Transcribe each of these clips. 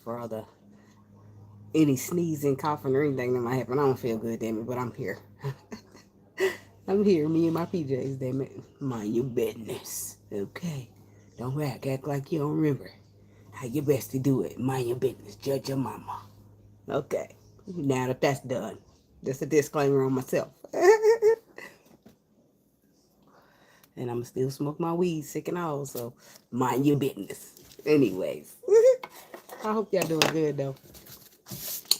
for all the any sneezing, coughing, or anything that might happen. I don't feel good, damn it, but I'm here. I'm here, me and my PJs, damn it. Mind your business, okay? Don't act like you don't remember how you best to do it. Mind your business, judge your mama. Okay, now that that's done, just a disclaimer on myself. And I'm still smoke my weed, sick and all, so mind your business. Anyways, I hope y'all doing good though.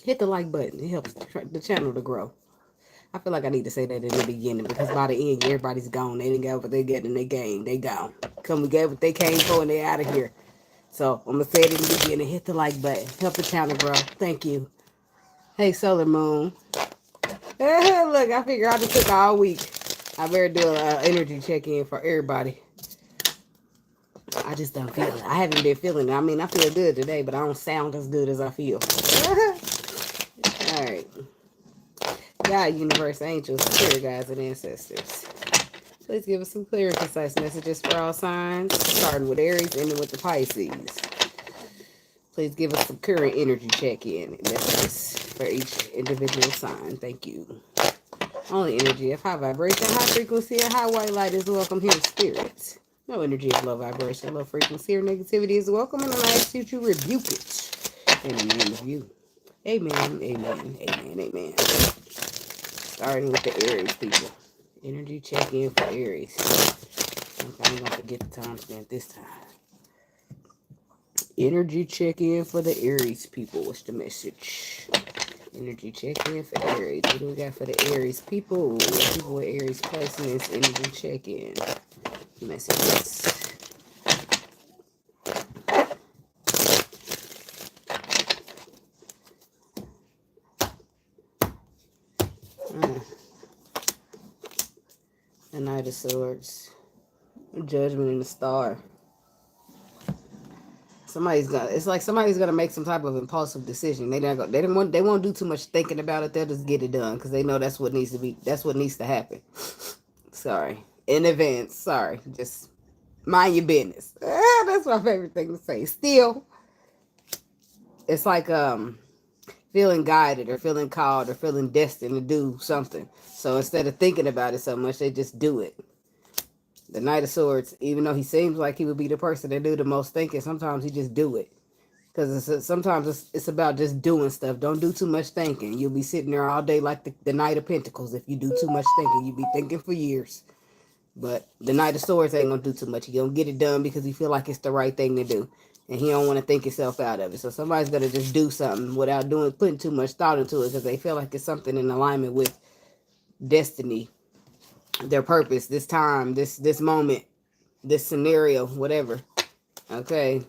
Hit the like button. It helps the channel to grow. I feel like I need to say that in the beginning because by the end, everybody's gone. They didn't get what they get in their game. They gone. Come and get what they came for and they out of here. So I'm going to say it in the beginning. Hit the like button. Help the channel grow. Thank you. Hey, Solar Moon. Look, I figure I just took all week. I better do an energy check-in for everybody. I just don't feel it. I haven't been feeling it. I mean, I feel good today, but I don't sound as good as I feel. All right. God, universe, angels, spirit guides, and ancestors. Please give us some clear and concise messages for all signs, starting with Aries, ending with the Pisces. Please give us some current energy check-in messages for each individual sign. Thank you. Only energy of high vibration, high frequency, and high white light is welcome here, spirits. No energy of low vibration, low frequency, or negativity is welcome, and I ask you to rebuke it in the name of you. Amen, amen, amen, amen. Starting with the Aries people. Energy check-in for Aries. I'm going to forget the timestamp this time. Energy check-in for the Aries people. What's the message? Energy check-in for Aries. What do we got for the Aries people? People with Aries placements. Energy check-in. Messages. The Knight of Swords. Judgment and the Star. It's like somebody's gonna make some type of impulsive decision. They won't do too much thinking about it. They'll just get it done because they know that's what needs to happen. Sorry. In advance. Sorry. Just mind your business. That's my favorite thing to say. Still, it's like feeling guided or feeling called or feeling destined to do something. So instead of thinking about it so much, they just do it. The Knight of Swords, even though he seems like he would be the person that do the most thinking, sometimes he just do it. Because sometimes it's about just doing stuff. Don't do too much thinking. You'll be sitting there all day like the Knight of Pentacles. If you do too much thinking, you'll be thinking for years. But the Knight of Swords ain't going to do too much. He going to get it done because he feel like it's the right thing to do. And he don't want to think himself out of it. So somebody's going to just do something without putting too much thought into it because they feel like it's something in alignment with destiny, their purpose, this time, this moment, this scenario, whatever. Okay.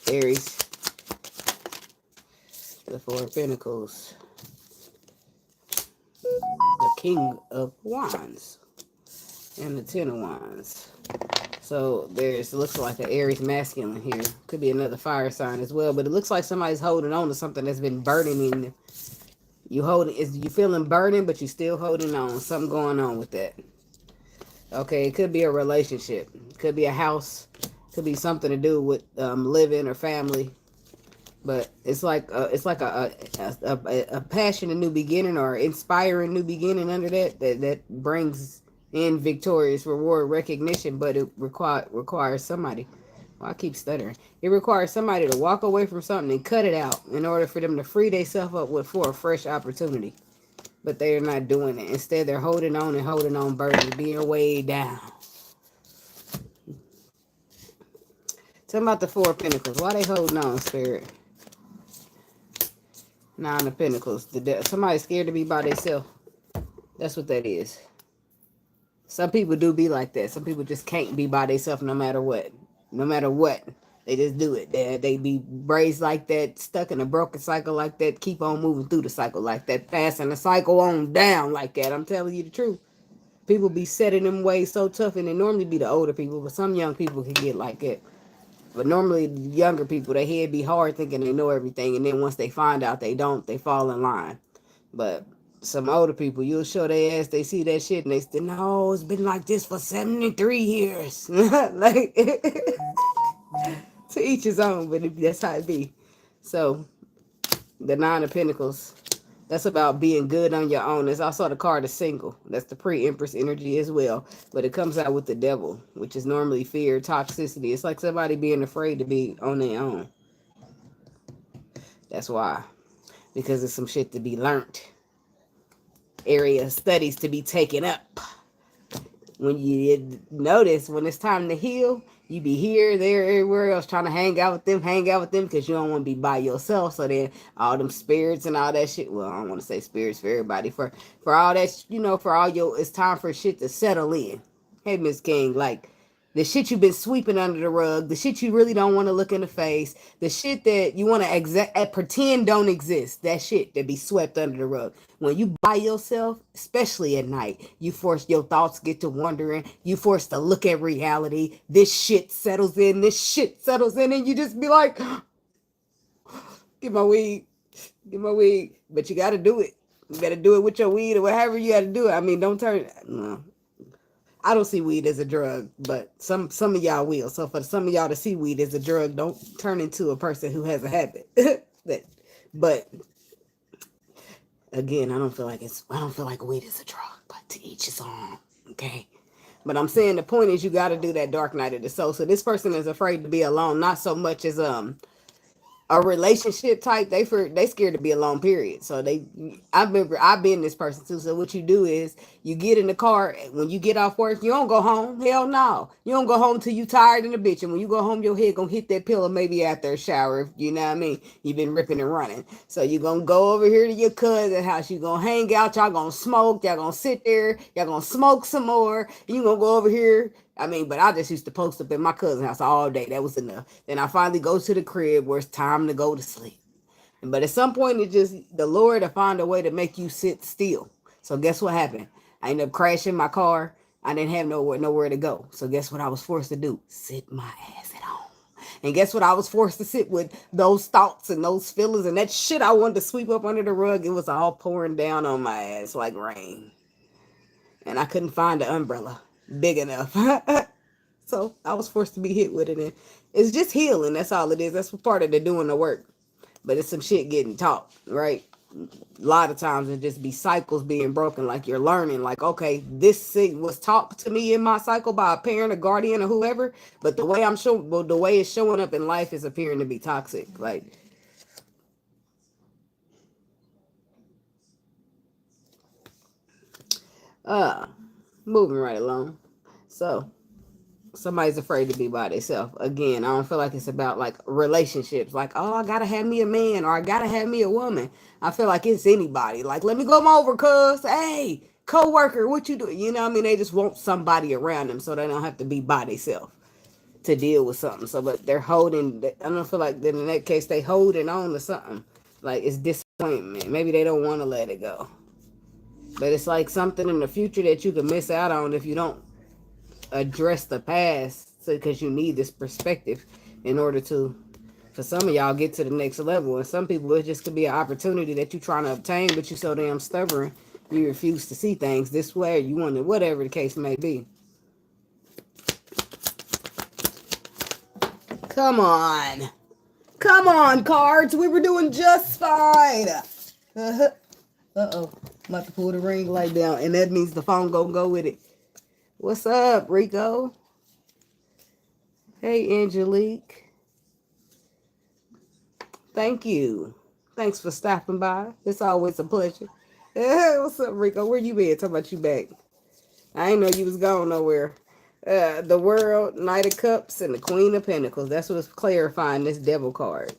Aries. The Four of Pentacles. The King of Wands. And the Ten of Wands. So looks like an Aries masculine here. Could be another fire sign as well. But it looks like somebody's holding on to something that's been burning in them. You feeling burning, but you still holding on. Something going on with that. Okay, it could be a relationship. It could be a house. Could be something to do with living or family. But it's like a passion, a new beginning, or inspiring new beginning under that brings in victorious reward recognition. But it requires somebody. Well, I keep stuttering. It requires somebody to walk away from something and cut it out in order for them to free themselves up for a fresh opportunity. But they are not doing it. Instead, they're holding on, burden, being weighed down. Tell me about the Four of Pentacles. Why they holding on, Spirit? Nine of Pentacles. Somebody's scared to be by themselves. That's what that is. Some people do be like that. Some people just can't be by themselves no matter what. No matter what. They just do it. They be raised like that, stuck in a broken cycle like that, keep on moving through the cycle like that, passing the cycle on down like that. I'm telling you the truth. People be set in them ways so tough, and they normally be the older people, but some young people can get like that. But normally, the younger people, their head be hard thinking they know everything, and then once they find out they don't, they fall in line. But some older people, you'll show their ass, they see that shit, and they say, no, it's been like this for 73 years. Like, to each his own, but that's how it be. So the Nine of Pentacles, that's about being good on your own. There's also the card of single. That's the pre-empress energy as well. But it comes out with the devil, which is normally fear, toxicity. It's like somebody being afraid to be on their own. That's why. Because there's some shit to be learned. Area of studies to be taken up. When you notice, when it's time to heal, you be here, there, everywhere else trying to hang out with them because you don't want to be by yourself. So then all them spirits and all that shit, well, I don't want to say spirits for everybody, for all that, for all your, it's time for shit to settle in. Hey, Miss King, like, the shit you've been sweeping under the rug, the shit you really don't want to look in the face, the shit that you want to pretend don't exist, that shit that be swept under the rug. When you by yourself, especially at night, you force your thoughts get to wondering, you force to look at reality, this shit settles in, and you just be like, get my weed, but you got to do it. You got to do it with your weed or whatever you got to do it. I mean, don't turn, no. I don't see weed as a drug, but some of y'all will. So for some of y'all to see weed as a drug, don't turn into a person who has a habit. But again, I don't feel like weed is a drug, but to each his own. Okay. But I'm saying the point is you got to do that dark night of the soul. So this person is afraid to be alone, not so much as a relationship type, they scared to be alone, period. So I remember I've been this person too. So what you do is you get in the car, when you get off work, you don't go home. Hell no. You don't go home till you tired in the bitch. And when you go home, your head gonna hit that pillow maybe after a shower, you know what I mean? You've been ripping and running. So you gonna go over here to your cousin's house, you gonna hang out, y'all gonna smoke, y'all gonna sit there, y'all gonna smoke some more, you gonna go over here. I mean, but I just used to post up in my cousin's house all day. That was enough. Then I finally go to the crib where it's time to go to sleep. But at some point, it just, the Lord will find a way to make you sit still. So guess what happened? I ended up crashing my car. I didn't have nowhere to go. So guess what I was forced to do? Sit my ass at home. And guess what I was forced to sit with? Those thoughts and those feelings and that shit I wanted to sweep up under the rug. It was all pouring down on my ass like rain. And I couldn't find an umbrella big enough. So I was forced to be hit with it. And it's just healing. That's all it is. That's part of the doing the work. But it's some shit getting taught, right? A lot of times it just be cycles being broken. Like you're learning, like, okay, this thing was taught to me in my cycle by a parent, a guardian, or whoever. But the way the way it's showing up in life is appearing to be toxic. Like, moving right along. So somebody's afraid to be by themselves. Again, I don't feel like it's about like relationships. Like, oh, I gotta have me a man or I gotta have me a woman. I feel like it's anybody. Like, let me come over, cuz. Hey, co-worker, what you doing? You know what I mean? They just want somebody around them so they don't have to be by themselves to deal with something. So, but they're holding. I don't feel like that in that case they holding on to something. Like it's disappointment. Maybe they don't want to let it go. But it's like something in the future that you can miss out on if you don't address the past, because you need this perspective in order to, for some of y'all, get to the next level. And some people, it just could be an opportunity that you're trying to obtain, but you're so damn stubborn you refuse to see things this way, or you want to, whatever the case may be. Come on, cards, we were doing just fine. Uh-oh, I'm about to pull the ring light down, and that means the phone gonna go with it. What's up, Rico? Hey, Angelique. Thank you. Thanks for stopping by. It's always a pleasure. Hey, what's up, Rico? Where you been? Talking about you back. I ain't know you was going nowhere. The World, Knight of Cups, and the Queen of Pentacles. That's what's clarifying this Devil card.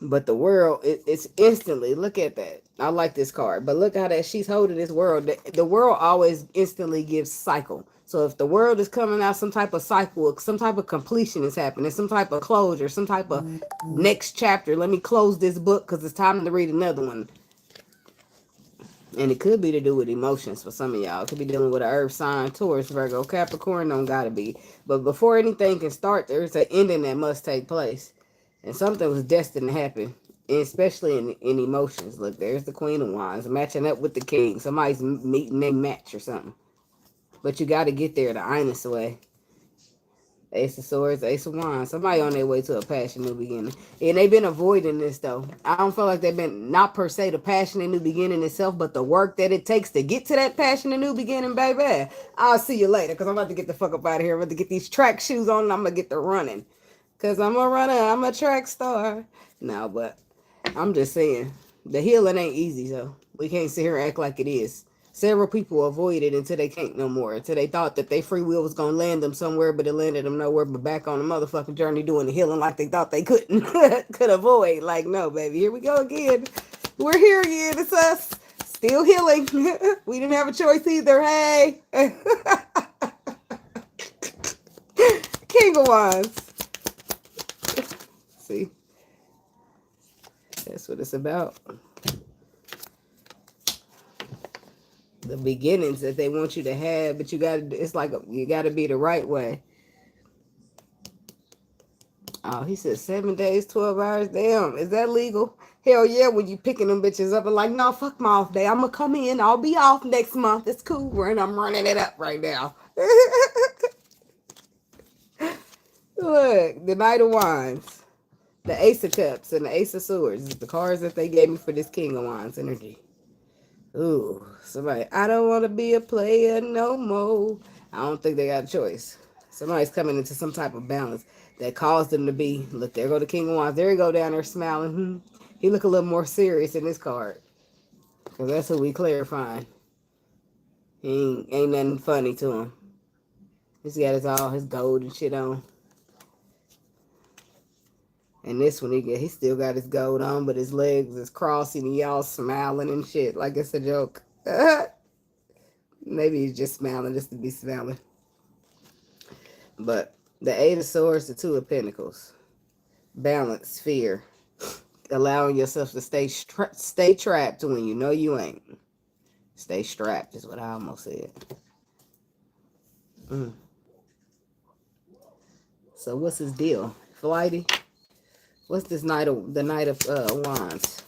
But the World, it's instantly, look at that. I like this card. But look how that she's holding this World. The World always instantly gives cycle. So if the World is coming out some type of cycle, some type of completion is happening, some type of closure, some type of next chapter. Let me close this book because it's time to read another one. And it could be to do with emotions for some of y'all. It could be dealing with an earth sign, Taurus, Virgo, Capricorn, don't gotta be. But before anything can start, there's an ending that must take place. And something was destined to happen, especially in emotions. Look, there's the Queen of Wands matching up with the King. Somebody's meeting their match or something. But you got to get there the honest way. Ace of Swords, Ace of Wands. Somebody on their way to a passion new beginning. And they've been avoiding this, though. I don't feel like they've been, not per se the passion and new beginning itself, but the work that it takes to get to that passion and new beginning, baby. I'll see you later, because I'm about to get the fuck up out of here. I'm about to get these track shoes on, and I'm going to get to running. Because I'm a runner. I'm a track star. No, but I'm just saying, the healing ain't easy, so we can't sit here and act like it is. Several people avoided until they can't no more. Until they thought that their free will was going to land them somewhere, but it landed them nowhere but back on the motherfucking journey doing the healing like they thought they couldn't. Could avoid. Like, no, baby. Here we go again. We're here again. It's us. Still healing. We didn't have a choice either. Hey. King of Wands. See? That's what it's about. The beginnings that they want you to have, but you gotta, it's like, you gotta be the right way. Oh, he said 7 days, 12 hours. Damn, is that legal? Hell yeah, when you picking them bitches up and like, no, fuck my off day. I'm gonna come in. I'll be off next month. It's cool. And I'm running it up right now. Look, the Knight of Wands, the Ace of Cups, and the Ace of Swords. The cards that they gave me for this King of Wands energy. Ooh, somebody, I don't want to be a player no more. I don't think they got a choice. Somebody's coming into some type of balance that caused them to be, look, there go the King of Wands. There he go down there smiling. He look a little more serious in this card. Because that's who we clarifying. He ain't nothing funny to him. He's got all his gold and shit on. And this one, he still got his gold on, but his legs is crossing and y'all smiling and shit like it's a joke. Maybe he's just smiling just to be smiling. But the Eight of Swords, the Two of Pentacles. Balance, fear. Allowing yourself to stay trapped when you know you ain't. Stay strapped is what I almost said. So what's his deal? Flighty? What's this the Knight of Wands?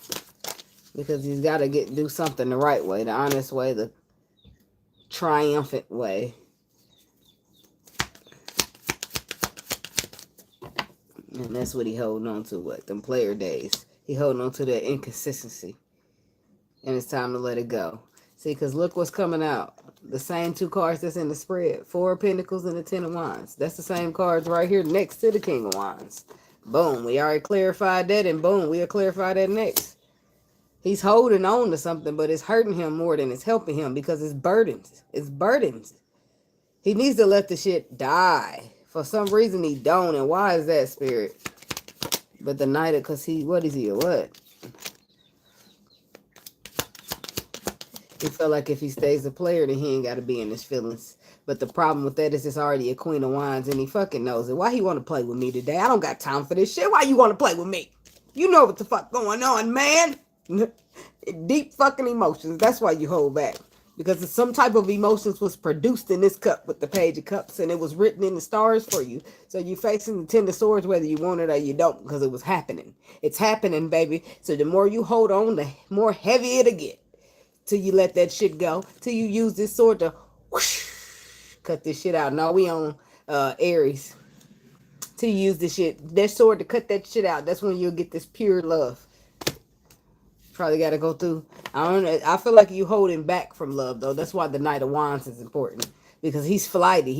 Because he's got to do something the right way, the honest way, the triumphant way. And that's what he holding on to, what? Them player days. He holding on to that inconsistency. And it's time to let it go. See, because look what's coming out. The same two cards that's in the spread. Four of Pentacles and the Ten of Wands. That's the same cards right here next to the King of Wands. Boom, we already clarified that, and boom, we'll clarify that next. He's holding on to something, but it's hurting him more than it's helping him because it's burdens. It's burdens. He needs to let the shit die. For some reason, he don't, and why is that, Spirit? But the Knight, because what is he, or what? He felt like if he stays a player, then he ain't got to be in his feelings. But the problem with that is it's already a Queen of Wands, and he fucking knows it. Why he want to play with me today? I don't got time for this shit. Why you want to play with me? You know what the fuck going on, man. Deep fucking emotions. That's why you hold back. Because some type of emotions was produced in this cup with the Page of Cups, and it was written in the stars for you. So you're facing the Ten of Swords whether you want it or you don't, because it was happening. It's happening, baby. So the more you hold on, the more heavy it'll get. Till you let that shit go. Till you use this sword to whoosh, cut this shit out. No, we on Aries. To use this shit, that sword to cut that shit out. That's when you'll get this pure love. Probably got to go through. I don't know. I feel like you holding back from love though. That's why the Knight of Wands is important, because he's flighty.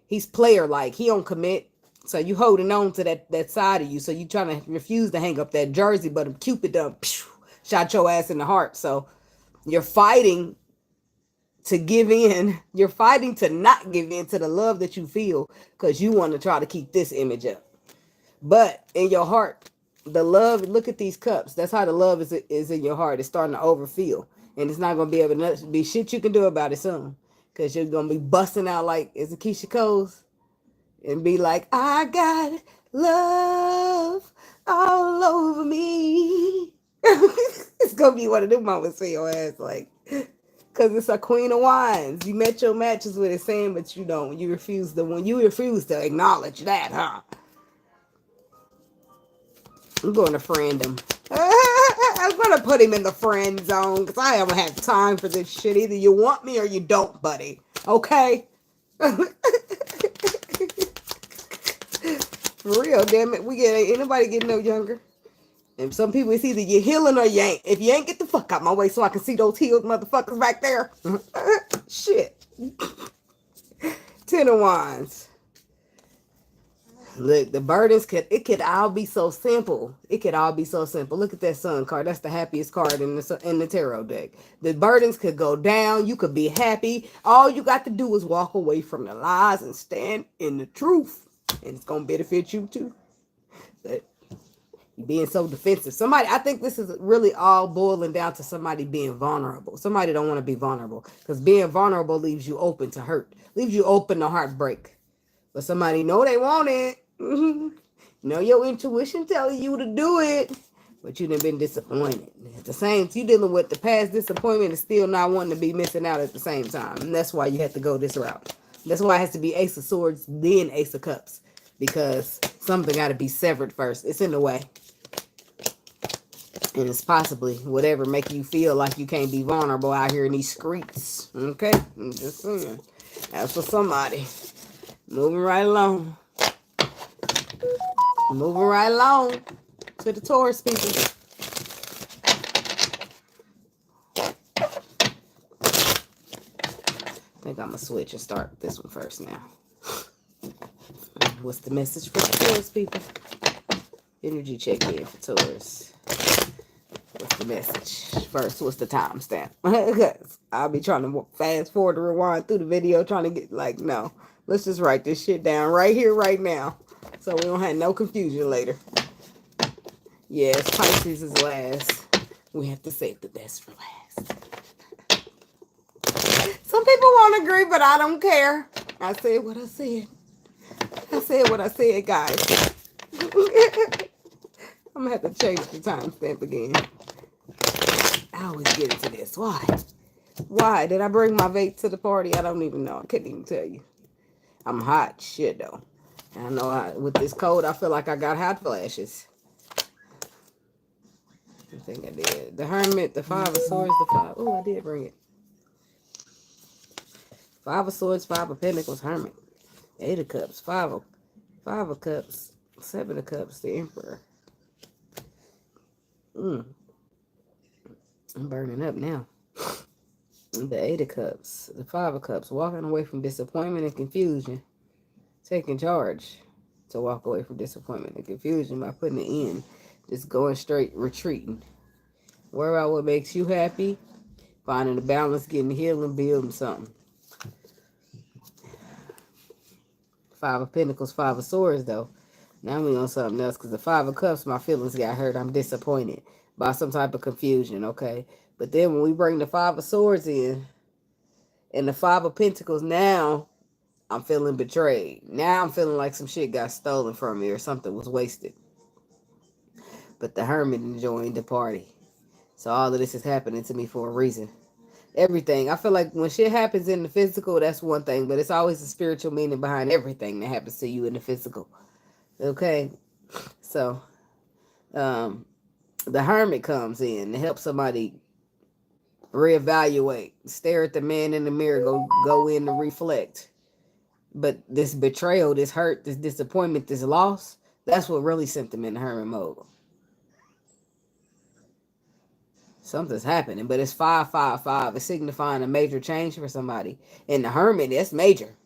He's player like. He don't commit. So you holding on to that side of you. So you trying to refuse to hang up that jersey, but Cupid done shot your ass in the heart. So you're fighting to give in. You're fighting to not give in to the love that you feel because you want to try to keep this image up. But in your heart, the love, look at these cups. That's how the love is in your heart. It's starting to overfill. And it's not going to be able to be shit you can do about it soon. Because you're going to be busting out like, is it Keisha Cole's? And be like, I got love all over me. It's going to be one of them moments for your ass like, because it's a Queen of Wands. You met your matches with it saying, but you don't. You refuse to acknowledge that, huh? I'm going to friend him. I'm going to put him in the friend zone because I don't have time for this shit. Either you want me or you don't, buddy. Okay? For real, damn it. Ain't nobody getting no younger. And some people, it's either you're healing or you ain't. If you ain't, get the fuck out my way so I can see those healed motherfuckers back there. Shit. 10 of Wands. Look, the burdens could all be so simple. It could all be so simple. Look at that Sun card. That's the happiest card in the tarot deck. The burdens could go down. You could be happy. All you got to do is walk away from the lies and stand in the truth. And it's gonna benefit you too. But you're being so defensive. I think this is really all boiling down to somebody being vulnerable. Somebody don't want to be vulnerable. Because being vulnerable leaves you open to hurt. Leaves you open to heartbreak. But somebody know they want it. You know your intuition telling you to do it, but you done been disappointed. At the same, you dealing with the past disappointment and still not wanting to be missing out at the same time. And that's why you have to go this route. That's why it has to be Ace of Swords, then Ace of Cups, because something got to be severed first. It's in the way, and it's possibly whatever making you feel like you can't be vulnerable out here in these streets. Okay, I'm just saying. That's for somebody. Moving right along. Moving right along to the Taurus people. I think I'm going to switch and start this one first now. What's the message for the Taurus people? Energy check-in for Taurus. What's the message? First, what's the timestamp? I'll be trying to fast forward to rewind through the video, trying to get no. Let's just write this shit down right here, right now. So we don't have no confusion later. Yes, Pisces is last. We have to save the best for last. Some people won't agree, but I don't care. I said what I said. I said what I said, guys. I'm going to have to change the timestamp again. I always get into this. Why? Why? Did I bring my vape to the party? I don't even know. I couldn't even tell you. I'm hot shit, though. I know with this cold, I feel like I got hot flashes. I think I did. The Hermit, the Five of Swords, the Five. Oh, I did bring it. Five of Swords, Five of Pentacles, Hermit. Eight of Cups, Five of Cups, Seven of Cups, the Emperor. I'm burning up now. The Eight of Cups, the Five of Cups, walking away from disappointment and confusion. Taking charge to walk away from disappointment and confusion by putting it in. Just going straight, retreating. Worry about what makes you happy. Finding the balance, getting healing, building something. Five of Pentacles, Five of Swords, though. Now we on something else, because the Five of Cups, my feelings got hurt. I'm disappointed by some type of confusion, okay? But then when we bring the Five of Swords in, and the Five of Pentacles, now I'm feeling betrayed. Now I'm feeling like some shit got stolen from me or something was wasted. But the Hermit enjoying the party. So all of this is happening to me for a reason. Everything. I feel like when shit happens in the physical, that's one thing. But it's always a spiritual meaning behind everything that happens to you in the physical. Okay? So, the Hermit comes in to help somebody reevaluate. Stare at the man in the mirror. Go in to reflect. But this betrayal, this hurt, this disappointment, this loss, that's what really sent them in the Hermit mode. Something's happening, but it's 555. It's signifying a major change for somebody. And the Hermit, that's major.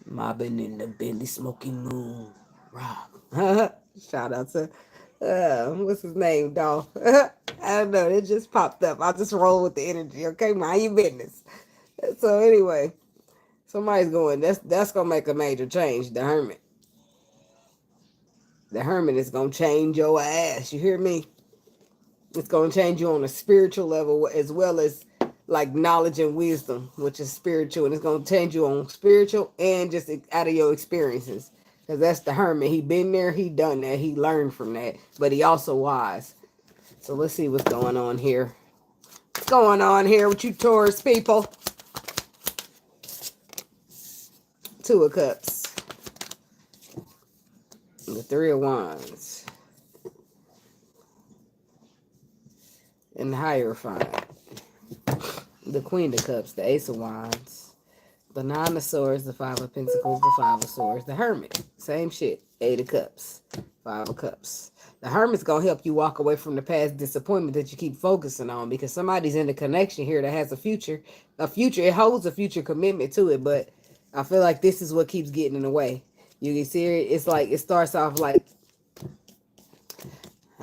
Mobbing in the Bentley Smoking Moon. Rob. Shout out to, what's his name, dog? I don't know. It just popped up. I'll just roll with the energy, okay? Mind your business. So anyway, somebody's going, that's going to make a major change, the Hermit. The Hermit is going to change your ass. You hear me? It's going to change you on a spiritual level as well as like knowledge and wisdom, which is spiritual. And it's going to change you on spiritual and just out of your experiences. Because that's the Hermit. He been there. He done that. He learned from that. But he also wise. So let's see what's going on here. What's going on here with you Taurus people? Two of Cups. The Three of Wands. And the Hierophant. The Queen of Cups, the Ace of Wands, The Nine of Swords, the Five of Pentacles, the Five of Swords, the Hermit. Same shit. Eight of Cups, Five of Cups. The Hermit's going to help you walk away from the past disappointment that you keep focusing on, because somebody's in the connection here that has a future. It holds a future commitment to it, but I feel like this is what keeps getting in the way. You can see it. It's like, it starts off like,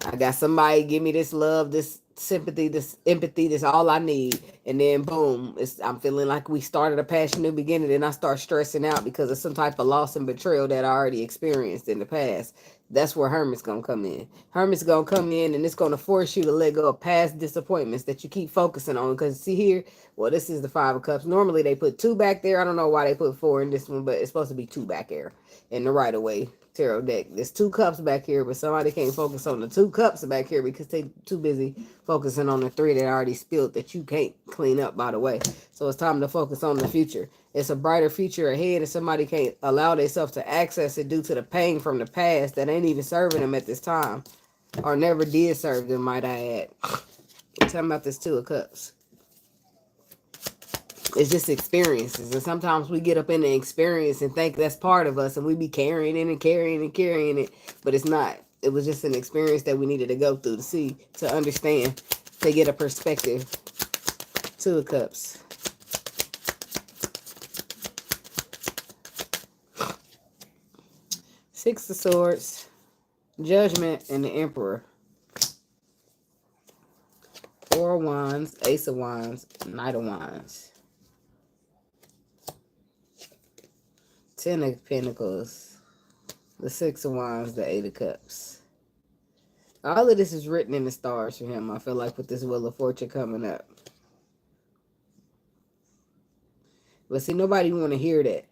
I got somebody give me this love, this sympathy, this empathy, this all I need. And then boom, I'm feeling like we started a passion new beginning. Then I start stressing out because of some type of loss and betrayal that I already experienced in the past. That's where Hermit's going to come in. Hermit's going to come in and it's going to force you to let go of past disappointments that you keep focusing on. Because see here, well, this is the Five of Cups. Normally they put 2 back there. I don't know why they put 4 in this one, but it's supposed to be 2 back here in the right of way tarot deck. There's 2 cups back here, but somebody can't focus on the 2 cups back here because they too busy focusing on the 3 that already spilled that you can't clean up, by the way. So it's time to focus on the future. It's a brighter future ahead, and somebody can't allow themselves to access it due to the pain from the past that ain't even serving them at this time, or never did serve them, might I add. Tell me about this 2 of Cups. It's just experiences, and sometimes we get up in the experience and think that's part of us, and we be carrying it and carrying and carrying it, but it's not. It was just an experience that we needed to go through to see, to understand, to get a perspective. 2 of Cups. Six of Swords, Judgment, and the Emperor. 4 of Wands, Ace of Wands, Knight of Wands. 10 of Pentacles, the 6 of Wands, the 8 of Cups. All of this is written in the stars for him, I feel like, with this Wheel of Fortune coming up. But see, nobody want to hear that.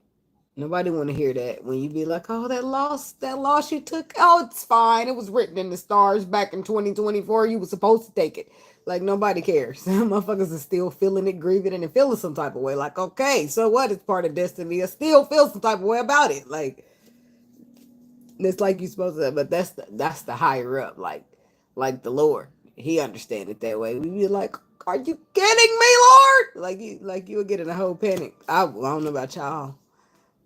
Nobody want to hear that when you be like, oh, that loss you took, oh, it's fine. It was written in the stars back in 2024. You were supposed to take it. Like, nobody cares. Motherfuckers are still feeling it, grieving it, and feeling some type of way. Like, okay, so what? It's part of destiny. I still feel some type of way about it. Like, it's like you're supposed to, but that's the higher up, like the Lord. He understand it that way. We be like, are you kidding me, Lord? Like you would get in a whole panic. I don't know about y'all,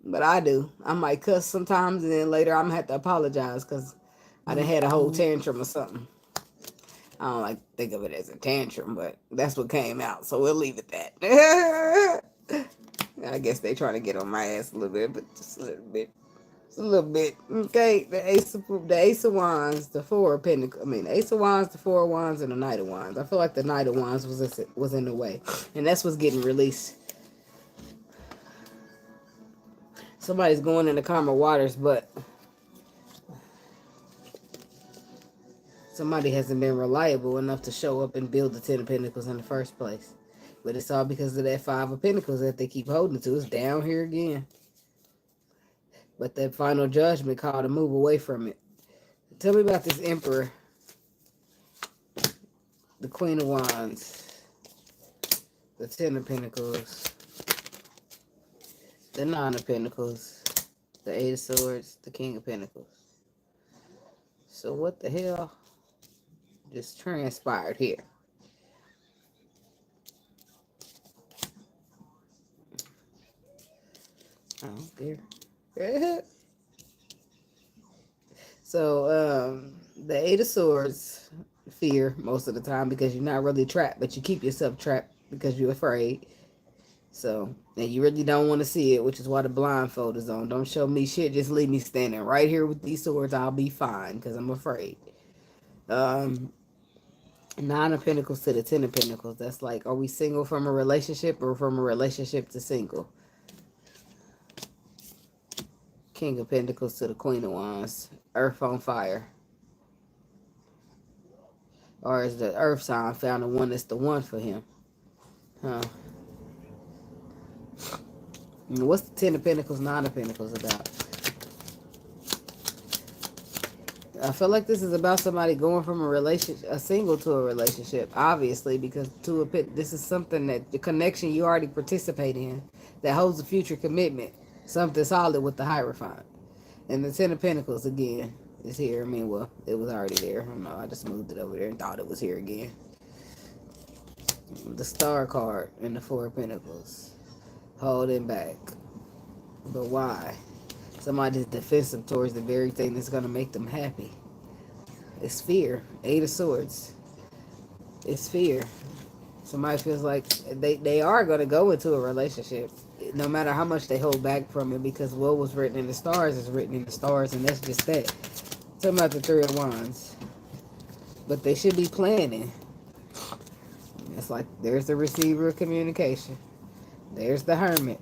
but I do. I might cuss sometimes, and then later I'm gonna have to apologize because I done had a whole tantrum or something. I don't like to think of it as a tantrum, but that's what came out, so we'll leave it at that. I guess they trying to get on my ass a little bit, but just a little bit. A little bit. Okay, the Ace of Wands, the 4 of Pentacles. The Ace of Wands, the 4 of Wands, and the Knight of Wands. I feel like the Knight of Wands was in the way, and that's what's getting released. Somebody's going in the calmer waters, but somebody hasn't been reliable enough to show up and build the 10 of Pentacles in the first place. But it's all because of that 5 of Pentacles that they keep holding to. It's down here again. But that final judgment call to move away from it. Tell me about this Emperor. The Queen of Wands. The 10 of Pentacles. The 9 of Pentacles. The 8 of Swords. The King of Pentacles. So what the hell just transpired here? I don't care. So, the 8 of Swords, fear most of the time because you're not really trapped, but you keep yourself trapped because you're afraid. So, and you really don't want to see it, which is why the blindfold is on. Don't show me shit, just leave me standing right here with these swords. I'll be fine because I'm afraid. 9 of Pentacles to the 10 of Pentacles. That's like, are we single from a relationship or from a relationship to single? King of Pentacles to the Queen of Wands. Earth on fire. Or is the earth sign found the one that's the one for him? Huh? What's the 10 of Pentacles, 9 of Pentacles about? I feel like this is about somebody going from a single to a relationship, obviously, because this is something that the connection you already participate in that holds a future commitment. Something solid with the Hierophant. And the 10 of Pentacles, again, is here. Well, it was already there. I don't know. I just moved it over there and thought it was here again. The Star card and the 4 of Pentacles. holding back. But why? Somebody's defensive towards the very thing that's going to make them happy. It's fear. 8 of Swords. It's fear. Somebody feels like they are going to go into a relationship no matter how much they hold back from it, because what was written in the stars is written in the stars, and that's just that. Talking about the 3 of Wands. But they should be planning. It's like there's the receiver of communication. There's the Hermit.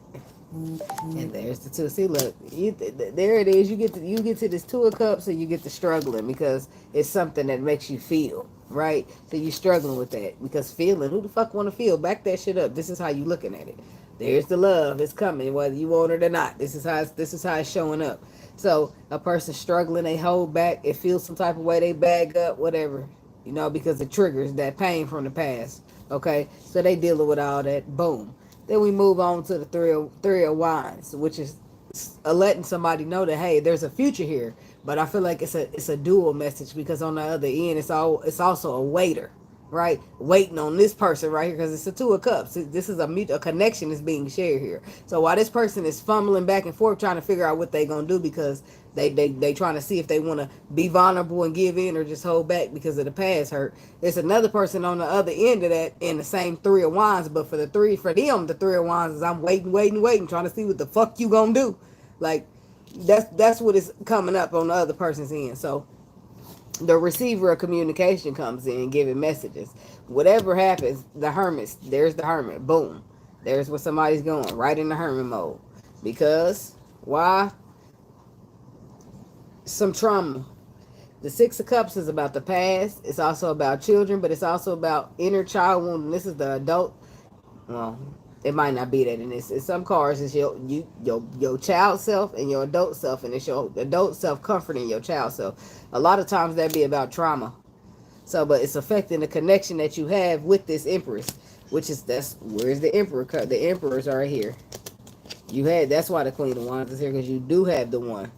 And there's the 2. See, look, there it is. You get to this 2 of Cups, and you get to struggling because it's something that makes you feel, right? So you're struggling with that because feeling. Who the fuck want to feel? Back that shit up. This is how you looking at it. There's the love. It's coming, whether you want it or not. This is how it's showing up. So a person struggling, they hold back. It feels some type of way. They bag up, whatever, because it triggers that pain from the past. Okay, so they dealing with all that. Boom. Then we move on to the three of Wands, which is letting somebody know that, hey, there's a future here. But I feel like it's a dual message, because on the other end, it's also a waiter, right? Waiting on this person right here, because it's a 2 of Cups. This is a connection is being shared here. So while this person is fumbling back and forth trying to figure out what they're gonna do, because they trying to see if they want to be vulnerable and give in or just hold back because of the past hurt. There's another person on the other end of that in the same 3 of Wands, but for them, the 3 of Wands is I'm waiting, trying to see what the fuck you gonna do. Like that's what is coming up on the other person's end. So the receiver of communication comes in giving messages. Whatever happens, there's the Hermit. Boom. There's where somebody's going, right in the Hermit mode. Because why? Some trauma. The 6 of Cups is about the past. It's also about children, but it's also about inner child wound. And this is the adult. Well, it might not be that in this. In some cards, it's your child self and your adult self, and it's your adult self comforting your child self. A lot of times that be about trauma. So, but it's affecting the connection that you have with this Empress, where's the Emperor? The Emperors are here. That's why the Queen of Wands is here, because you do have the one.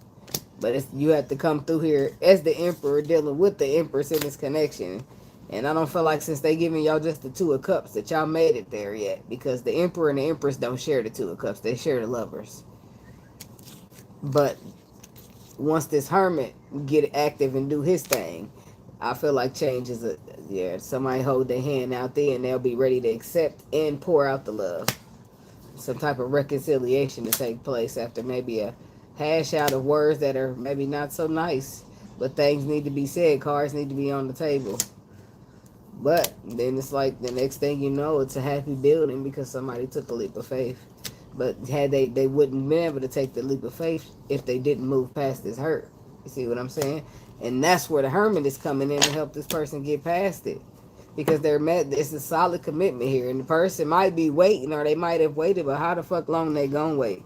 But you have to come through here as the Emperor dealing with the Empress in this connection. And I don't feel like since they giving y'all just the 2 of Cups that y'all made it there yet. Because the Emperor and the Empress don't share the 2 of Cups. They share the Lovers. But once this Hermit get active and do his thing, I feel like change is somebody hold their hand out there and they'll be ready to accept and pour out the love. Some type of reconciliation to take place after maybe a hash out of words that are maybe not so nice, but things need to be said. Cards need to be on the table. But then it's like the next thing you know, it's a happy building because somebody took a leap of faith. But had they wouldn't been able to take the leap of faith if they didn't move past this hurt. You see what I'm saying? And that's where the Hermit is coming in to help this person get past it. Because it's a solid commitment here. And the person might be waiting, or they might have waited, but how the fuck long they gonna wait?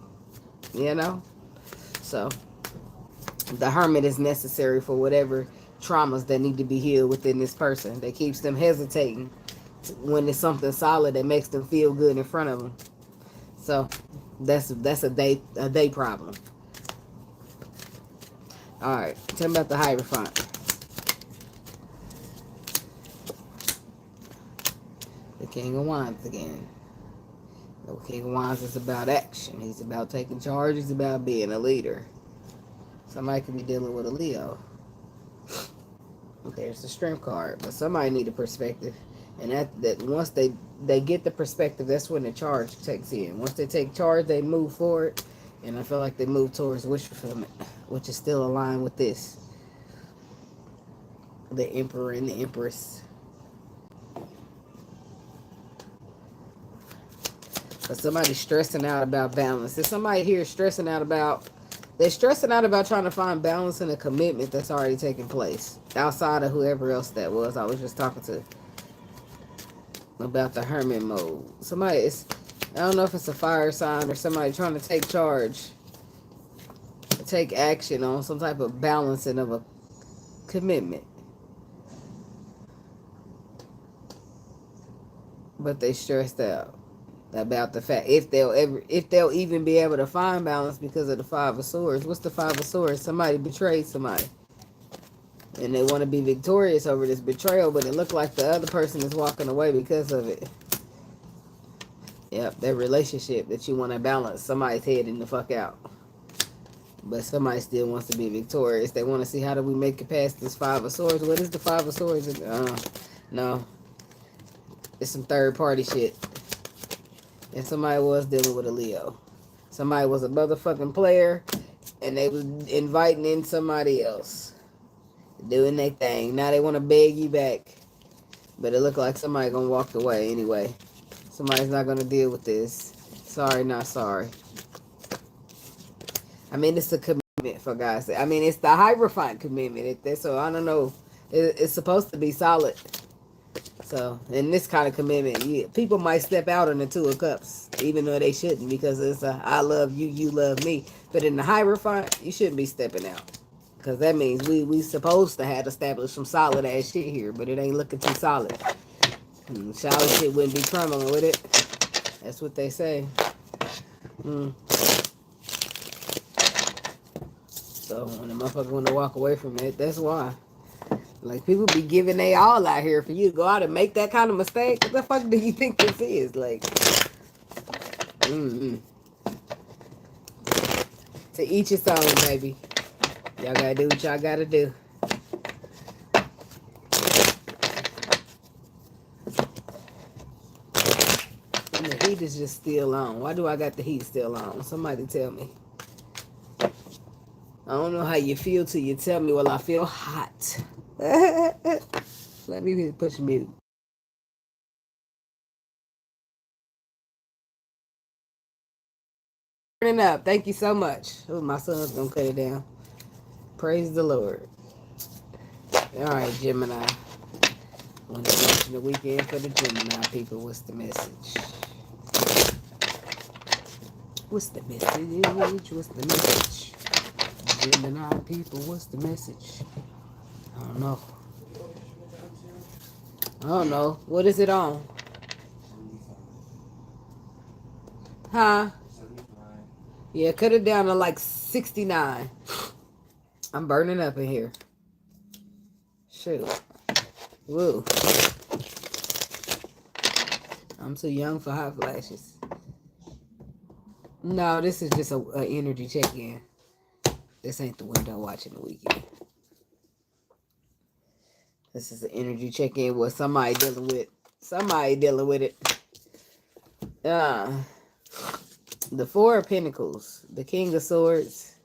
So the Hermit is necessary for whatever traumas that need to be healed within this person. That keeps them hesitating when it's something solid that makes them feel good in front of them. So that's a day problem. All right, tell me about the Hierophant. The King of Wands again. The King of Wands is about action. He's about taking charge. He's about being a leader. Somebody could be dealing with a Leo. There's the Strength card. But somebody need a perspective. And that once they get the perspective, that's when the charge takes in. Once they take charge, they move forward. And I feel like they move towards wish fulfillment, which is still aligned with this. The Emperor and the Empress. But somebody's stressing out about balance. There's somebody here stressing out about... They're stressing out about trying to find balance in a commitment that's already taking place. Outside of whoever else that was. I was just talking to about the Hermit mode. Somebody is... I don't know if it's a fire sign or somebody trying to take charge. Take action on some type of balancing of a commitment. But they stressed out about the fact if they'll even be able to find balance because of the 5 of Swords. What's the 5 of Swords? Somebody betrayed somebody. And they want to be victorious over this betrayal, but it looked like the other person is walking away because of it. Yep, that relationship that you want to balance, somebody's heading the fuck out. But somebody still wants to be victorious. They want to see, how do we make it past this Five of Swords? What is the Five of Swords? No. It's some third party shit. And somebody was dealing with a Leo. Somebody was a motherfucking player, and they was inviting in somebody else, doing their thing. Now they want to beg you back. But it looked like somebody gonna walk away anyway. Somebody's not gonna deal with this. Sorry, not sorry. I mean, it's a commitment, for God's sake. I mean, it's the Hierophant commitment. So I don't know. It's supposed to be solid. So in this kind of commitment, people might step out on the Two of Cups, even though they shouldn't, because it's a I love you, you love me. But in the Hierophant, you shouldn't be stepping out, because that means we supposed to have established some solid ass shit here, but it ain't looking too solid. Solid shit wouldn't be crumbling with it. That's what they say. So when the motherfucker want to walk away from it, that's why. Like, people be giving they all out here for you to go out and make that kind of mistake. What the fuck do you think this is? Like, to each its own, baby. Y'all gotta do what y'all gotta do. And the heat is just still on. Why do I got the heat still on? Somebody tell me. I don't know how you feel till you tell me. Well, I feel hot. Let me push mute. Turning up. Thank you so much. Oh, my son's gonna cut it down. Praise the Lord. All right, Gemini. When it's watching the weekend for the Gemini people, what's the message? What's the message? What's the message? Gemini people, what's the message? I don't know. I don't know. What is it on? Huh? Yeah, cut it down to like 69. I'm burning up in here. Shoot. Woo. I'm too young for hot flashes. No, this is just a energy check-in. This ain't the window watching the weekend. This is an energy check-in with somebody dealing with. Somebody dealing with it. The Four of Pentacles. The King of Swords.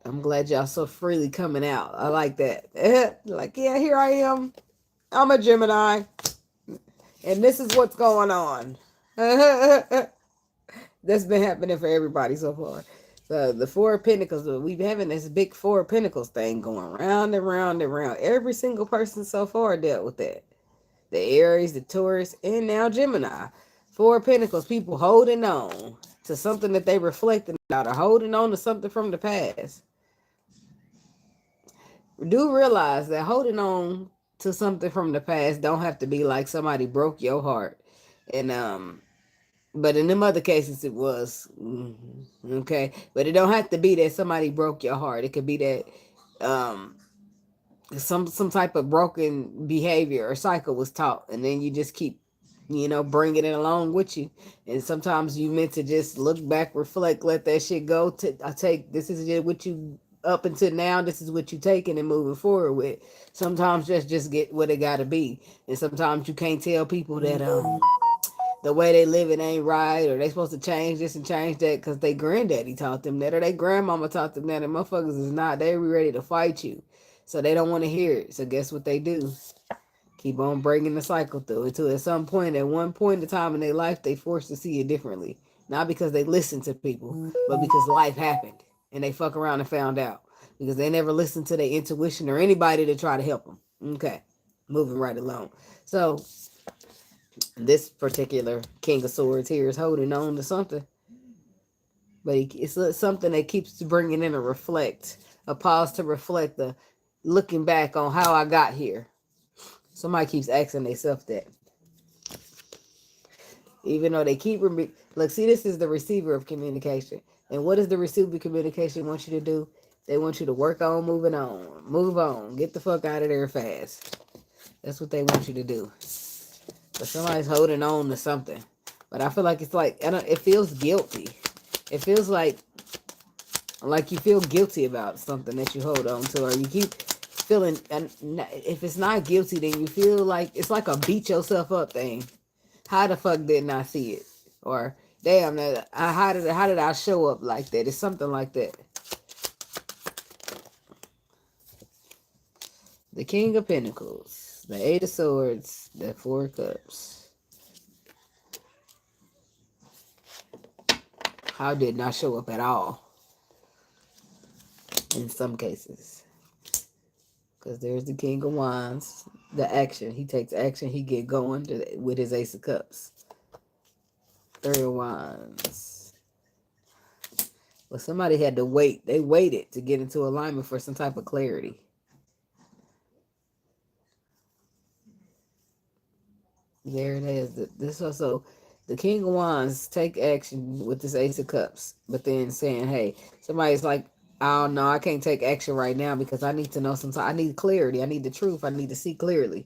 I'm glad y'all so freely coming out. I like that. Like, yeah, here I am. I'm a Gemini. And this is what's going on. That's been happening for everybody so far. So the Four of Pentacles, we've been having this big Four of Pentacles thing going round and round and round. Every single person so far dealt with that. The Aries, the Taurus, and now Gemini. Four of Pentacles, people holding on to something that they reflecting about, or holding on to something from the past. Do realize that holding on to something from the past don't have to be like somebody broke your heart. And but in them other cases it was. Okay. But it don't have to be that somebody broke your heart. It could be that some type of broken behavior or cycle was taught, and then you just keep, bringing it along with you. And sometimes you meant to just look back, reflect, let that shit go. This is just what you up until now. This is what you taking and moving forward with. Sometimes just get what it got to be, and sometimes you can't tell people that the way they live it ain't right, or they supposed to change this and change that because they granddaddy taught them that, or they grandmama taught them that, and motherfuckers is not. They ready to fight you. So they don't want to hear it. So guess what they do? Keep on breaking the cycle through until at some point, at one point in time in their life, they forced to see it differently. Not because they listened to people, but because life happened and they fuck around and found out. Because they never listened to their intuition or anybody to try to help them. Okay, moving right along. So this particular King of Swords here is holding on to something. But it's something that keeps bringing in a pause to reflect, looking back on how I got here. Somebody keeps asking themselves that. Even though they keep... Look, see, this is the receiver of communication. And what does the receiver of communication want you to do? They want you to work on moving on. Move on. Get the fuck out of there fast. That's what they want you to do. But somebody's holding on to something. But I feel like it's like, it feels guilty. It feels like you feel guilty about something that you hold on to, or you keep feeling, and if it's not guilty, then you feel like it's like a beat yourself up thing. How the fuck didn't I see it? Or damn, how did I show up like that? It's something like that. The King of Pentacles, the Eight of Swords, the Four of Cups. How didn't I show up at all? In some cases. Because there's the King of Wands, the action. He takes action, he get going with his Ace of Cups. Three of Wands. Well, somebody had to wait. They waited to get into alignment for some type of clarity. There it is. This also, the King of Wands take action with this Ace of Cups, but then saying, hey, somebody's like, I don't know, I can't take action right now because I need to know sometimes. I need clarity. I need the truth. I need to see clearly.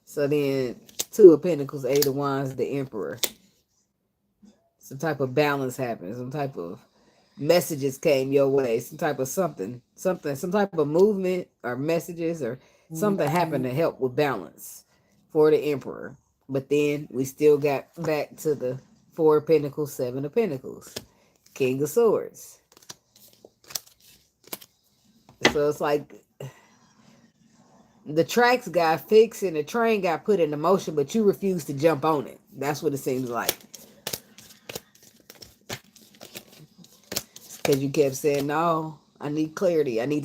So then, Two of Pentacles, Eight of Wands, the Emperor. Some type of balance happened. Some type of messages came your way. Some type of something. Some type of movement or messages or something happened to help with balance for the Emperor. But then we still got back to the Four of Pentacles, Seven of Pentacles, King of Swords. So it's like the tracks got fixed and the train got put into motion, but you refused to jump on it. That's what it seems like. Because you kept saying, no, I need clarity. I need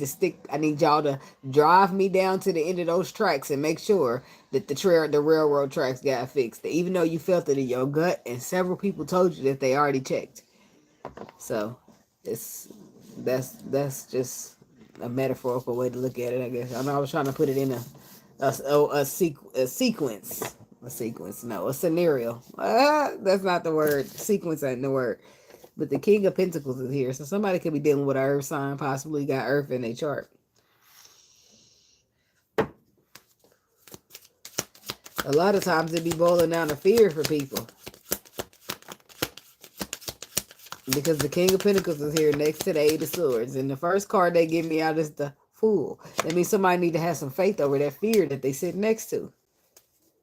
y'all to drive me down to the end of those tracks and make sure that the railroad tracks got fixed. Even though you felt it in your gut and several people told you that they already checked. So that's just a metaphorical way to look at it, I guess. I was trying to put it in a sequence. No, a scenario. That's not the word. Sequence ain't the word. But the King of Pentacles is here. So somebody could be dealing with an earth sign, possibly got earth in their chart. A lot of times it be boiling down to fear for people. Because the King of Pentacles is here next to the Eight of Swords. And the first card they give me out is the Fool. That means somebody need to have some faith over that fear that they sit next to.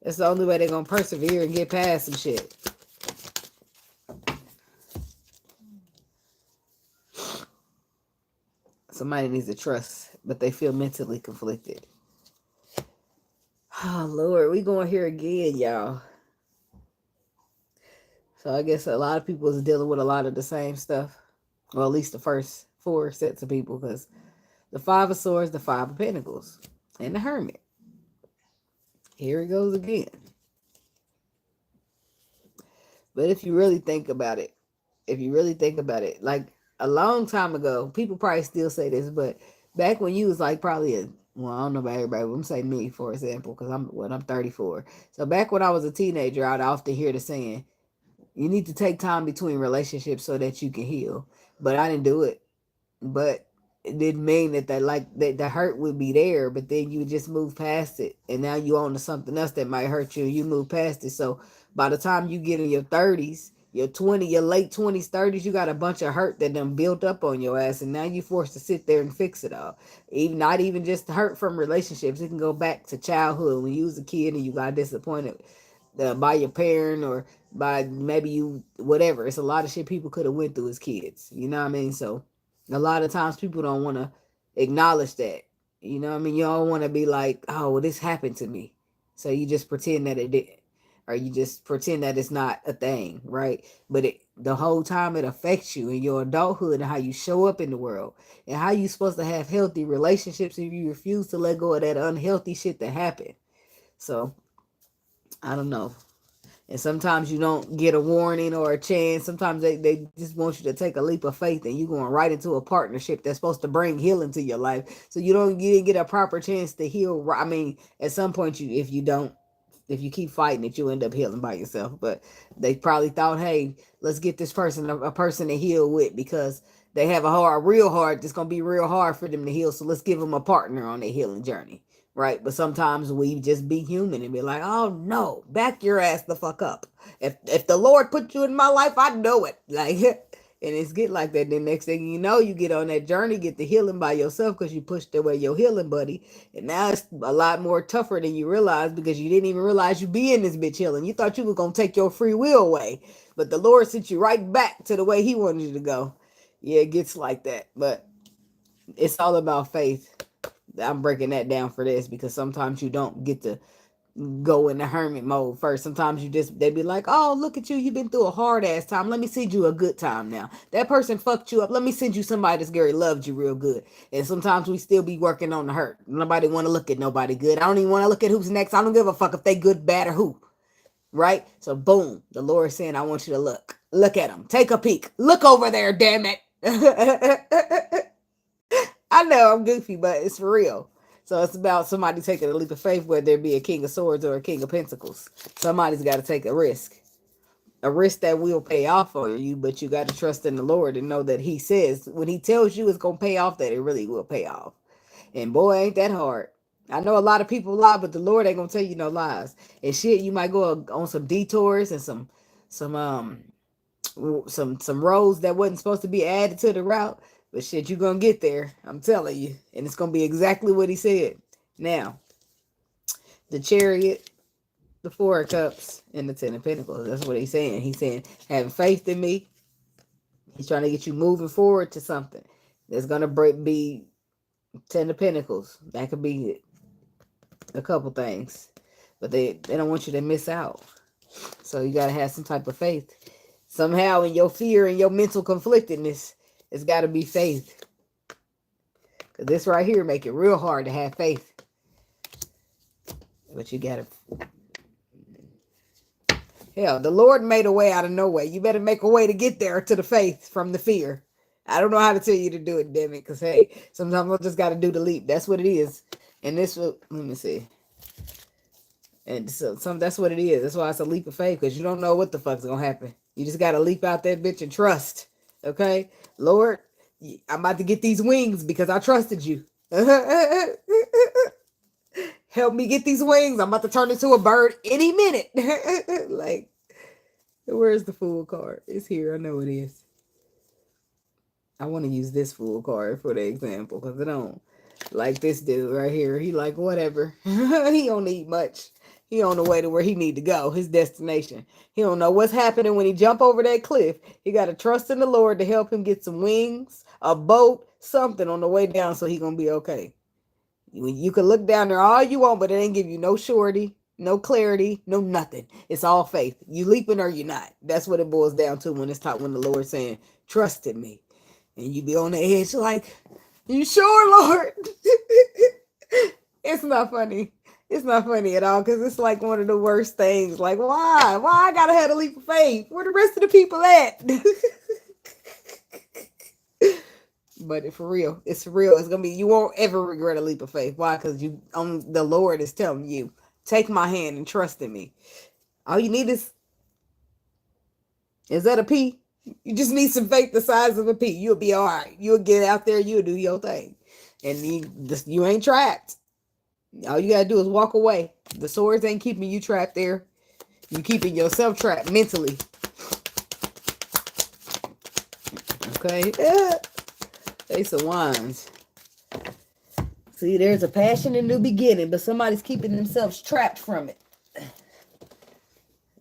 That's the only way they're going to persevere and get past some shit. Somebody needs to trust, but they feel mentally conflicted. Oh, Lord, we going here again, y'all. So I guess a lot of people is dealing with a lot of the same stuff. Well, at least the first four sets of people, because the Five of Swords, the Five of Pentacles, and the Hermit. Here it goes again. But if you really think about it, like a long time ago, people probably still say this, but back when you was like probably I don't know about everybody, but I'm going to say me, for example, because I'm 34. So back when I was a teenager, I'd often hear the saying, you need to take time between relationships so that you can heal. But I didn't do it. But it didn't mean that the hurt would be there, but then you just move past it. And now you on to something else that might hurt you. You move past it. So by the time you get in your 30s, your late 20s, 30s, you got a bunch of hurt that done built up on your ass. And now you're forced to sit there and fix it all. Not even just hurt from relationships. It can go back to childhood when you was a kid and you got disappointed by your parent or by maybe you, whatever. It's a lot of shit people could have went through as kids. You know what I mean? So a lot of times people don't want to acknowledge that. You know what I mean? You don't want to be like, oh, well, this happened to me. So you just pretend that it didn't. Or you just pretend that it's not a thing, right? But the whole time it affects you in your adulthood and how you show up in the world. And how you supposed to have healthy relationships if you refuse to let go of that unhealthy shit that happened. So, I don't know. And sometimes you don't get a warning or a chance. Sometimes they just want you to take a leap of faith and you're going right into a partnership that's supposed to bring healing to your life. So you didn't get a proper chance to heal. I mean, at some point, if you keep fighting it, you end up healing by yourself. But they probably thought, hey, let's get this person a person to heal with because they have real hard. It's going to be real hard for them to heal. So let's give them a partner on their healing journey. right? But sometimes we just be human and be like, oh no, back your ass the fuck up. If the Lord put you in my life, I know it. Like, and it's get like that. Then next thing you know, you get on that journey, get the healing by yourself because you pushed away your healing buddy. And now it's a lot more tougher than you realize because you didn't even realize you be in this bitch healing. You thought you were gonna take your free will away, but the Lord sent you right back to the way He wanted you to go. Yeah, it gets like that, but it's all about faith. I'm breaking that down for this because sometimes you don't get to go in the hermit mode first. Sometimes they be like, oh, look at you, you've been through a hard ass time, let me send you a good time. Now that person fucked you up, let me send you somebody that's Gary loved you real good. And sometimes we still be working on the hurt. Nobody want to look at nobody good. I don't even want to look at who's next. I don't give a fuck if they good, bad, or who, right? So boom, the Lord is saying, I want you to look at them, take a peek, look over there, damn it. I know I'm goofy, but it's for real. So it's about somebody taking a leap of faith, whether it be a King of Swords or a King of Pentacles. Somebody's got to take a risk that will pay off for you, but you got to trust in the Lord and know that He says when He tells you it's going to pay off, that it really will pay off. And boy, ain't that hard. I know a lot of people lie, but the Lord ain't going to tell you no lies. And shit, you might go on some detours and some roads that wasn't supposed to be added to the route. But shit, you're going to get there. I'm telling you. And it's going to be exactly what He said. Now, the Chariot, the Four of Cups, and the Ten of Pentacles. That's what He's saying. He's saying, having faith in me. He's trying to get you moving forward to something. There's going to be Ten of Pentacles. That could be a couple things. But they don't want you to miss out. So you got to have some type of faith. Somehow in your fear and your mental conflictedness, it's got to be faith. Because this right here make it real hard to have faith. But you got to... Hell, the Lord made a way out of no way. You better make a way to get there to the faith from the fear. I don't know how to tell you to do it, damn it. Because, hey, sometimes I just got to do the leap. That's what it is. And this will... Let me see. And so that's what it is. That's why it's a leap of faith. Because you don't know what the fuck's going to happen. You just got to leap out that bitch and trust. Okay? Lord, I'm about to get these wings because I trusted you. Help me get these wings. I'm about to turn into a bird any minute. Like, where's the Fool card? It's here. I know it is. I want to use this Fool card for the example because I don't like this dude right here. He like, whatever. He don't need much. He on the way to where he need to go, his destination. He don't know what's happening when he jump over that cliff. He got to trust in the Lord to help him get some wings, a boat, something on the way down so he going to be okay. You can look down there all you want, but it ain't give you no surety, no clarity, no nothing. It's all faith. You leaping or you not. That's what it boils down to when the Lord's saying, trust in me. And you be on the edge like, you sure, Lord? It's not funny. It's not funny at all because it's like one of the worst things. Like, why? Why I gotta have a leap of faith? Where the rest of the people at? But for real. It's real. It's gonna be, you won't ever regret a leap of faith. Why? Because the Lord is telling you, take my hand and trust in me. All you need is that a pea? You just need some faith the size of a pea. You'll be all right. You'll get out there. You'll do your thing. And you ain't trapped. All you gotta do is walk away. The swords ain't keeping you trapped there. You keeping yourself trapped mentally. Okay. Ace of Wands. See, there's a passion and new beginning, but somebody's keeping themselves trapped from it.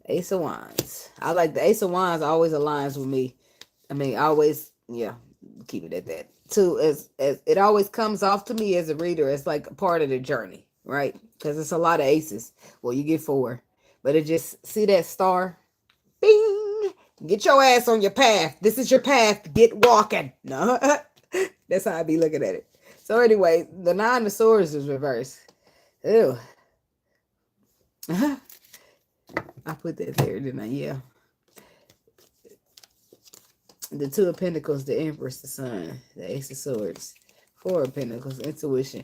Ace of Wands. I like the Ace of Wands always aligns with me. I mean, always, yeah, keep it at that. Too, as it always comes off to me as a reader, it's like a part of the journey, right? Because it's a lot of aces. Well, you get 4, but it just, see that star? Bing! Get your ass on your path. This is your path. Get walking. No, that's how I be looking at it. So anyway, the 9 of Swords is reversed. Ew. I put that there, didn't I? Yeah. The 2 of Pentacles, the Empress, the Sun, the Ace of Swords, 4 of Pentacles, intuition.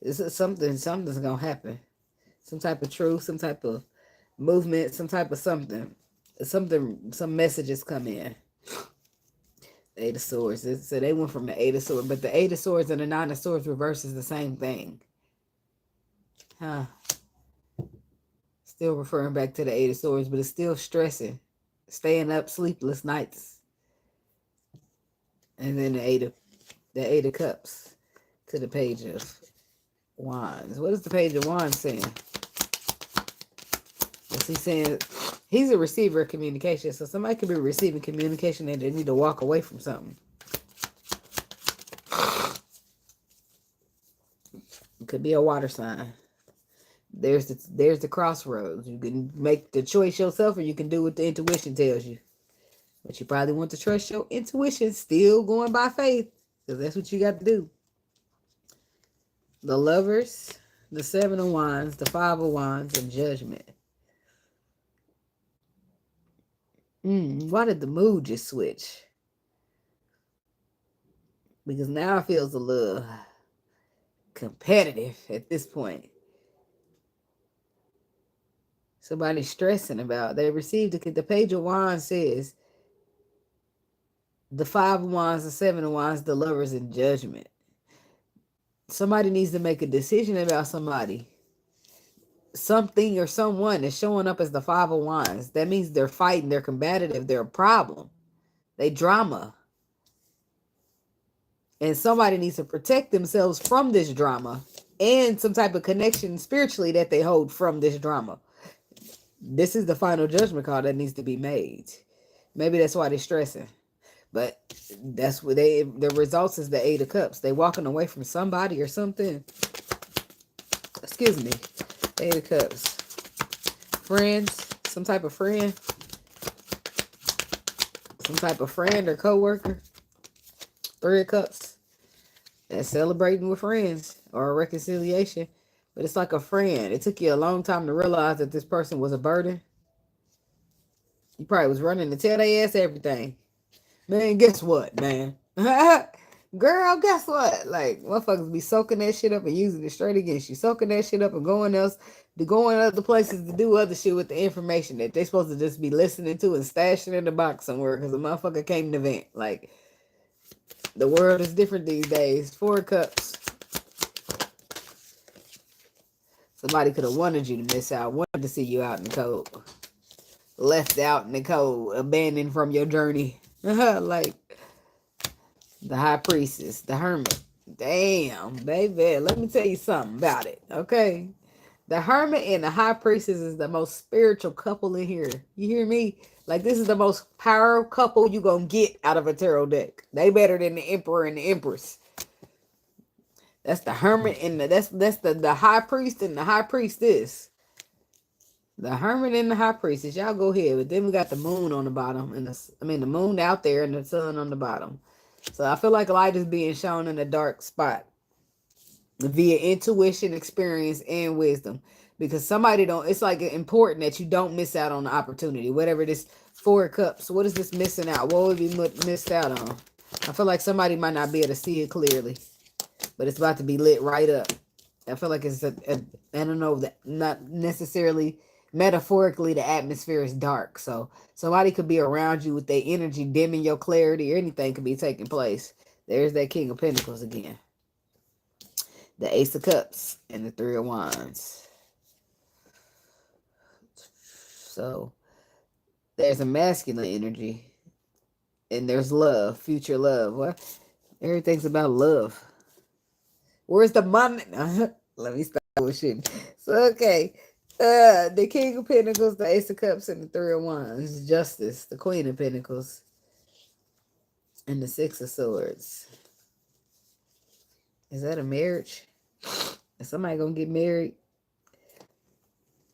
This is something's gonna happen. Some type of truth, some type of movement, some type of something. Some messages come in. Eight of Swords. So they went from the Eight of Swords, but the Eight of Swords and the Nine of Swords reverse is the same thing. Huh. Still referring back to the Eight of Swords, but it's still stressing. Staying up, sleepless nights. And then the Eight of Cups to the Page of Wands. What is the Page of Wands saying? What's he saying? He's a receiver of communication. So somebody could be receiving communication and they need to walk away from something. It could be a water sign. There's the crossroads. You can make the choice yourself or you can do what the intuition tells you. But you probably want to trust your intuition, still going by faith. Because that's what you got to do. The Lovers, the Seven of Wands, the Five of Wands, and Judgment. Why did the mood just switch? Because now it feels a little competitive at this point. Somebody's stressing about. They received the Page of Wands says the Five of Wands, the Seven of Wands, the Lovers, and Judgment. Somebody needs to make a decision about somebody. Something or someone is showing up as the Five of Wands. That means they're fighting, they're combative, they're a problem. They drama. And somebody needs to protect themselves from this drama and some type of connection spiritually that they hold from this drama. This is the final judgment call that needs to be made. Maybe that's why they're stressing. But that's what the results is the Eight of Cups. They walking away from somebody or something. Excuse me. Eight of Cups. Friends. Some type of friend. Some type of friend or co-worker. Three of Cups. That's celebrating with friends or a reconciliation. But it's like a friend. It took you a long time to realize that this person was a burden. You probably was running to tell their ass everything. Man, guess what, man? Girl, guess what? Like, motherfuckers be soaking that shit up and using it straight against you. Soaking that shit up and going other places to do other shit with the information that they supposed to just be listening to and stashing in the box somewhere because the motherfucker came to vent. Like, the world is different these days. Four of Cups. Somebody could have wanted you to miss out. Wanted to see you out in the cold. Left out in the cold. Abandoned from your journey. Like the High Priestess, the Hermit. Damn, baby. Let me tell you something about it, okay? The Hermit and the High Priestess is the most spiritual couple in here. You hear me? Like, this is the most powerful couple you gonna get out of a tarot deck. They better than the Emperor and the Empress. That's the Hermit and that's the High Priest and the High Priestess. The Hermit and the High Priestess. Y'all go ahead. But then we got the moon on the bottom. And the moon out there and the sun on the bottom. So I feel like light is being shown in a dark spot. Via intuition, experience, and wisdom. Because somebody it's like important that you don't miss out on the opportunity. Whatever this Four of Cups. What is this missing out? What would be missed out on? I feel like somebody might not be able to see it clearly. But it's about to be lit right up. I feel like it's I don't know, not necessarily metaphorically the atmosphere is dark. So somebody could be around you with their energy dimming your clarity or anything could be taking place. There's that King of Pentacles again. The Ace of Cups and the Three of Wands. So there's a masculine energy and there's love, future love. What? Everything's about love. Where's the money? Let me stop bullshitting. So, okay. The King of Pentacles, the Ace of Cups, and the Three of Wands. Justice, the Queen of Pentacles, and the Six of Swords. Is that a marriage? Is somebody going to get married?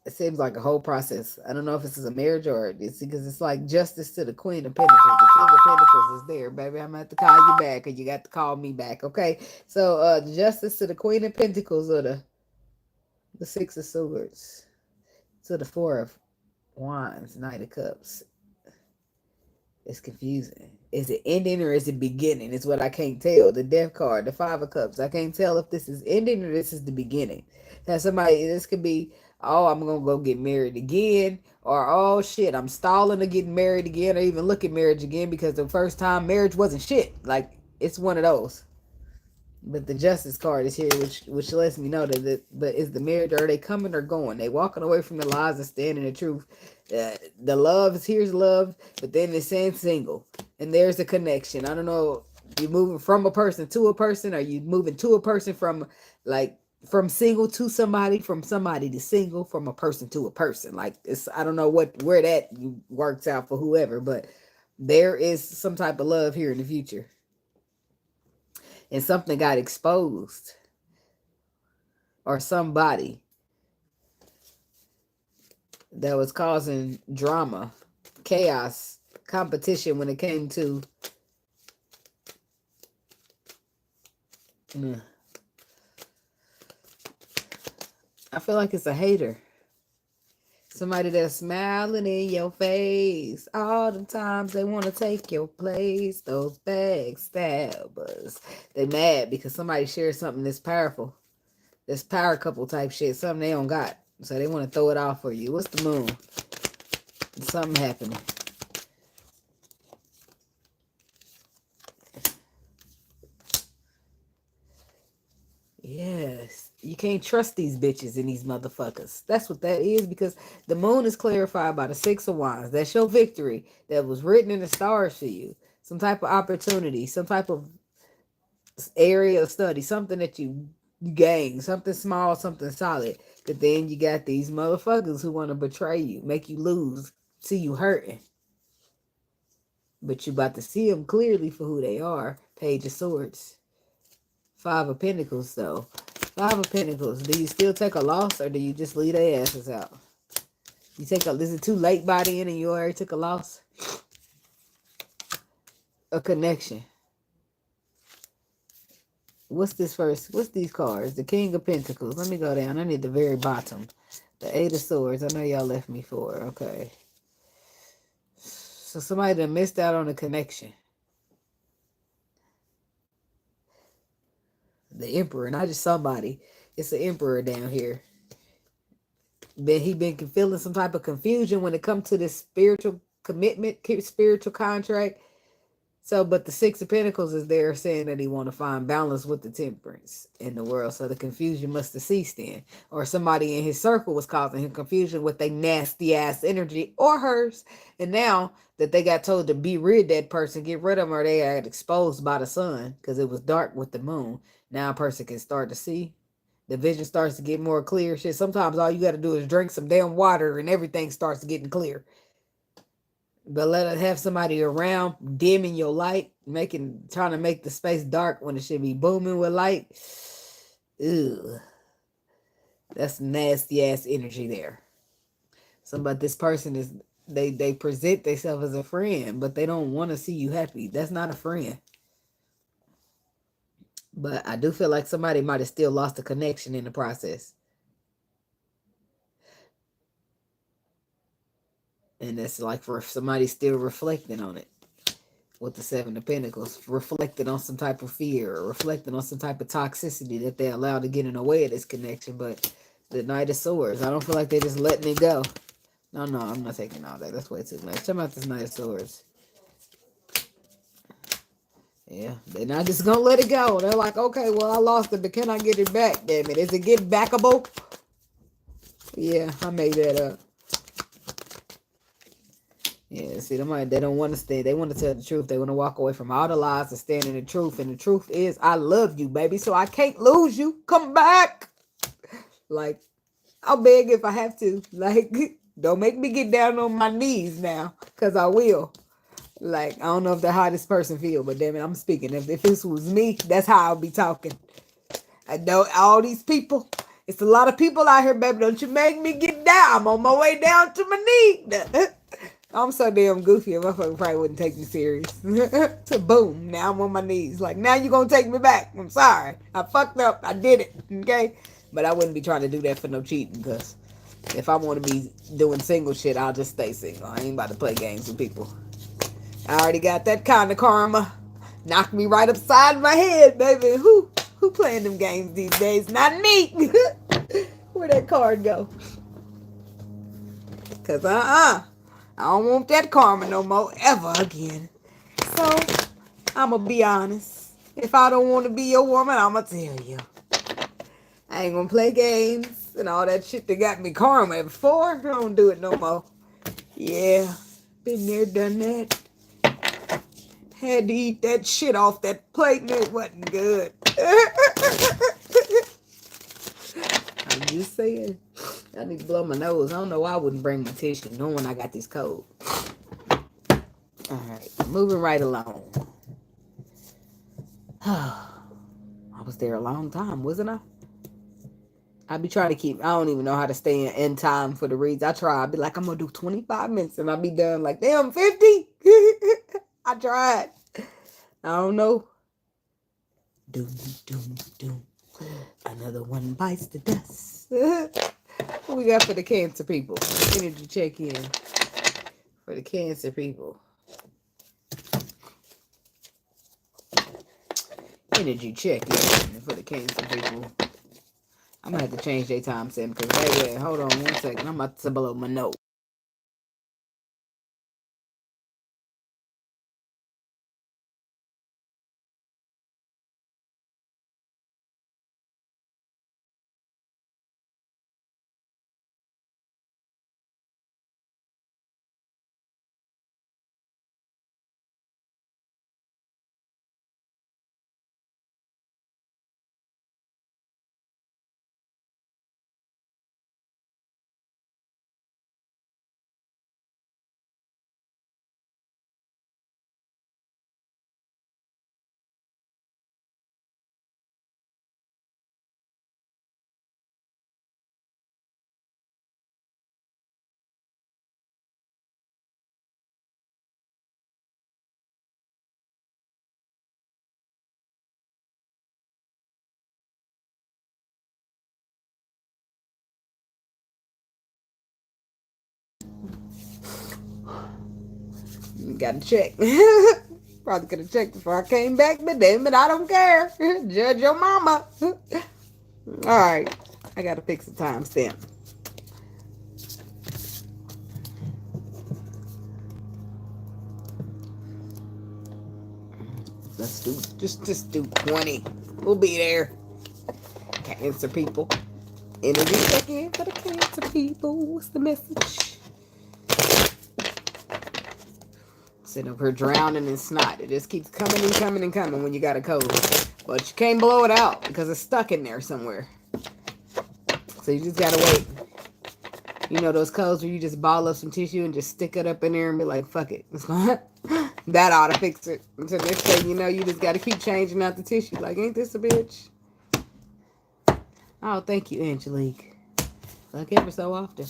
It seems like a whole process. I don't know if this is a marriage or it's because it's like justice to the Queen of Pentacles. The King of Pentacles is there, baby. I'm going to have to call you back or you got to call me back, okay? So, justice to the Queen of Pentacles or the Six of Swords. To the Four of Wands, Knight of Cups. It's confusing. Is it ending or is it beginning? It's what I can't tell. The Death card, the Five of Cups. I can't tell if this is ending or this is the beginning. Now, this could be oh, I'm gonna go get married again, or oh shit, I'm stalling to get married again, or even look at marriage again because the first time marriage wasn't shit. Like, it's one of those. But the justice card is here, which lets me know that but is the marriage, are they coming or going? They walking away from the lies and standing in the truth. The love is, here's love, but then it's saying single, and there's a connection. I don't know, you moving from a person to a person, or you moving to a person from, like, from single to somebody, from somebody to single, from a person to a person. Like, it's, I don't know where that works out for whoever, but there is some type of love here in the future. And something got exposed, or somebody that was causing drama, chaos, competition when it came to I feel like it's a hater. Somebody that's smiling in your face all the times they want to take your place. Those backstabbers. They mad because somebody shared something that's powerful. This power couple type shit. Something they don't got. So they want to throw it off for you. What's the moon? Something happening. Yes. You can't trust these bitches and these motherfuckers. That's what that is, because the moon is clarified by the 6 of Wands. That's your victory that was written in the stars for you. Some type of opportunity, some type of area of study, something that you gain, something small, something solid. But then you got these motherfuckers who want to betray you, make you lose, see you hurting. But you about to see them clearly for who they are. Page of Swords. 5 of Pentacles, though. 5 of Pentacles. Do you still take a loss, or do you just leave their asses out? You take a, is it too late by the end and you already took a loss? A connection. What's this first? What's these cards? The King of Pentacles. Let me go down. I need the very bottom. The 8 of Swords. I know y'all left me for. Okay. So somebody that missed out on a connection. The Emperor, not just somebody. It's the Emperor down here. He been feeling some type of confusion when it comes to this spiritual commitment, spiritual contract. So, but the 6 of Pentacles is there saying that he want to find balance with the temperance in the world. So the confusion must have ceased then. Or somebody in his circle was causing him confusion with their nasty ass energy, or hers. And now that they got told to be rid of that person, get rid of them, or they got exposed by the sun because it was dark with the moon. Now a person can start to see. The vision starts to get more clear. Shit, sometimes all you got to do is drink some damn water and everything starts getting clear. But let it have somebody around dimming your light, trying to make the space dark when it should be booming with light. Ew. That's nasty ass energy there. But this person is, they present themselves as a friend, but they don't want to see you happy. That's not a friend. But I do feel like somebody might have still lost a connection in the process. And that's like for somebody still reflecting on it. With the 7 of Pentacles. Reflecting on some type of fear. Or reflecting on some type of toxicity that they allowed to get in the way of this connection. But the Knight of Swords. I don't feel like they're just letting it go. No, I'm not taking all that. That's way too much. Tell me about this Knight of Swords. Yeah, they're not just gonna let it go. They're like, okay, well, I lost it, but can I get it back? Damn it, is it get backable? Yeah, I made that up. Yeah, see, they don't want to stay. They want to tell the truth. They want to walk away from all the lies and stand in the truth. And the truth is, I love you, baby, so I can't lose you. Come back. Like, I'll beg if I have to. Like, don't make me get down on my knees now, because I will. Like, I don't know if that's how this person feel, but damn it, I'm speaking. If this was me, that's how I'll be talking. I know all these people. It's a lot of people out here, baby. Don't you make me get down. I'm on my way down to my knee. I'm so damn goofy. A motherfucker probably wouldn't take me serious. So boom, now I'm on my knees. Like, now you gonna take me back. I'm sorry. I fucked up. I did it. Okay? But I wouldn't be trying to do that for no cheating, because if I want to be doing single shit, I'll just stay single. I ain't about to play games with people. I already got that kind of karma. Knocked me right upside my head, baby. Who playing them games these days? Not me. Where'd that card go? Because I don't want that karma no more ever again. So, I'm going to be honest. If I don't want to be your woman, I'm going to tell you. I ain't going to play games and all that shit that got me karma before. I don't do it no more. Yeah, been there, done that. Had to eat that shit off that plate and it wasn't good. I'm just saying. I need to blow my nose. I don't know why I wouldn't bring my tissue knowing I got this cold. Alright, moving right along. I was there a long time, wasn't I? I be trying to keep, I don't even know how to stay in time for the reads. I try. I be like, I'm going to do 25 minutes and I'll be done like, damn, 50? I tried. I don't know. Doom, doom, doom. Another one bites the dust. What we got for the Cancer people? Energy check in for the Cancer people. Energy check in for the Cancer people. I'm going to have to change their time stamp because, wait, hold on 1 second. I'm about to blow my note. Got to check. Probably could have checked before I came back, but damn it, I don't care. Judge your mama. Alright. I got to fix the timestamp. Let's do, just do 20. We'll be there. Cancer people. Energy check in for the Cancer people. What's the message? Sitting up here drowning in snot. It just keeps coming and coming and coming when you got a cold. But you can't blow it out because it's stuck in there somewhere. So you just gotta wait. You know those colds where you just ball up some tissue and just stick it up in there and be like, fuck it. That ought to fix it. Until next thing you know, you just gotta keep changing out the tissue. Like, ain't this a bitch? Oh, thank you, Angelique. Like ever so often.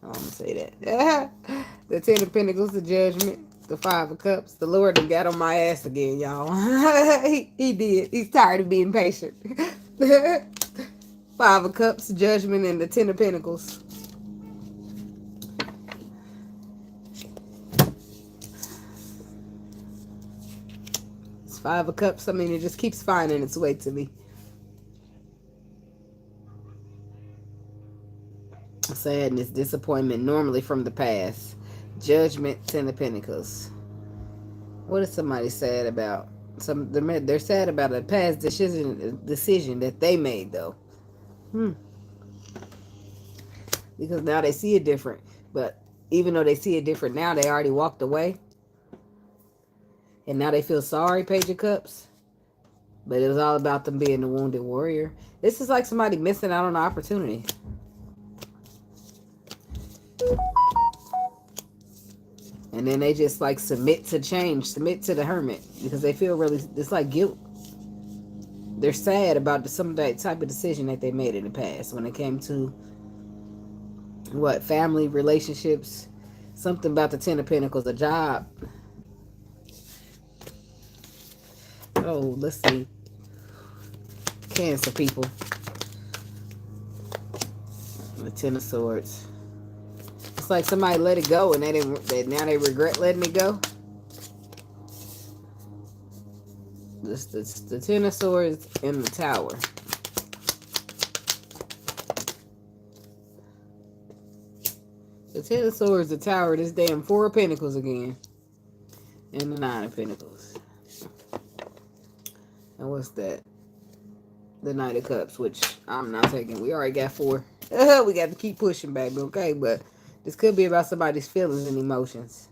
I'm gonna say that. The 10 of Pentacles, the Judgment. The 5 of Cups. The Lord done got on my ass again, y'all. he did. He's tired of being patient. 5 of Cups, Judgment, and the 10 of Pentacles. It's 5 of Cups. I mean, it just keeps finding its way to me. Sadness, disappointment, normally from the past. Judgment, 10 of Pentacles. What is somebody sad about? They're sad about a past decision that they made, though. Because now they see it different. But even though they see it different now, they already walked away. And now they feel sorry, Page of Cups. But it was all about them being the wounded warrior. This is like somebody missing out on an opportunity. And then they just like submit to change, submit to the hermit. Because they feel really, it's like guilt. They're sad about some type of decision that they made in the past. When it came to, what, family, relationships. Something about the 10 of Pentacles, a job. Oh, let's see. Cancer people. The 10 of Swords. It's like somebody let it go and now they regret letting it go. The 10 of Swords in the Tower. The Ten of Swords, the Tower, this damn Four of Pentacles again. And the Nine of Pentacles. And what's that? The Knight of Cups, which I'm not taking. We already got 4. We got to keep pushing, baby, okay? But this could be about somebody's feelings and emotions.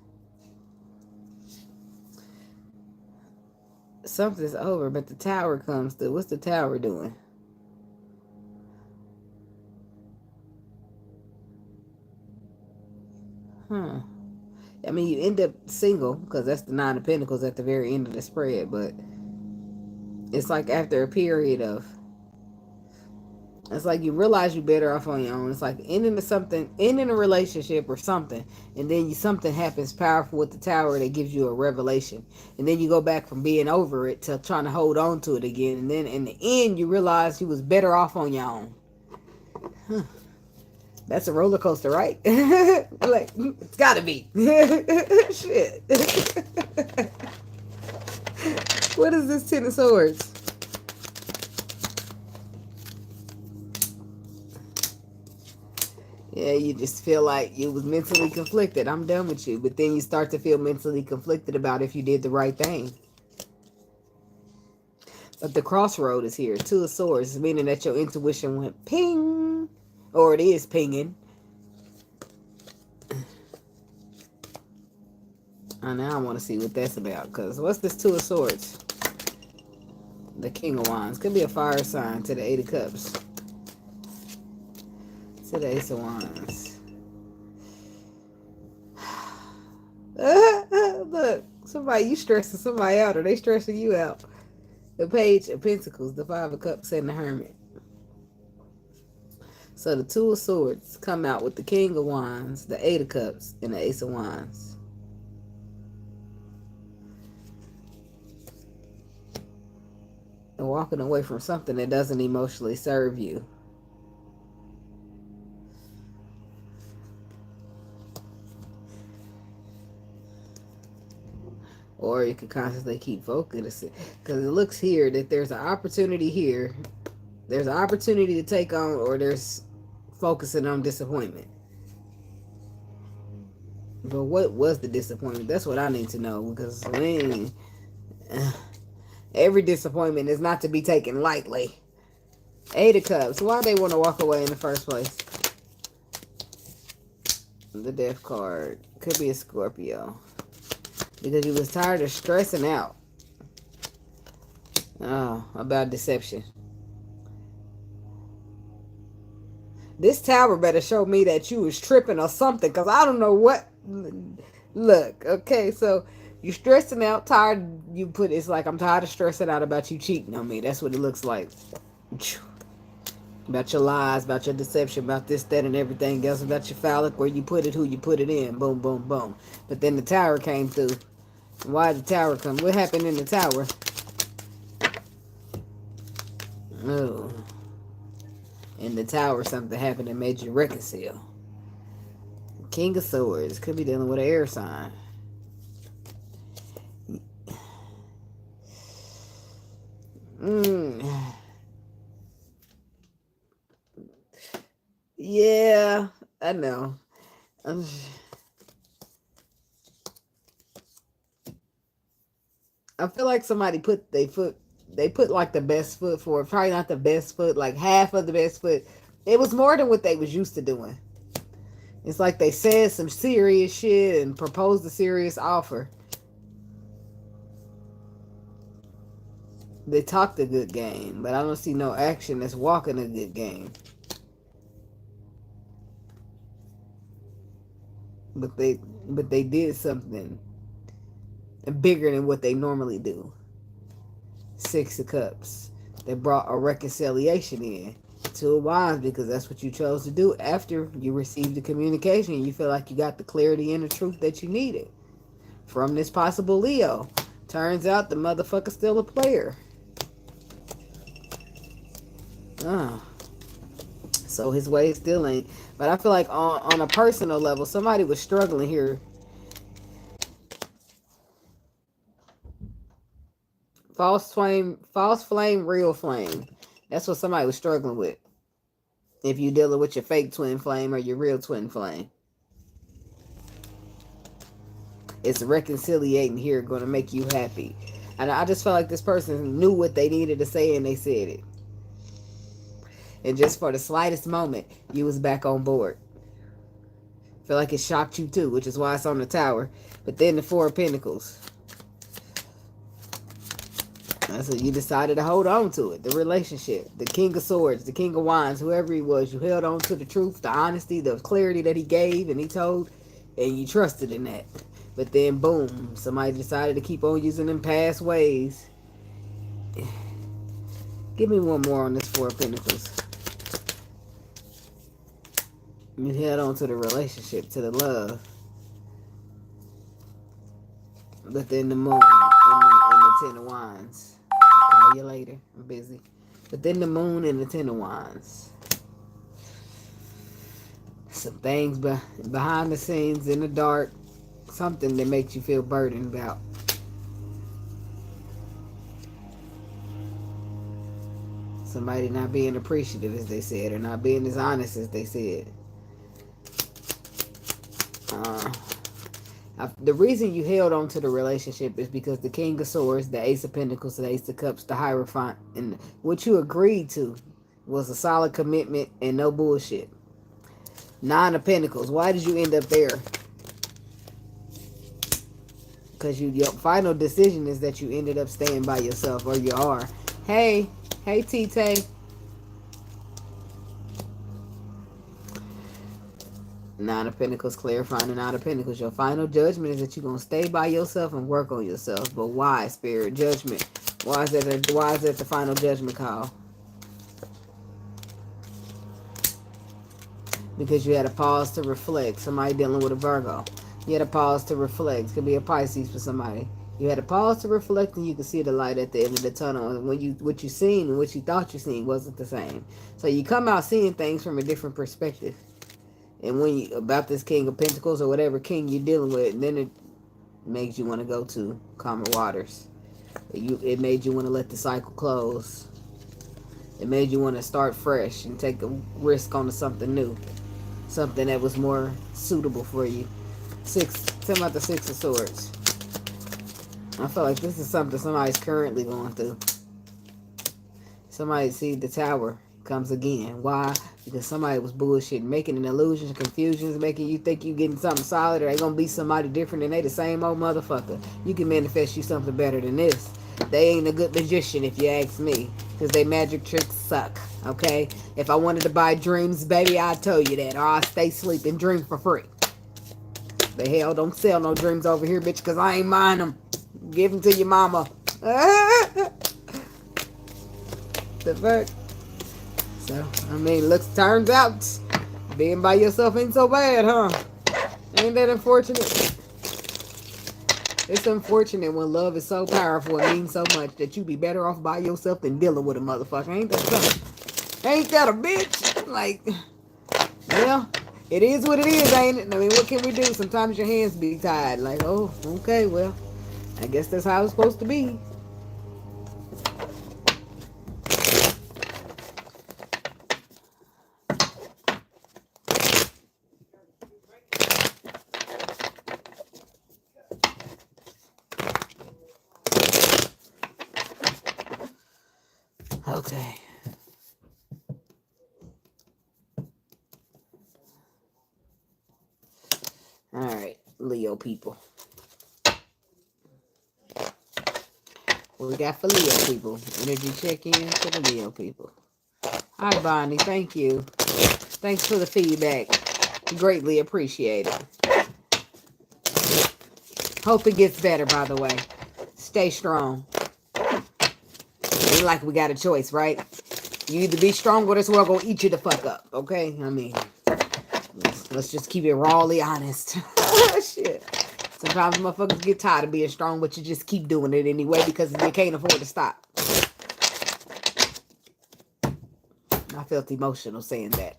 Something's over, but the Tower comes through. What's the Tower doing? I mean, you end up single, because that's the Nine of Pentacles at the very end of the spread, but it's like after a period of, it's like you realize you're better off on your own. It's like ending a relationship or something, and then something happens powerful with the Tower that gives you a revelation, and then you go back from being over it to trying to hold on to it again, and then in the end you realize you was better off on your own. That's a roller coaster, right? Like, it's gotta be. Shit. What is this Ten of Swords? Yeah, you just feel like you was mentally conflicted. I'm done with you. But then you start to feel mentally conflicted about if you did the right thing. But the crossroad is here. Two of Swords, meaning that your intuition went ping. Or it is pinging. Now I want to see what that's about. Because what's this Two of Swords? The King of Wands. Could be a fire sign to the Eight of Cups. To the Ace of Wands. Look, somebody, you stressing somebody out, or they stressing you out. The Page of Pentacles, the Five of Cups, and the Hermit. So the Two of Swords come out with the King of Wands, the Eight of Cups, and the Ace of Wands. And walking away from something that doesn't emotionally serve you. Or you can constantly keep focusing. Because it looks here that there's an opportunity here. There's an opportunity to take on, or there's focusing on disappointment. But what was the disappointment? That's what I need to know. Because every disappointment is not to be taken lightly. Eight of Cups. Why they want to walk away in the first place? The Death card. Could be a Scorpio. Because you was tired of stressing out. Oh, about deception. This Tower better show me that you was tripping or something. Because I don't know what. Look, okay, so you stressing out, tired. You put, it's like, I'm tired of stressing out about you cheating on me. That's what it looks like. About your lies, about your deception, about this, that, and everything else, about your phallic, where you put it, who you put it in, boom, boom, boom. But then the Tower came through. Why did the Tower come? What happened in the Tower? Oh. In the Tower, something happened that made you reconcile. King of Swords. Could be dealing with an air sign. Yeah, I know. I feel like somebody put they put like the best foot forward. Probably not the best foot, like half of the best foot. It was more than what they was used to doing. It's like they said some serious shit and proposed a serious offer. They talked a good game, but I don't see no action that's walking a good game. But they did something bigger than what they normally do. Six of Cups. They brought a reconciliation in. Two of Wands, because that's what you chose to do after you received the communication. You feel like you got the clarity and the truth that you needed from this possible Leo. Turns out the motherfucker's still a player. So his way still ain't. But I feel like on a personal level, somebody was struggling here. False flame, real flame. That's what somebody was struggling with. If you're dealing with your fake twin flame or your real twin flame. It's reconciliating here going to make you happy. And I just felt like this person knew what they needed to say and they said it. And just for the slightest moment, you was back on board. Feel like it shocked you too, which is why it's on the Tower. But then the Four of Pentacles. So you decided to hold on to it. The relationship. The King of Swords. The King of Wands. Whoever he was. You held on to the truth. The honesty. The clarity that he gave and he told. And you trusted in that. But then boom. Somebody decided to keep on using them past ways. Give me one more on this Four of Pentacles. You held on to the relationship. To the love. But then the Moon. And the Ten of Wands. Call you later. I'm busy. But then the Moon and the Ten of Wands. Some things behind the scenes, in the dark. Something that makes you feel burdened about. Somebody not being appreciative, as they said, or not being as honest as they said. The reason you held on to the relationship is because the King of Swords, the Ace of Pentacles, the Ace of Cups, the Hierophant, and what you agreed to was a solid commitment and no bullshit. Nine of Pentacles. Why did you end up there? Because your final decision is that you ended up staying by yourself, or you are. Hey T-Tay. Nine of Pentacles, clarifying the Nine of Pentacles. Your final judgment is that you're going to stay by yourself and work on yourself. But why, Spirit? Judgment. Why is that the final judgment call? Because you had a pause to reflect. Somebody dealing with a Virgo. You had a pause to reflect. Could be a Pisces for somebody. You had a pause to reflect and you could see the light at the end of the tunnel. And what you seen and what you thought you seen wasn't the same. So you come out seeing things from a different perspective. And when you, about this King of Pentacles or whatever king you're dealing with, then it makes you want to go to calmer waters. It made you want to let the cycle close. It made you want to start fresh and take a risk on something new. Something that was more suitable for you. Tell me about the Six of Swords. I feel like this is something somebody's currently going through. Somebody see the Tower comes again. Why? Because somebody was bullshitting, making an illusion, confusions, making you think you getting something solid, or they gonna be somebody different and they the same old motherfucker. You can manifest you something better than this. They ain't a good magician if you ask me, because they magic tricks suck. Okay? If I wanted to buy dreams, baby, I'd tell you that, or I'll stay asleep and dream for free. The hell, don't sell no dreams over here, bitch, because I ain't buying them. Give them to your mama. The fuck? So, I mean, turns out being by yourself ain't so bad, huh? Ain't that unfortunate? It's unfortunate when love is so powerful and means so much that you be better off by yourself than dealing with a motherfucker. Ain't that something? Ain't that a bitch? Like, well, it is what it is, ain't it? I mean, what can we do? Sometimes your hands be tied. Like, oh, okay, well, I guess that's how it's supposed to be. Okay. All right, Leo people. What we got for Leo people? Energy check-in for the Leo people. Hi, Bonnie. Thank you. Thanks for the feedback. Greatly appreciate it. Hope it gets better, by the way. Stay strong. Ain't like we got a choice, right? You either be strong or this world gonna eat you the fuck up, okay? I mean, let's just keep it rawly honest. Shit. Sometimes motherfuckers get tired of being strong, but you just keep doing it anyway because you can't afford to stop. I felt emotional saying that.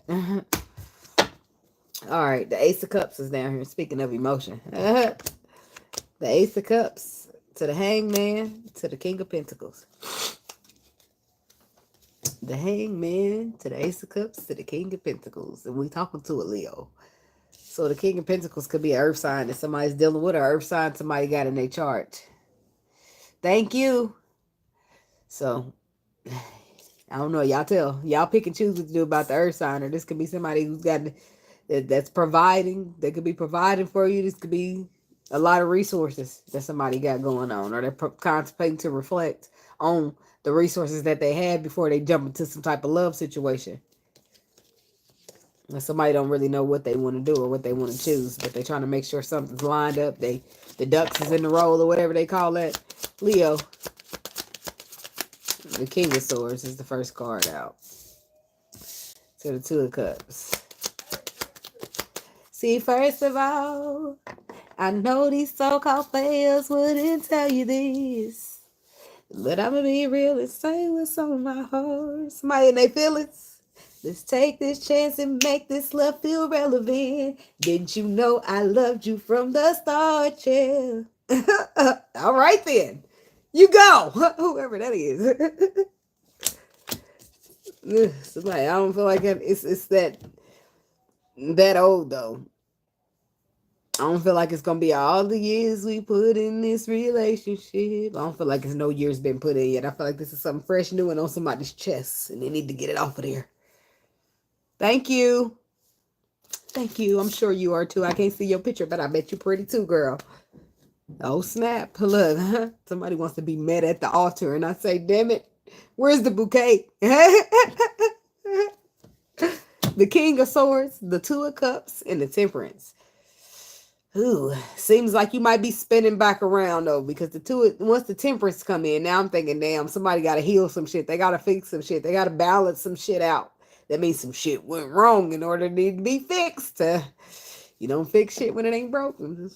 Alright, the Ace of Cups is down here. Speaking of emotion. The Ace of Cups to the Hangman to the King of Pentacles. The Hangman to the Ace of Cups to the King of Pentacles. And we talking to a Leo. So the King of Pentacles could be an earth sign that somebody's dealing with, or earth sign somebody got in their chart. Thank you. So, I don't know. Y'all tell. Y'all pick and choose what to do about the earth sign, or this could be somebody who's got that's providing. They could be providing for you. This could be a lot of resources that somebody got going on, or they're contemplating to reflect on the resources that they had before they jump into some type of love situation. And somebody don't really know what they want to do or what they want to choose, but they're trying to make sure something's lined up. The ducks is in the row, or whatever they call that. Leo. The King of Swords is the first card out. To the Two of Cups. See, first of all, I know these so-called players wouldn't tell you this, but I'm going to be real and say what's on my heart. Somebody in their feelings. Let's take this chance and make this love feel relevant. Didn't you know I loved you from the start, yeah? All right, then. You go. Whoever that is. Somebody, I don't feel like it's that old, though. I don't feel like it's going to be all the years we put in this relationship. I don't feel like it's no years been put in yet. I feel like this is something fresh, new, and on somebody's chest, and they need to get it off of there. Thank you. Thank you. I'm sure you are, too. I can't see your picture, but I bet you're pretty, too, girl. Oh, snap. Look, somebody wants to be met at the altar, and I say, damn it, where's the bouquet? The King of Swords, the Two of Cups, and the Temperance. Ooh, seems like you might be spinning back around, though, because once the Temperance come in, now I'm thinking, damn, somebody got to heal some shit. They got to fix some shit. They got to balance some shit out. That means some shit went wrong in order to be fixed. You don't fix shit when it ain't broken.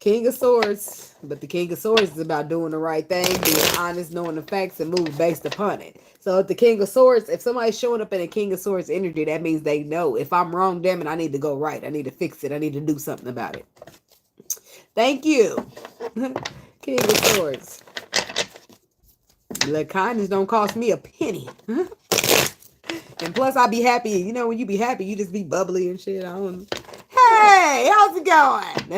King of Swords. But the King of Swords is about doing the right thing, being honest, knowing the facts, and moving based upon it. So if the King of Swords, if somebody's showing up in a King of Swords energy, that means they know, if I'm wrong, damn it, I need to go right. I need to fix it. I need to do something about it. Thank you. King of Swords. The kindness don't cost me a penny. And plus, I be happy. You know, when you be happy, you just be bubbly and shit. Hey, how's it going?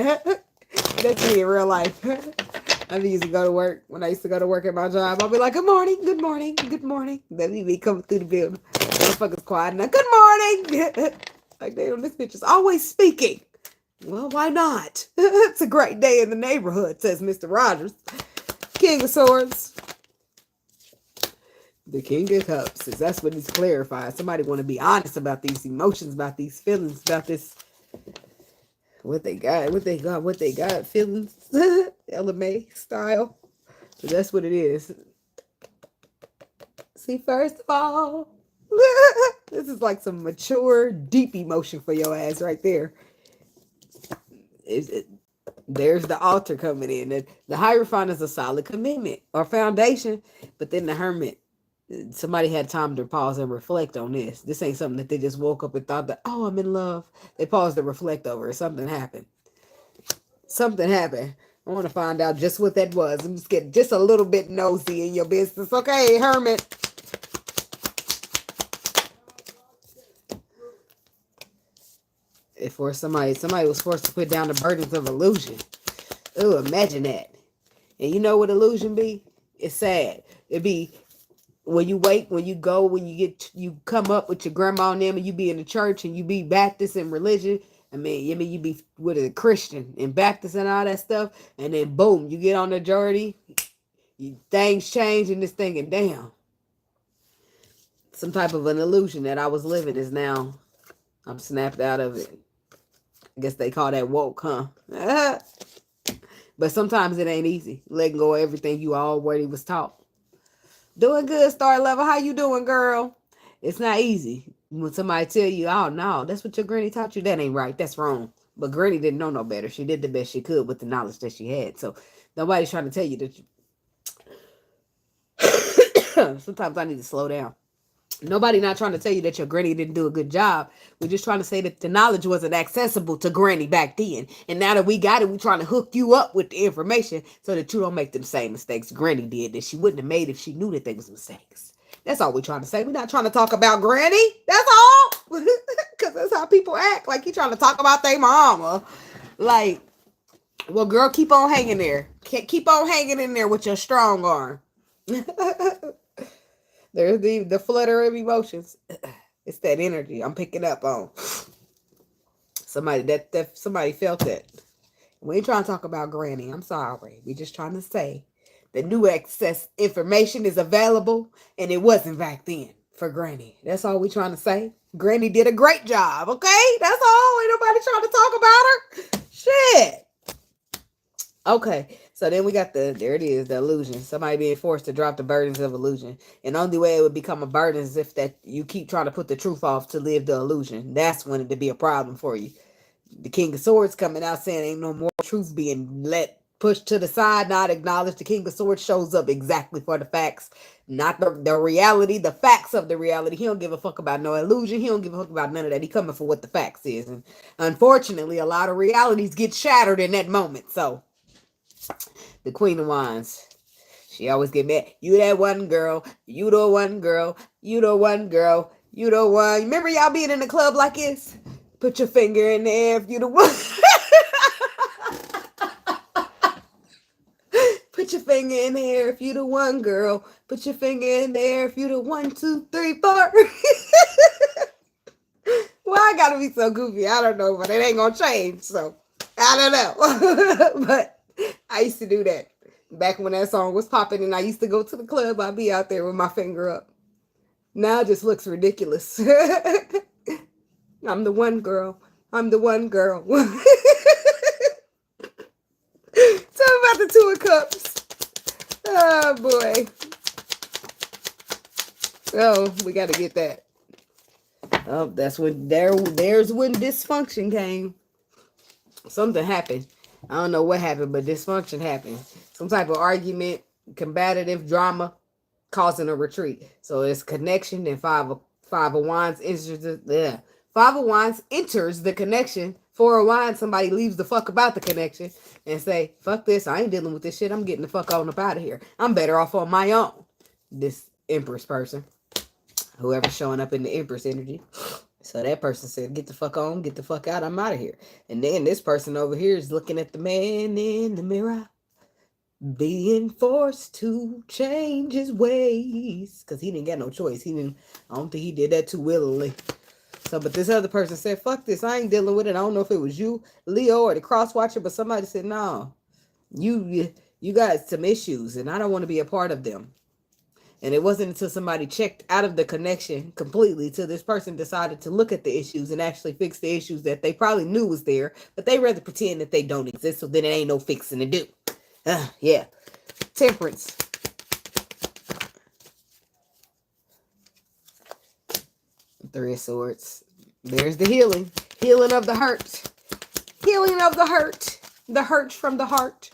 That's me in real life. I used to go to work. When I used to go to work at my job, I'll be like, good morning, good morning, good morning. Then we be coming through the building. Motherfuckers quiet now. Good morning. Like, damn, this bitch is always speaking. Well, why not? It's a great day in the neighborhood, says Mr. Rogers. King of Swords. The King of Cups. That's what he's clarifying. Somebody want to be honest about these emotions, about these feelings, about this. What they got, feelings. LMA style. So that's what it is. See, first of all, this is like some mature, deep emotion for your ass right there. There's the altar coming in. The Hierophant is a solid commitment or foundation, but then the Hermit, somebody had time to pause and reflect on this. This ain't something that they just woke up and thought that, oh, I'm in love. They paused to reflect over it. Something happened. Something happened. I want to find out just what that was. I'm just getting just a little bit nosy in your business. Okay, Hermit. If for somebody was forced to put down the burdens of illusion. Oh, imagine that. And you know what illusion be? It's sad. It be when you wake, when you go, when you come up with your grandma and them, and you be in the church and you be Baptist and religion. I mean, you be with a Christian and Baptist and all that stuff, and then boom, you get on the journey, things change, and this thing, and damn, some type of an illusion that I was living is now, I'm snapped out of it. I guess they call that woke, huh? But sometimes it ain't easy, letting go of everything you already was taught. Doing good, Star Level. How you doing, girl? It's not easy. When somebody tell you, oh, no, that's what your granny taught you. That ain't right. That's wrong. But granny didn't know no better. She did the best she could with the knowledge that she had. So nobody's trying to tell you that sometimes I need to slow down. Nobody not trying to tell you that your granny didn't do a good job. We're just trying to say that the knowledge wasn't accessible to granny back then. And now that we got it, we're trying to hook you up with the information so that you don't make the same mistakes granny did that she wouldn't have made if she knew that they was mistakes. That's all we're trying to say. We're not trying to talk about granny. That's all. Because that's how how people act. Like, he trying to talk about their mama. Like, well, girl, keep on hanging there. Keep on hanging in there with your strong arm. There's the flutter of emotions. It's that energy I'm picking up on. Somebody that somebody felt that. We ain't trying to talk about Granny. I'm sorry. We just trying to say that new access information is available, and it wasn't back then for Granny. That's all we trying to say. Granny did a great job, okay? That's all. Ain't nobody trying to talk about her. Shit. Okay, so then we got there it is, the illusion. Somebody being forced to drop the burdens of illusion. And the only way it would become a burden is if that you keep trying to put the truth off to live the illusion. That's when it'd be a problem for you. The King of Swords coming out saying ain't no more truth being pushed to the side, not acknowledged. The King of Swords shows up exactly for the facts, not the reality, the facts of the reality. He don't give a fuck about no illusion. He don't give a fuck about none of that. He coming for what the facts is. And unfortunately, a lot of realities get shattered in that moment. So the Queen of Wands, she always get mad. You that one girl. You the one girl. You the one girl. You the one. Remember y'all being in the club like this? Put your finger in the air if you the one. Put your finger in the air if you the one girl. Put your finger in the air if you the 1, 2, 3, 4. Well, I gotta be so goofy. I don't know, but it ain't gonna change. So I don't know. But I used to do that back when that song was popping, and I used to go to the club. I'd be out there with my finger up. Now it just looks ridiculous. I'm the one girl. I'm the one girl. Tell me about the Two of Cups. Oh, boy. Oh, we got to get that. Oh, that's when there's when dysfunction came. Something happened. I don't know what happened, but dysfunction happened. Some type of argument, combative drama, causing a retreat. So it's connection, and five of wands enters the Five of Wands enters the connection. Four of Wands, somebody leaves the fuck about the connection and say, fuck this, I ain't dealing with this shit. I'm getting the fuck on up out of here. I'm better off on my own. This Empress person, whoever's showing up in the Empress energy. So that person said, get the fuck on, get the fuck out, I'm out of here. And then this person over here is looking at the man in the mirror, being forced to change his ways. Because he didn't get no choice. I don't think he did that too willingly. So, but this other person said, fuck this, I ain't dealing with it. I don't know if it was you, Leo, or the cross watcher, but somebody said, no, you got some issues, and I don't want to be a part of them. And it wasn't until somebody checked out of the connection completely till this person decided to look at the issues and actually fix the issues that they probably knew was there, but they rather pretend that they don't exist, so then it ain't no fixing to do. Yeah. Temperance. Three of Swords. There's the healing. Healing of the hurt. Healing of the hurt. The hurt from the heart.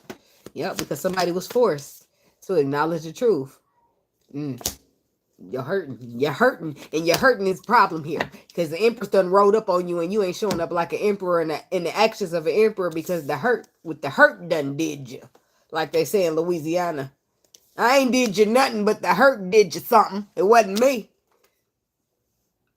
Yep, because somebody was forced to acknowledge the truth. You're hurting. You're hurting. And you're hurting is problem here. Because the Empress done rolled up on you and you ain't showing up like an emperor in the actions of an emperor because the hurt done did you. Like they say in Louisiana. I ain't did you nothing, but the hurt did you something. It wasn't me.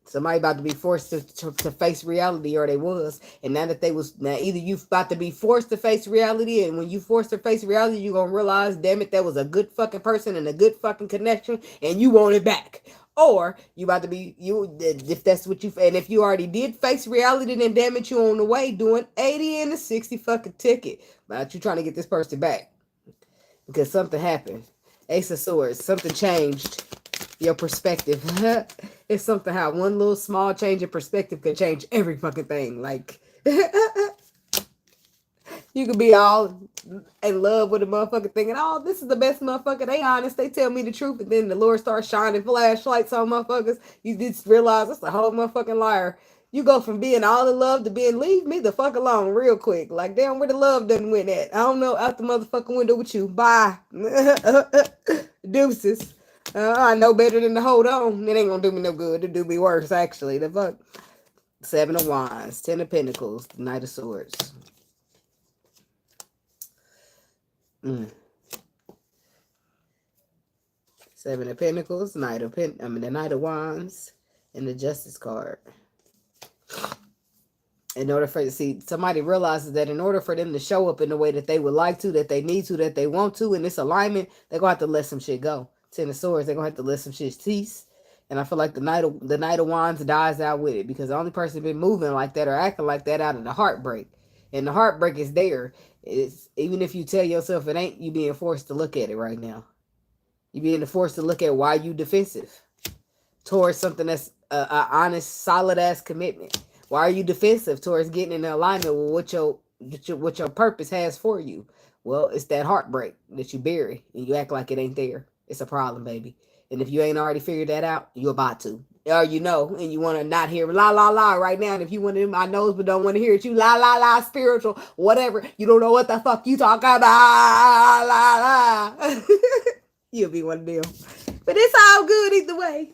Somebody about to be forced to face reality, or they was. And now that either you about to be forced to face reality, and when you forced to face reality, you're going to realize, damn it, that was a good fucking person and a good fucking connection, and you want it back. Or you about to be, if that's what and if you already did face reality, then damn it, you on the way doing 80 and a 60 fucking ticket. But you trying to get this person back. Because something happened. Ace of Swords, something changed. Your perspective. It's something how one little small change in perspective can change every fucking thing. Like, you could be all in love with a motherfucking thing, and oh, this is the best motherfucker. They honest. They tell me the truth, and then the Lord starts shining flashlights on motherfuckers. You just realize that's a whole motherfucking liar. You go from being all in love to being leave me the fuck alone real quick. Like, damn, where the love done went at? I don't know, out the motherfucking window with you. Bye. Deuces. I know better than to hold on. It ain't gonna do me no good. It'll do me worse, actually. The fuck. Seven of Wands, Ten of Pentacles, Knight of Swords. Seven of Pentacles, the Knight of Wands, and the Justice card. In order for, see, somebody realizes that in order for them to show up in the way that they would like to, that they need to, that they want to, in this alignment, they're going to have to let some shit go. Ten of Swords, they're going to have to let some shit cease. And I feel like the Knight of Wands dies out with it, because the only person been moving like that or acting like that out of the heartbreak. And the heartbreak is there. It's, even if you tell yourself it ain't, you being forced to look at it right now. You being forced to look at why you defensive towards something that's a honest, solid ass commitment. Why are you defensive towards getting in alignment with what your purpose has for you? Well, it's that heartbreak that you bury and you act like it ain't there. It's a problem, baby. And if you ain't already figured that out, you're about to. Or you know, and you want to not hear la la la right now. And if you want to my nose but don't want to hear it, you la la la spiritual, whatever. You don't know what the fuck you talking about. La la. You'll be one of them. But it's all good either way.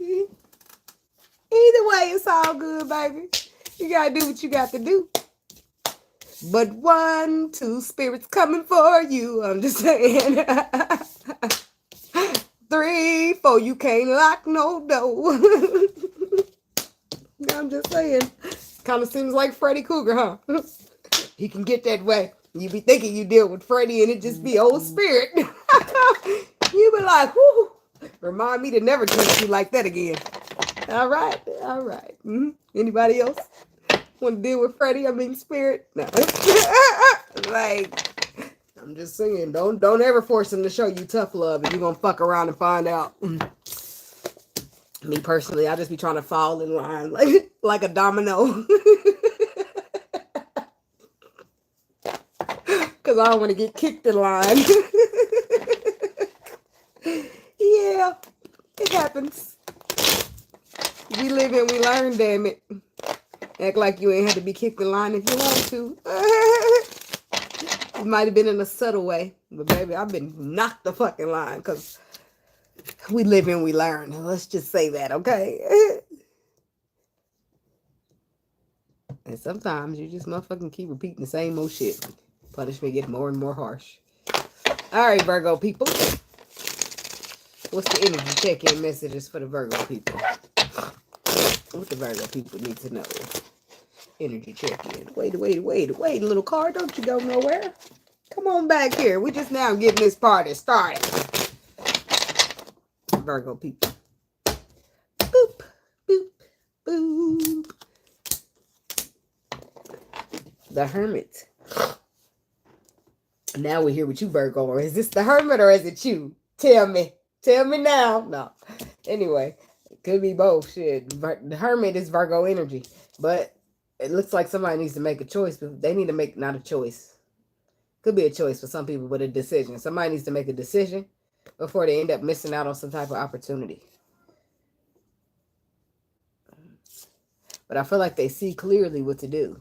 Either way, it's all good, baby. You gotta do what you got to do. But 1, 2 spirits coming for you. I'm just saying. 3, 4, you can't lock no door. I'm just saying. Kind of seems like Freddy Krueger, huh? He can get that way. You be thinking you deal with Freddy and it just be old spirit. You be like, whoo, remind me to never touch you like that again. All right, all right. Anybody else want to deal with Freddy? I mean, spirit? No. Like, I'm just saying, don't ever force him to show you tough love, and you're gonna fuck around and find out. Me personally, I just be trying to fall in line like a domino. Because I don't want to get kicked in line. Yeah, it happens. We live and we learn, damn it. Act like you ain't had to be kicked in line if you want to. It might have been in a subtle way. But baby, I've been knocked the fucking line because we live and we learn. Let's just say that, okay? And sometimes you just motherfucking keep repeating the same old shit. Punishment get more and more harsh. All right, Virgo people. What's the energy check-in messages for the Virgo people? What the Virgo people need to know? Energy check-in. Wait, little card. Don't you go nowhere. Come on back here. We just now getting this party started. Virgo people. Boop, boop, boop. The Hermit. Now we're here with you, Virgo. Or is this the Hermit or is it you? Tell me. Tell me now. No. Anyway, it could be both. Shit. The Hermit is Virgo energy. But it looks like somebody needs to make a choice. But they need to make not a choice. Could be a choice for some people, but a decision. Somebody needs to make a decision before they end up missing out on some type of opportunity. But I feel like they see clearly what to do.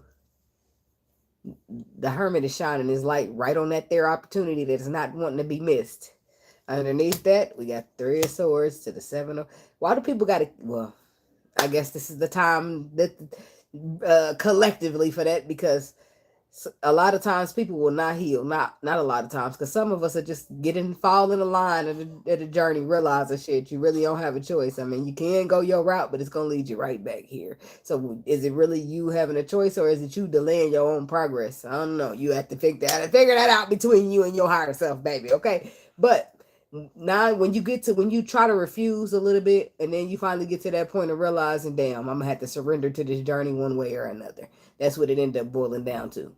The Hermit is shining his light right on that there opportunity that is not wanting to be missed. Underneath that, we got 3 of Swords to the 7 of... Why do people got to... Well, I guess this is the time that collectively for that, because a lot of times people will not heal. Not a lot of times, because some of us are just fall in the line of the journey, realizing shit, you really don't have a choice. I mean, you can go your route, but it's going to lead you right back here. So is it really you having a choice, or is it you delaying your own progress? I don't know. You have to figure that out between you and your higher self, baby, okay? But now when you try to refuse a little bit, and then you finally get to that point of realizing, damn, I'm gonna have to surrender to this journey one way or another. That's what it ended up boiling down to.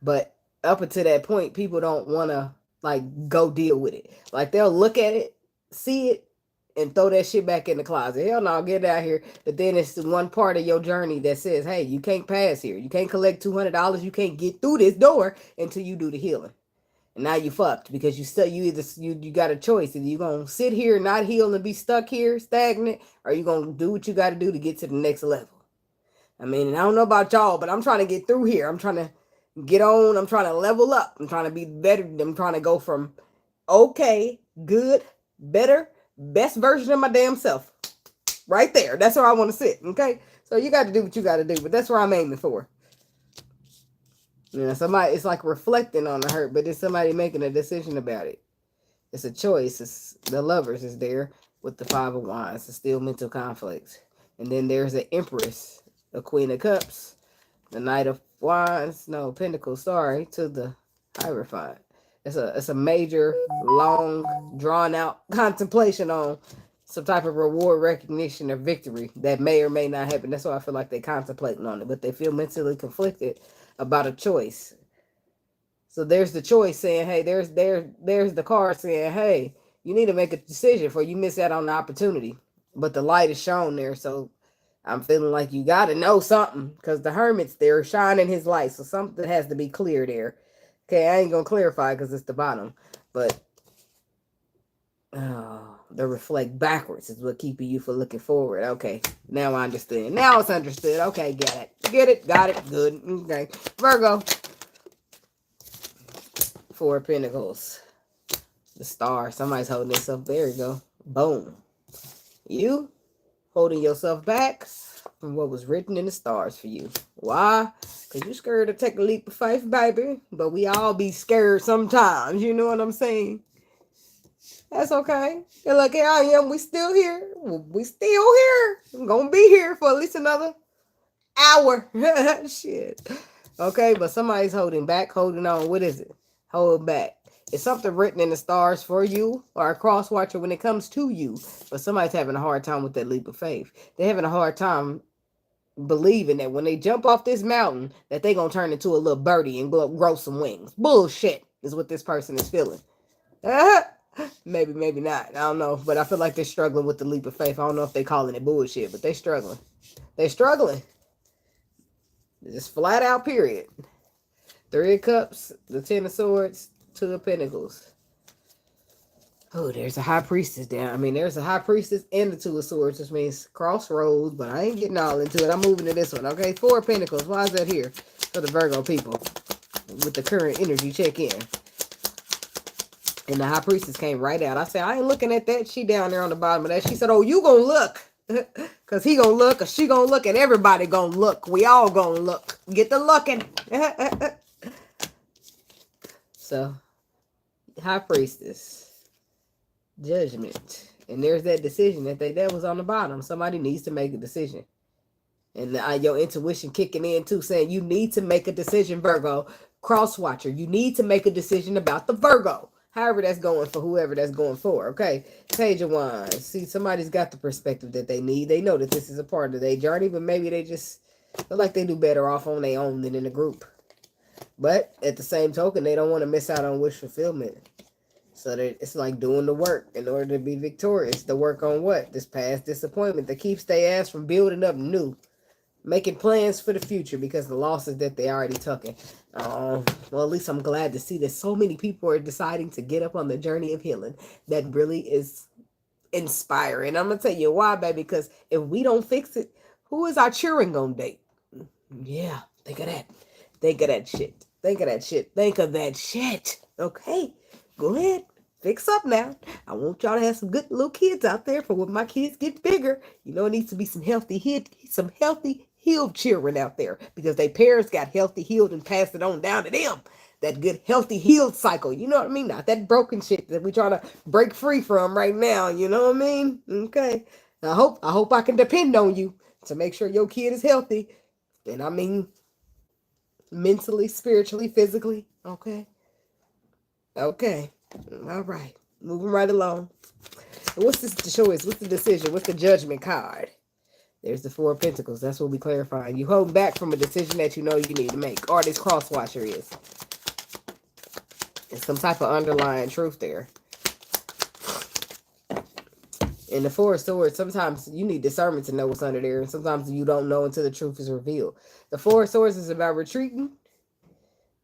But up until that point, people don't want to like go deal with it. Like they'll look at it, see it, and throw that shit back in the closet. Hell no, get out here. But then it's the one part of your journey that says, hey, you can't pass here. You can't collect $200. You can't get through this door until you do the healing. And now you fucked, because you got a choice. Either you're going to sit here and not heal and be stuck here stagnant, or you're going to do what you got to do to get to the next level. I mean, and I don't know about y'all, but I'm trying to get through here. I'm trying to get on. I'm trying to level up. I'm trying to be better. I'm trying to go from okay, good, better, best version of my damn self. Right there. That's where I want to sit. Okay. So you got to do what you got to do, but that's where I'm aiming for. You know, somebody, it's like reflecting on the hurt, but it's somebody making a decision about it. It's a choice. It's the Lovers is there with the 5 of Wands. It's still mental conflict. And then there's the Empress, the Queen of Cups, The Knight of Wands, no, Pentacles, sorry, to the Hierophant. It's a major, long, drawn out contemplation on some type of reward, recognition, or victory that may or may not happen. That's why I feel like they're contemplating on it, but they feel mentally conflicted about a choice. So there's the choice saying, hey, there's the card saying, hey, you need to make a decision before you miss out on the opportunity. But the light is shown there, so I'm feeling like you got to know something because the Hermit's there shining his light, so something has to be clear there. Okay, I ain't going to clarify because it's the bottom, but the reflect backwards is what keeping you from looking forward. Okay, now I understand. Now it's understood. Okay, get it. Get it. Got it. Good. Okay. Virgo. 4 of Pentacles. The Star. Somebody's holding this up. There you go. Boom. You holding yourself back from what was written in the stars for you. Why? Because you're scared to take a leap of faith, baby. But we all be scared sometimes. You know what I'm saying? That's okay. And look, here I am. We still here. We still here. I'm going to be here for at least another hour. Shit. Okay, but somebody's holding back, holding on. What is it? Hold back. It's something written in the stars for you or a cross watcher when it comes to you. But somebody's having a hard time with that leap of faith. They're having a hard time believing that when they jump off this mountain, that they're going to turn into a little birdie and grow some wings. Bullshit is what this person is feeling. Maybe, maybe not. I don't know. But I feel like they're struggling with the leap of faith. I don't know if they're calling it bullshit, but they're struggling. They're struggling. Just flat out, period. 3 of Cups, the 10 of Swords, 2 of Pentacles. Oh, there's a High Priestess down. I mean, there's a High Priestess and the 2 of Swords, which means crossroads, but I ain't getting all into it. I'm moving to this one, okay? 4 of Pentacles. Why is that here? For the Virgo people. With the current energy, check in. And the High Priestess came right out. I said, I ain't looking at that. She down there on the bottom of that. She said, oh, you gonna look. Because he gonna look, or she gonna look, and everybody gonna look. We all gonna look. Get the looking. So, High Priestess, Judgment, and there's that decision that was on the bottom. Somebody needs to make a decision, and your intuition kicking in too, saying you need to make a decision, Virgo. Cross watcher, you need to make a decision about the Virgo. However that's going for whoever that's going for, okay? Page of Wands. See, somebody's got the perspective that they need. They know that this is a part of their journey, but maybe they just feel like they do better off on their own than in a group. But at the same token, they don't want to miss out on wish fulfillment. So that it's like doing the work in order to be victorious. The work on what? This past disappointment that keeps their ass from building up new. Making plans for the future because the losses that they already took. Well, at least I'm glad to see that so many people are deciding to get up on the journey of healing. That really is inspiring. I'm going to tell you why, baby, because if we don't fix it, who is our cheering going to date? Yeah, think of that. Think of that shit. Think of that shit. Think of that shit. Okay, go ahead. Fix up now. I want y'all to have some good little kids out there for when my kids get bigger. You know, it needs to be some healthy healed children out there because their parents got healthy, healed, and passed it on down to them. That good, healthy, healed cycle. You know what I mean? Not that broken shit that we trying to break free from right now. You know what I mean? Okay. I hope I can depend on you to make sure your kid is healthy. And I mean, mentally, spiritually, physically. Okay. Okay. All right. Moving right along. And what's this choice? What's the decision? What's the judgment card? There's the 4 of Pentacles. That's what we clarifying. You hold back from a decision that you know you need to make. Or this cross watcher is. There's some type of underlying truth there. In the 4 of Swords, sometimes you need discernment to know what's under there. And sometimes you don't know until the truth is revealed. The 4 of Swords is about retreating,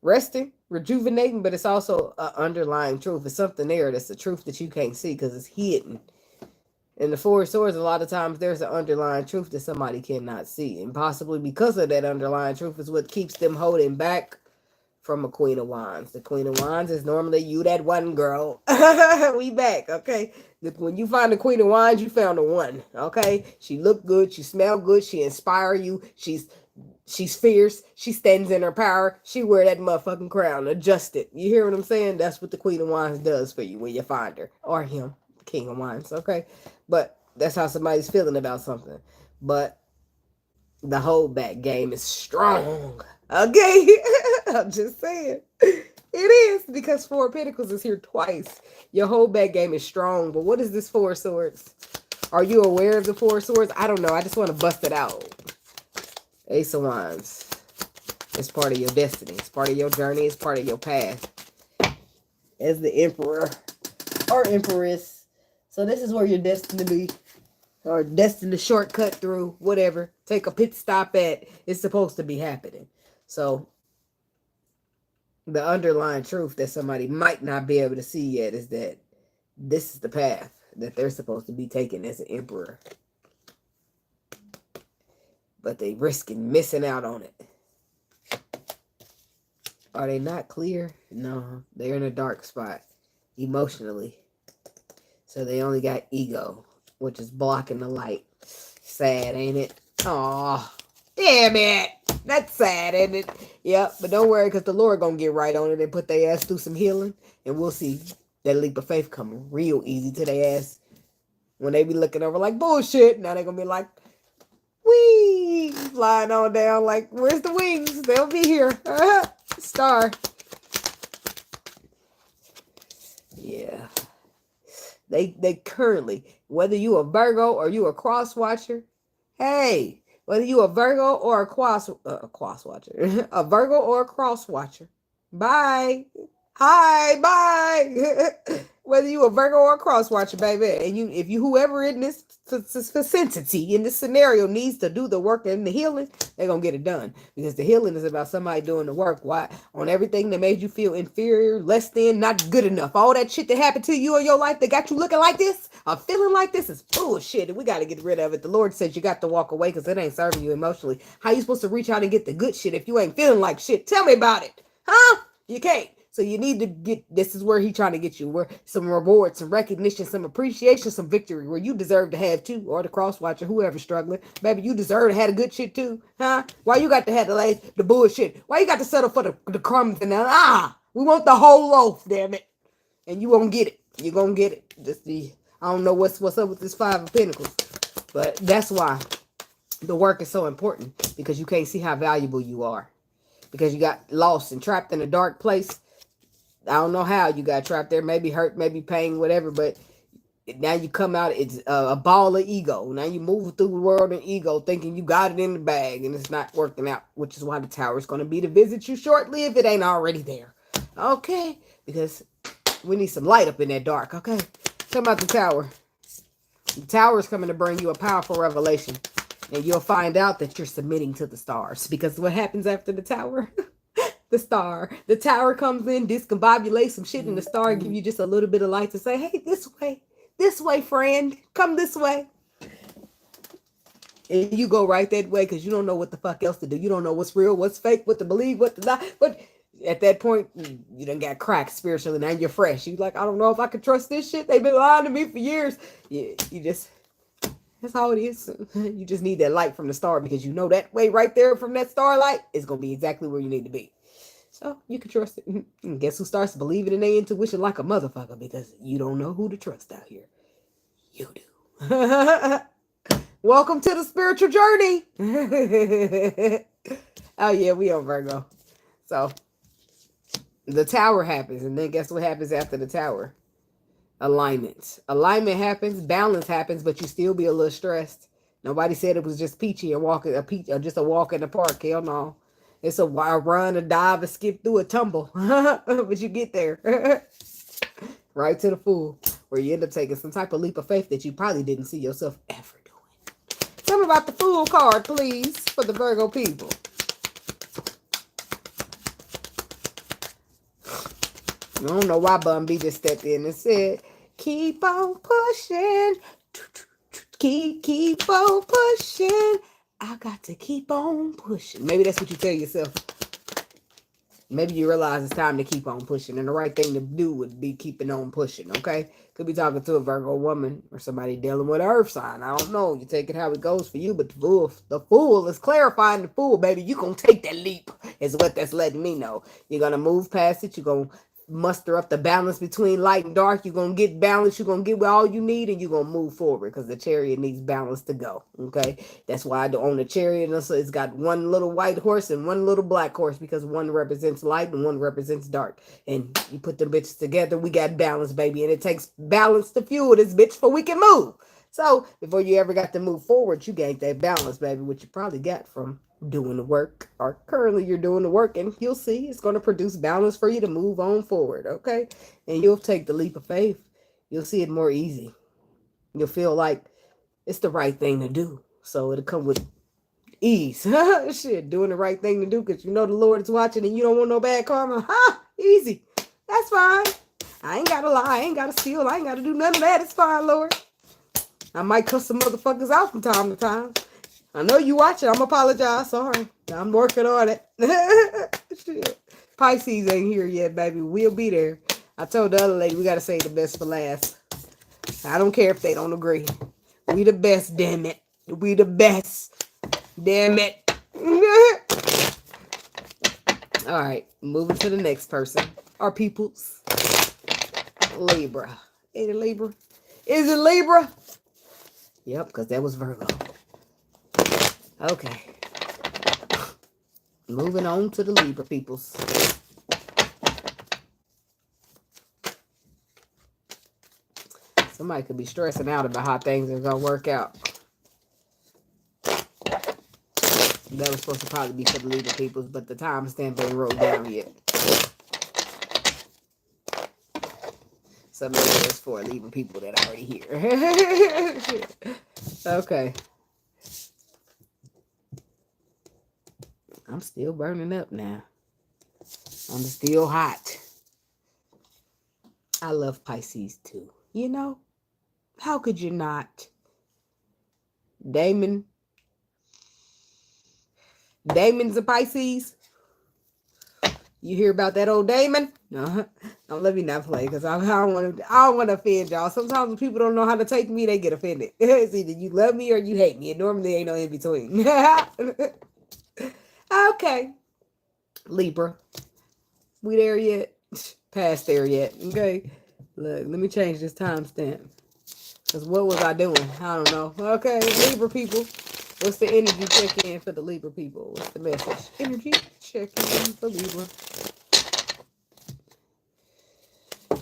resting, rejuvenating, but it's also an underlying truth. It's something there that's the truth that you can't see because it's hidden. In the 4 of Swords, a lot of times there's an underlying truth that somebody cannot see. And possibly because of that underlying truth is what keeps them holding back from a Queen of Wands. The Queen of Wands is normally you, that one girl. We back, okay? When you find the Queen of Wands, you found the one, okay? She look good. She smell good. She inspire you. She's fierce. She stands in her power. She wear that motherfucking crown. Adjust it. You hear what I'm saying? That's what the Queen of Wands does for you when you find her. Or him. King of Wands, okay? But that's how somebody's feeling about something. But The holdback game is strong. Okay? I'm just saying. It is, because Four of Pentacles is here twice. Your holdback game is strong. But what is this Four of Swords? Are you aware of the Four of Swords? I don't know. I just want to bust it out. Ace of Wands. It's part of your destiny. It's part of your journey. It's part of your path. As the Emperor or Empress. So this is where you're destined to be. Or destined to shortcut through. Whatever. Take a pit stop at. It's supposed to be happening. So the underlying truth that somebody might not be able to see yet is that this is the path that they're supposed to be taking as an emperor. But they risking missing out on it. Are they not clear? No, they're in a dark spot emotionally. So they only got ego, which is blocking the light. Sad, ain't it? Aw, damn it. That's sad, ain't it? Yep, but don't worry, because the Lord gonna get right on it and put their ass through some healing. And we'll see that leap of faith coming real easy to their ass. When they be looking over like bullshit, now they're gonna be like, wee, flying on down like, where's the wings? They'll be here. Star. Yeah. They currently, whether you a Virgo or you a cross watcher, hey, whether you a Virgo or a cross watcher, a Virgo or a cross watcher, bye. Hi, bye. Whether you a Virgo or a cross watcher, baby, and if you whoever in this vicinity in this scenario needs to do the work and the healing, they're gonna get it done, because the healing is about somebody doing the work. Why? On everything that made you feel inferior, less than, not good enough, all that shit that happened to you in your life that got you looking like this, or feeling like this, is bullshit, and we got to get rid of it. The Lord says you got to walk away because it ain't serving you emotionally. How you supposed to reach out and get the good shit if you ain't feeling like shit? Tell me about it, huh? You can't. So you need to get, this is where he's trying to get you, where some reward, some recognition, some appreciation, some victory, where you deserve to have too, or the cross watcher, whoever's struggling. Baby, you deserve to have a good shit too, huh? Why you got to have the bullshit? Why you got to settle for the crumbs and we want the whole loaf, damn it. And you won't get it. You're going to get it. I don't know what's up with this Five of Pentacles, but that's why the work is so important, because you can't see how valuable you are, because you got lost and trapped in a dark place. I don't know how you got trapped there, maybe hurt, maybe pain, whatever, but now you come out, it's a ball of ego. Now you move through the world in ego, thinking you got it in the bag, and it's not working out, which is why the Tower is going to be to visit you shortly if it ain't already there. Okay, because we need some light up in that dark, okay? Talk about the Tower. The Tower is coming to bring you a powerful revelation, and you'll find out that you're submitting to the stars, because what happens after the Tower? The Tower comes in, discombobulates some shit, and the star give you just a little bit of light to say, hey, this way, friend, come this way. And you go right that way, because you don't know what the fuck else to do. You don't know what's real, what's fake, what to believe, what to lie. But at that point, you done got cracked spiritually. Now you're fresh. You like, I don't know if I can trust this shit. They've been lying to me for years. You just, that's how it is. You just need that light from the star, because you know that way right there from that starlight is going to be exactly where you need to be. So you can trust it. And guess who starts believing in their intuition like a motherfucker? Because you don't know who to trust out here. You do. Welcome to the spiritual journey. Oh yeah, we on Virgo. So the Tower happens, and then guess what happens after the Tower? Alignment. Alignment happens, balance happens, but you still be a little stressed. Nobody said it was just peachy and just a walk in the park. Hell no. It's a run, a dive, a skip through, a tumble. But you get there. Right to the Fool, where you end up taking some type of leap of faith that you probably didn't see yourself ever doing. Tell me about the Fool card, please, for the Virgo people. I don't know why Bun B just stepped in and said, keep on pushing. Keep on pushing. I got to keep on pushing. Maybe that's what you tell yourself. Maybe you realize it's time to keep on pushing, and the right thing to do would be keeping on pushing, okay? Could be talking to a Virgo woman or somebody dealing with an earth sign. I don't know. You take it how it goes for you, but the Fool is clarifying the Fool, baby. You're going to take that leap is what that's letting me know. You're going to move past it. You're going to muster up the balance between light and dark. You're going to get balance. You're going to get all you need, and you're going to move forward, because the chariot needs balance to go. Okay. That's why I own a chariot. It's got one little white horse and one little black horse, because one represents light and one represents dark. And you put them bitches together, we got balance, baby. And it takes balance to fuel this bitch for we can move. So before you ever got to move forward, you gained that balance, baby, which you probably got from doing the work, or currently you're doing the work, and you'll see it's going to produce balance for you to move on forward. Okay. And you'll take the leap of faith. You'll see it more easy. You'll feel like it's the right thing to do. So it'll come with ease. Shit, doing the right thing to do, because you know the Lord is watching and you don't want no bad karma. Easy. That's fine. I ain't got to lie. I ain't got to steal. I ain't got to do none of that. It's fine, Lord. I might cuss some motherfuckers out from time to time. I know you watching. I'm apologize. Sorry. I'm working on it. Shit. Pisces ain't here yet, baby. We'll be there. I told the other lady we got to say the best for last. I don't care if they don't agree. We the best, damn it. We the best. Damn it. All right. Moving to the next person. Our peoples. Libra. Is it Libra? Is it Libra? Yep, because that was Virgo. Okay. Moving on to the Libra peoples. Somebody could be stressing out about how things are going to work out. That was supposed to probably be for the Libra peoples, but the timestamp ain't wrote down yet. So maybe it's for Libra people that are already here. Okay. I'm still burning up now. I'm still hot. I love Pisces too. You know, how could you not? Damon's a Pisces. You hear about that old Damon? No, don't let me not play, because I don't want to offend y'all. Sometimes when people don't know how to take me, they get offended. It's either you love me or you hate me. And normally ain't no in between. Okay. Libra. We there yet? Past there yet. Okay. Look, let me change this timestamp. Because what was I doing? I don't know. Okay, Libra people. What's the energy check-in for the Libra people? What's the message? Energy check-in for Libra.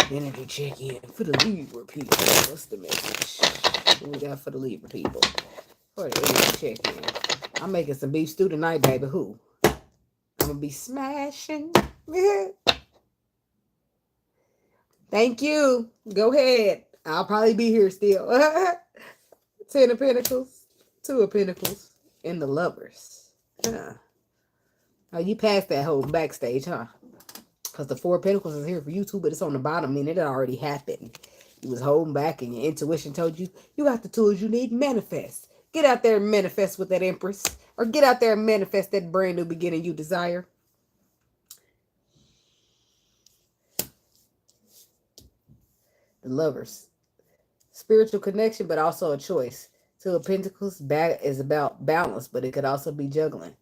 Energy check-in for the Libra people. What's the message? What we got for the Libra people? For the energy check-in. I'm making some beef stew tonight, baby. Who? I'm going to be smashing. Thank you. Go ahead. I'll probably be here still. 10 of Pentacles. 2 of Pentacles. And the Lovers. Oh, you passed that whole backstage, huh? Because the 4 of Pentacles is here for you too, but it's on the bottom and it already happened. You was holding back and your intuition told you, you got the tools you need. Manifest. Get out there and manifest with that Empress. Or get out there and manifest that brand new beginning you desire. The Lovers. Spiritual connection, but also a choice. 2 of Pentacles is about balance, but it could also be juggling.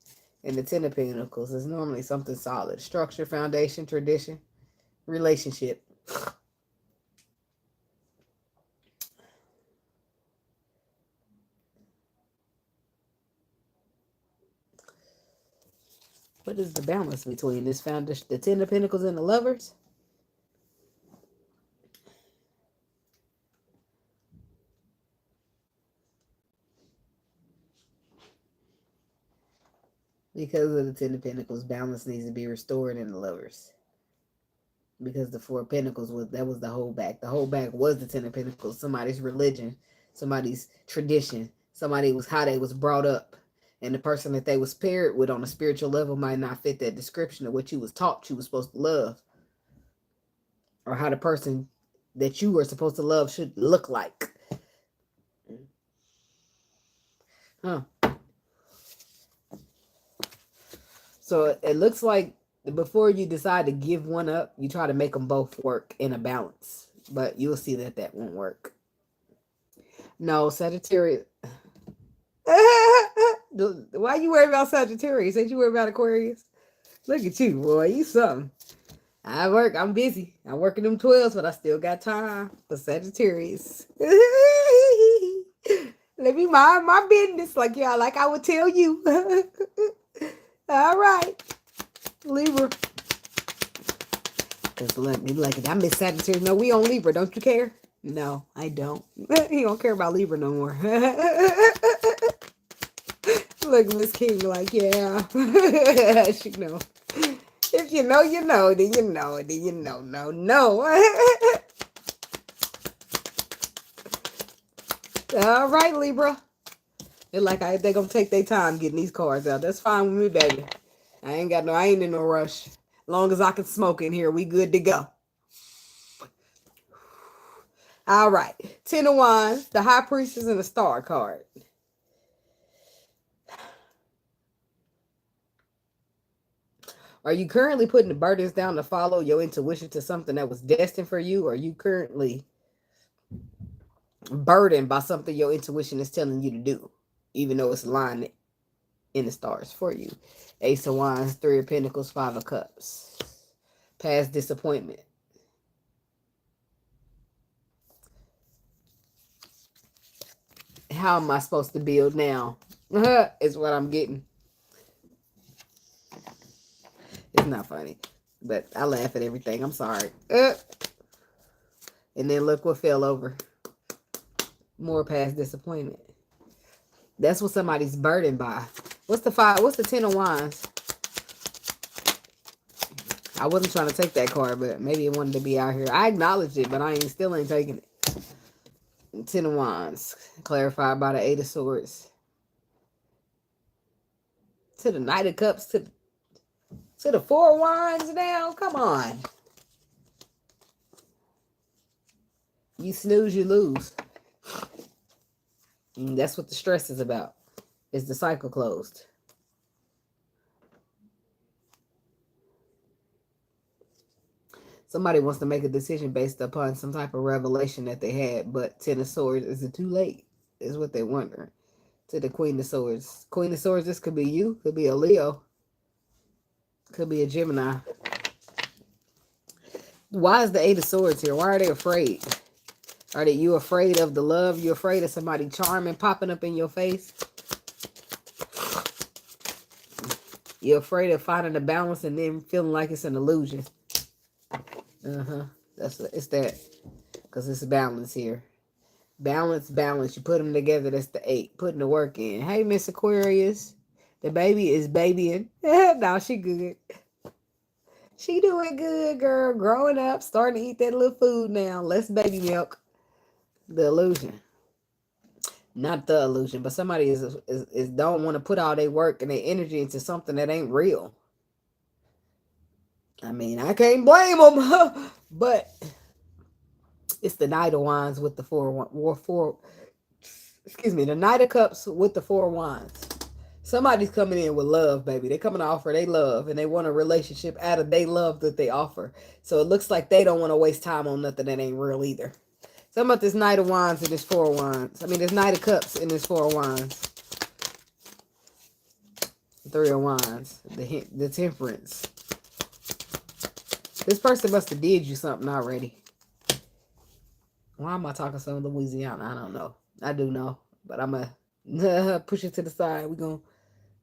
And the 10 of Pentacles is normally something solid. Structure, foundation, tradition, relationship. What is the balance between this foundation, the 10 of Pentacles and the Lovers? Because of the 10 of Pentacles, balance needs to be restored in the Lovers. Because the 4 of Pentacles was the holdback. The holdback was the 10 of Pentacles. Somebody's religion, somebody's tradition, somebody was how they was brought up. And the person that they was paired with on a spiritual level might not fit that description of what you was taught you was supposed to love. Or how the person that you were supposed to love should look like. Huh. So it looks like before you decide to give one up, you try to make them both work in a balance. But you'll see that that won't work. No, Sagittarius. Why you worry about Sagittarius? Ain't you worry about Aquarius? Look at you, boy. You something. I'm busy. I'm working them 12s, but I still got time for Sagittarius. Let me mind my business like y'all, like I would tell you. All right, Libra. Because look, they be like, I miss Sagittarius. No, we on Libra. Don't you care? No, I don't. He don't care about Libra no more. Look, Miss King, like, yeah. She know. If you know, you know. Then you know. Then you know. No. All right, Libra. They're like, they gonna take their time getting these cards out. That's fine with me, baby. I ain't in no rush. Long as I can smoke in here, we good to go. All right. 10 of Wands, the High Priestess, and the Star card. Are you currently putting the burdens down to follow your intuition to something that was destined for you? Or are you currently burdened by something your intuition is telling you to do, even though it's aligned in the stars for you? Ace of Wands, 3 of Pentacles, 5 of Cups. Past disappointment. How am I supposed to build now? Is what I'm getting. It's not funny, but I laugh at everything. I'm sorry. And then look what fell over. More past disappointment. That's what somebody's burdened by. What's the 5? What's the 10 of Wands? I wasn't trying to take that card, but maybe it wanted to be out here. I acknowledged it, but I still ain't taking it. 10 of Wands, clarified by the 8 of Swords. To the Knight of Cups, to the 4 of Wands now. Come on. You snooze, you lose. And that's what the stress is about. Is the cycle closed? Somebody wants to make a decision based upon some type of revelation that they had, but 10 of Swords, is it too late? Is what they're wondering. To the Queen of Swords. Queen of Swords, this could be you. Could be a Leo. Could be a Gemini. Why is the 8 of Swords here? Why are they afraid? Are you afraid of the love? You afraid of somebody charming popping up in your face? You're afraid of finding a balance and then feeling like it's an illusion. It's that. Because it's a balance here. Balance. You put them together. That's the 8. Putting the work in. Hey, Miss Aquarius. The baby is babying. No, she good. She doing good, girl. Growing up. Starting to eat that little food now. Less baby milk. The illusion. Not the illusion. But somebody is don't want to put all their work and their energy into something that ain't real. I mean, I can't blame them. But it's the Knight of Wands with the the Knight of Cups with the 4 of Wands. Somebody's coming in with love, baby. They're coming to offer they love, and they want a relationship out of they love that they offer. So it looks like they don't want to waste time on nothing that ain't real either. Something about this Knight of Wands and this 4 of Wands. I mean, this Knight of Cups and this 4 of Wands. 3 of Wands. The Temperance. This person must have did you something already. Why am I talking so Louisiana? I don't know. I do know. But I'm going to push it to the side.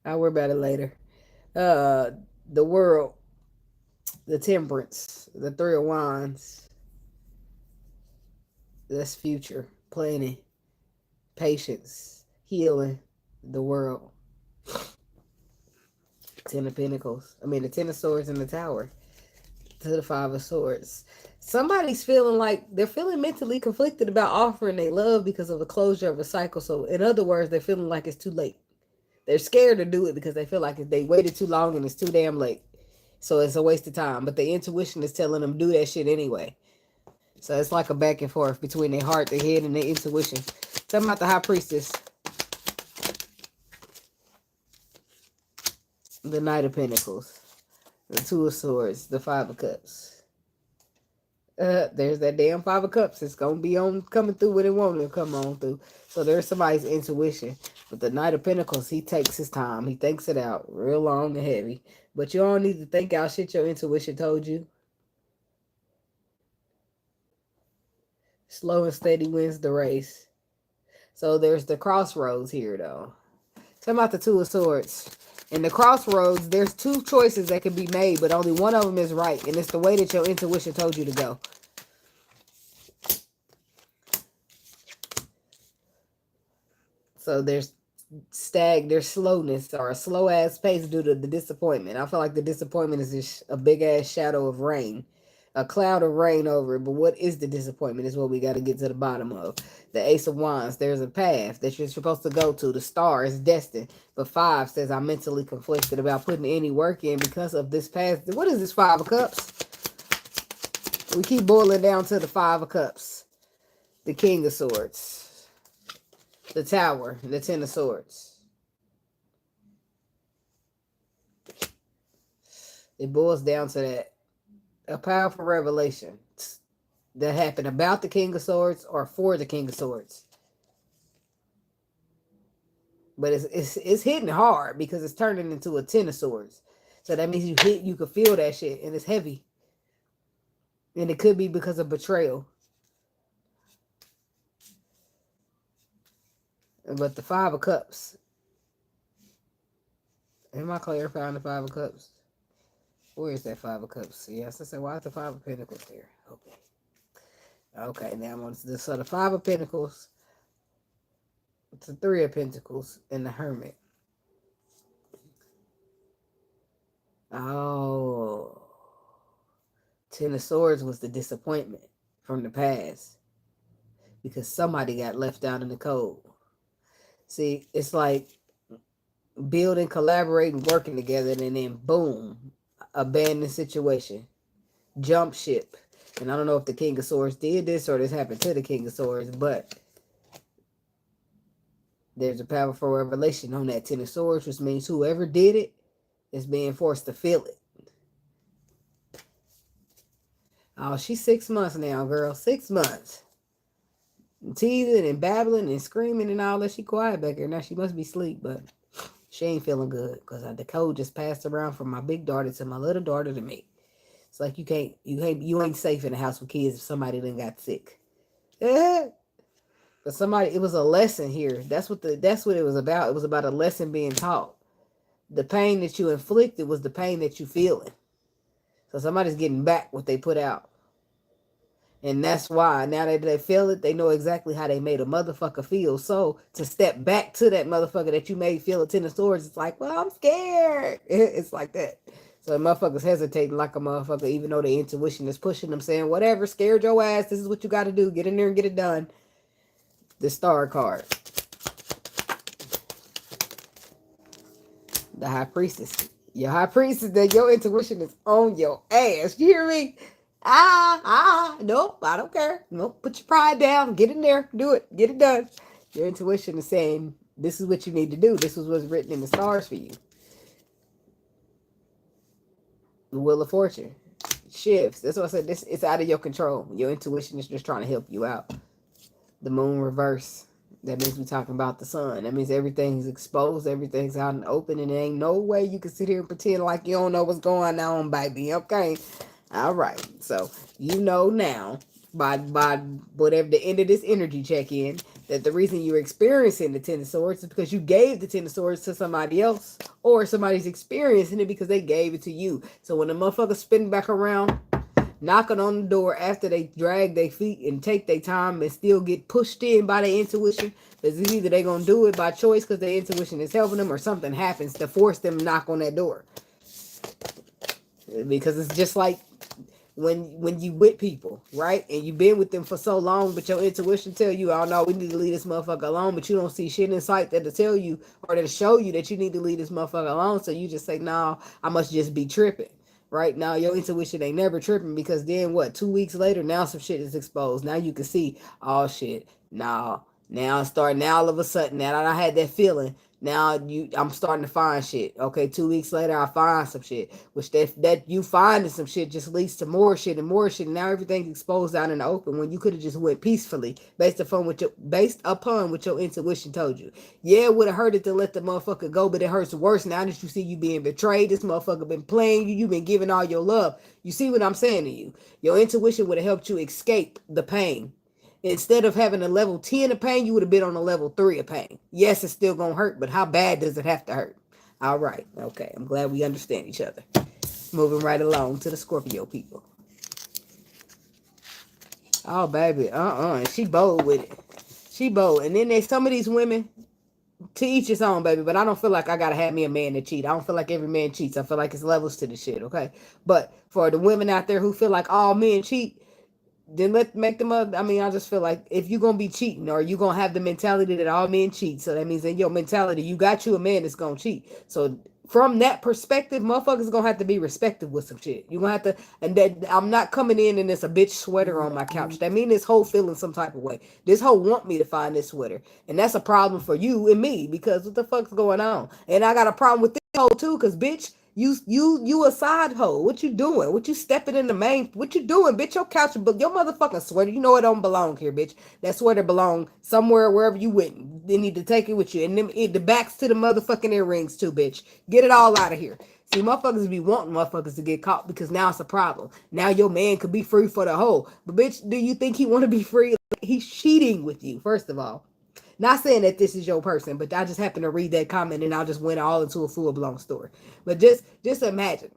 I'll worry about it later. The World. The Temperance. The 3 of Wands. That's future. Planning. Patience. Healing. The World. 10 of Pentacles. I mean, the 10 of Swords and the Tower. To the 5 of Swords. Somebody's feeling like they're feeling mentally conflicted about offering their love because of the closure of a cycle. So in other words, they're feeling like it's too late. They're scared to do it because they feel like if they waited too long and it's too damn late. So it's a waste of time. But the intuition is telling them do that shit anyway. So it's like a back and forth between their heart, their head, and their intuition. Talking about the High Priestess. The Knight of Pentacles. The 2 of Swords. The 5 of Cups. There's that damn 5 of Cups. It's going to be coming through when it wants to come on through. So there's somebody's intuition. But the Knight of Pentacles, he takes his time. He thinks it out real long and heavy. But you don't need to think out shit your intuition told you. Slow and steady wins the race. So there's the crossroads here, though. Talking about the Two of Swords. In the crossroads, there's two choices that can be made, but only one of them is right. And it's the way that your intuition told you to go. So there's slowness or a slow ass pace due to the disappointment. I feel like the disappointment is just a big ass shadow of rain, a cloud of rain over it. But what is the disappointment is what we got to get to the bottom of. The Ace of Wands, there's a path that you're supposed to go to. The star is destined. But 5 says I'm mentally conflicted about putting any work in because of this past. What is this 5 of Cups? We keep boiling down to the 5 of Cups. The King of Swords. The Tower, the 10 of Swords. It boils down to that. A powerful revelation that happened about the King of Swords or for the King of Swords. But it's hitting hard because it's turning into a 10 of Swords. So that means you can feel that shit and it's heavy. And it could be because of betrayal. But the 5 of Cups. Am I clarifying the 5 of Cups? Where is that 5 of Cups? Yes, I said, why is the 5 of Pentacles there? Okay. Okay, now I'm on this. So the 5 of Pentacles. It's the 3 of Pentacles and the Hermit. Oh. 10 of Swords was the disappointment from the past. Because somebody got left out in the cold. See, it's like building, collaborating, working together, and then boom, abandoned situation. Jump ship. And I don't know if the King of Swords did this or this happened to the King of Swords, but there's a powerful revelation on that 10 of Swords, which means whoever did it is being forced to feel it. Oh, she's 6 months now, girl. 6 months. Teasing and babbling and screaming and all that. She quiet back here. Now she must be asleep, but she ain't feeling good because the code just passed around from my big daughter to my little daughter to me. It's like you ain't safe in the house with kids if somebody done got sick. But it was a lesson here. That's what it was about. It was about a lesson being taught. The pain that you inflicted was the pain that you feeling. So somebody's getting back what they put out. And that's why now that they feel it, they know exactly how they made a motherfucker feel. So to step back to that motherfucker that you made feel a 10 of Swords, it's like, well, I'm scared. It's like that. So motherfuckers hesitating like a motherfucker, even though the intuition is pushing them, saying, whatever, scared your ass. This is what you got to do. Get in there and get it done. The Star card. The High Priestess. Your High Priestess, that your intuition is on your ass. You hear me? Nope, I don't care. Nope, put your pride down. Get in there. Do it. Get it done. Your intuition is saying, this is what you need to do. This is what's written in the stars for you. The Wheel of Fortune. Shifts. That's what I said. It's out of your control. Your intuition is just trying to help you out. The Moon reverse. That means we're talking about the sun. That means everything's exposed. Everything's out in the open. And there ain't no way you can sit here and pretend like you don't know what's going on, baby. Okay? All right, so you know now by whatever the end of this energy check-in that the reason you're experiencing the 10 of Swords is because you gave the 10 of Swords to somebody else, or somebody's experiencing it because they gave it to you. So when the motherfuckers spin back around, knocking on the door after they drag their feet and take their time and still get pushed in by their intuition, because either they're going to do it by choice because their intuition is helping them, or something happens to force them to knock on that door. Because it's just like when you with people, right? And you've been with them for so long, but your intuition tell you, oh no, we need to leave this motherfucker alone, but you don't see shit in sight that'll tell you or that'll show you that you need to leave this motherfucker alone. So you just say, no, I must just be tripping. Right now, your intuition ain't never tripping, because then what? 2 weeks later, now some shit is exposed. Now you can see, oh shit, now it's starting. Now all of a sudden, now that I had that feeling, now I'm starting to find shit. Okay, 2 weeks later, I find some shit, which that you finding some shit just leads to more shit and more shit. And now everything's exposed out in the open when you could have just went peacefully based upon what your intuition told you. Yeah, it would have hurted to let the motherfucker go, but it hurts worse now that you see you being betrayed. This motherfucker been playing you. You've been giving all your love. You see what I'm saying to you? Your intuition would have helped you escape the pain. Instead of having a level 10 of pain, you would have been on a level 3 of pain. Yes, it's still going to hurt, but how bad does it have to hurt? All right. Okay. I'm glad we understand each other. Moving right along to the Scorpio people. Oh, baby. She bold with it. She bold. And then there's some of these women, to each his own, baby, but I don't feel like I gotta have me a man to cheat. I don't feel like every man cheats. I feel like it's levels to the shit, okay? But for the women out there who feel like all men cheat, then make them up. I mean, I just feel like if you're gonna be cheating, or you're gonna have the mentality that all men cheat, so that means in your mentality you got you a man that's gonna cheat. So from that perspective, motherfuckers gonna have to be respected with some shit. You're gonna have to, and that I'm not coming in and it's a bitch sweater on my couch. That mean this whole feeling some type of way. This whole want me to find this sweater, and that's a problem for you and me, because what the fuck's going on? And I got a problem with this whole too, because bitch, you a side hoe. What you doing? What you stepping in the main? What you doing, bitch? Your couch, your motherfucking sweater. You know it don't belong here, bitch. That sweater belong somewhere, wherever you went. They need to take it with you. And them, the backs to the motherfucking earrings too, bitch. Get it all out of here. See, motherfuckers be wanting motherfuckers to get caught, because now it's a problem. Now your man could be free for the hoe. But bitch, do you think he want to be free? He's cheating with you, first of all. Not saying that this is your person, but I just happened to read that comment and I just went all into a full-blown story. But just imagine,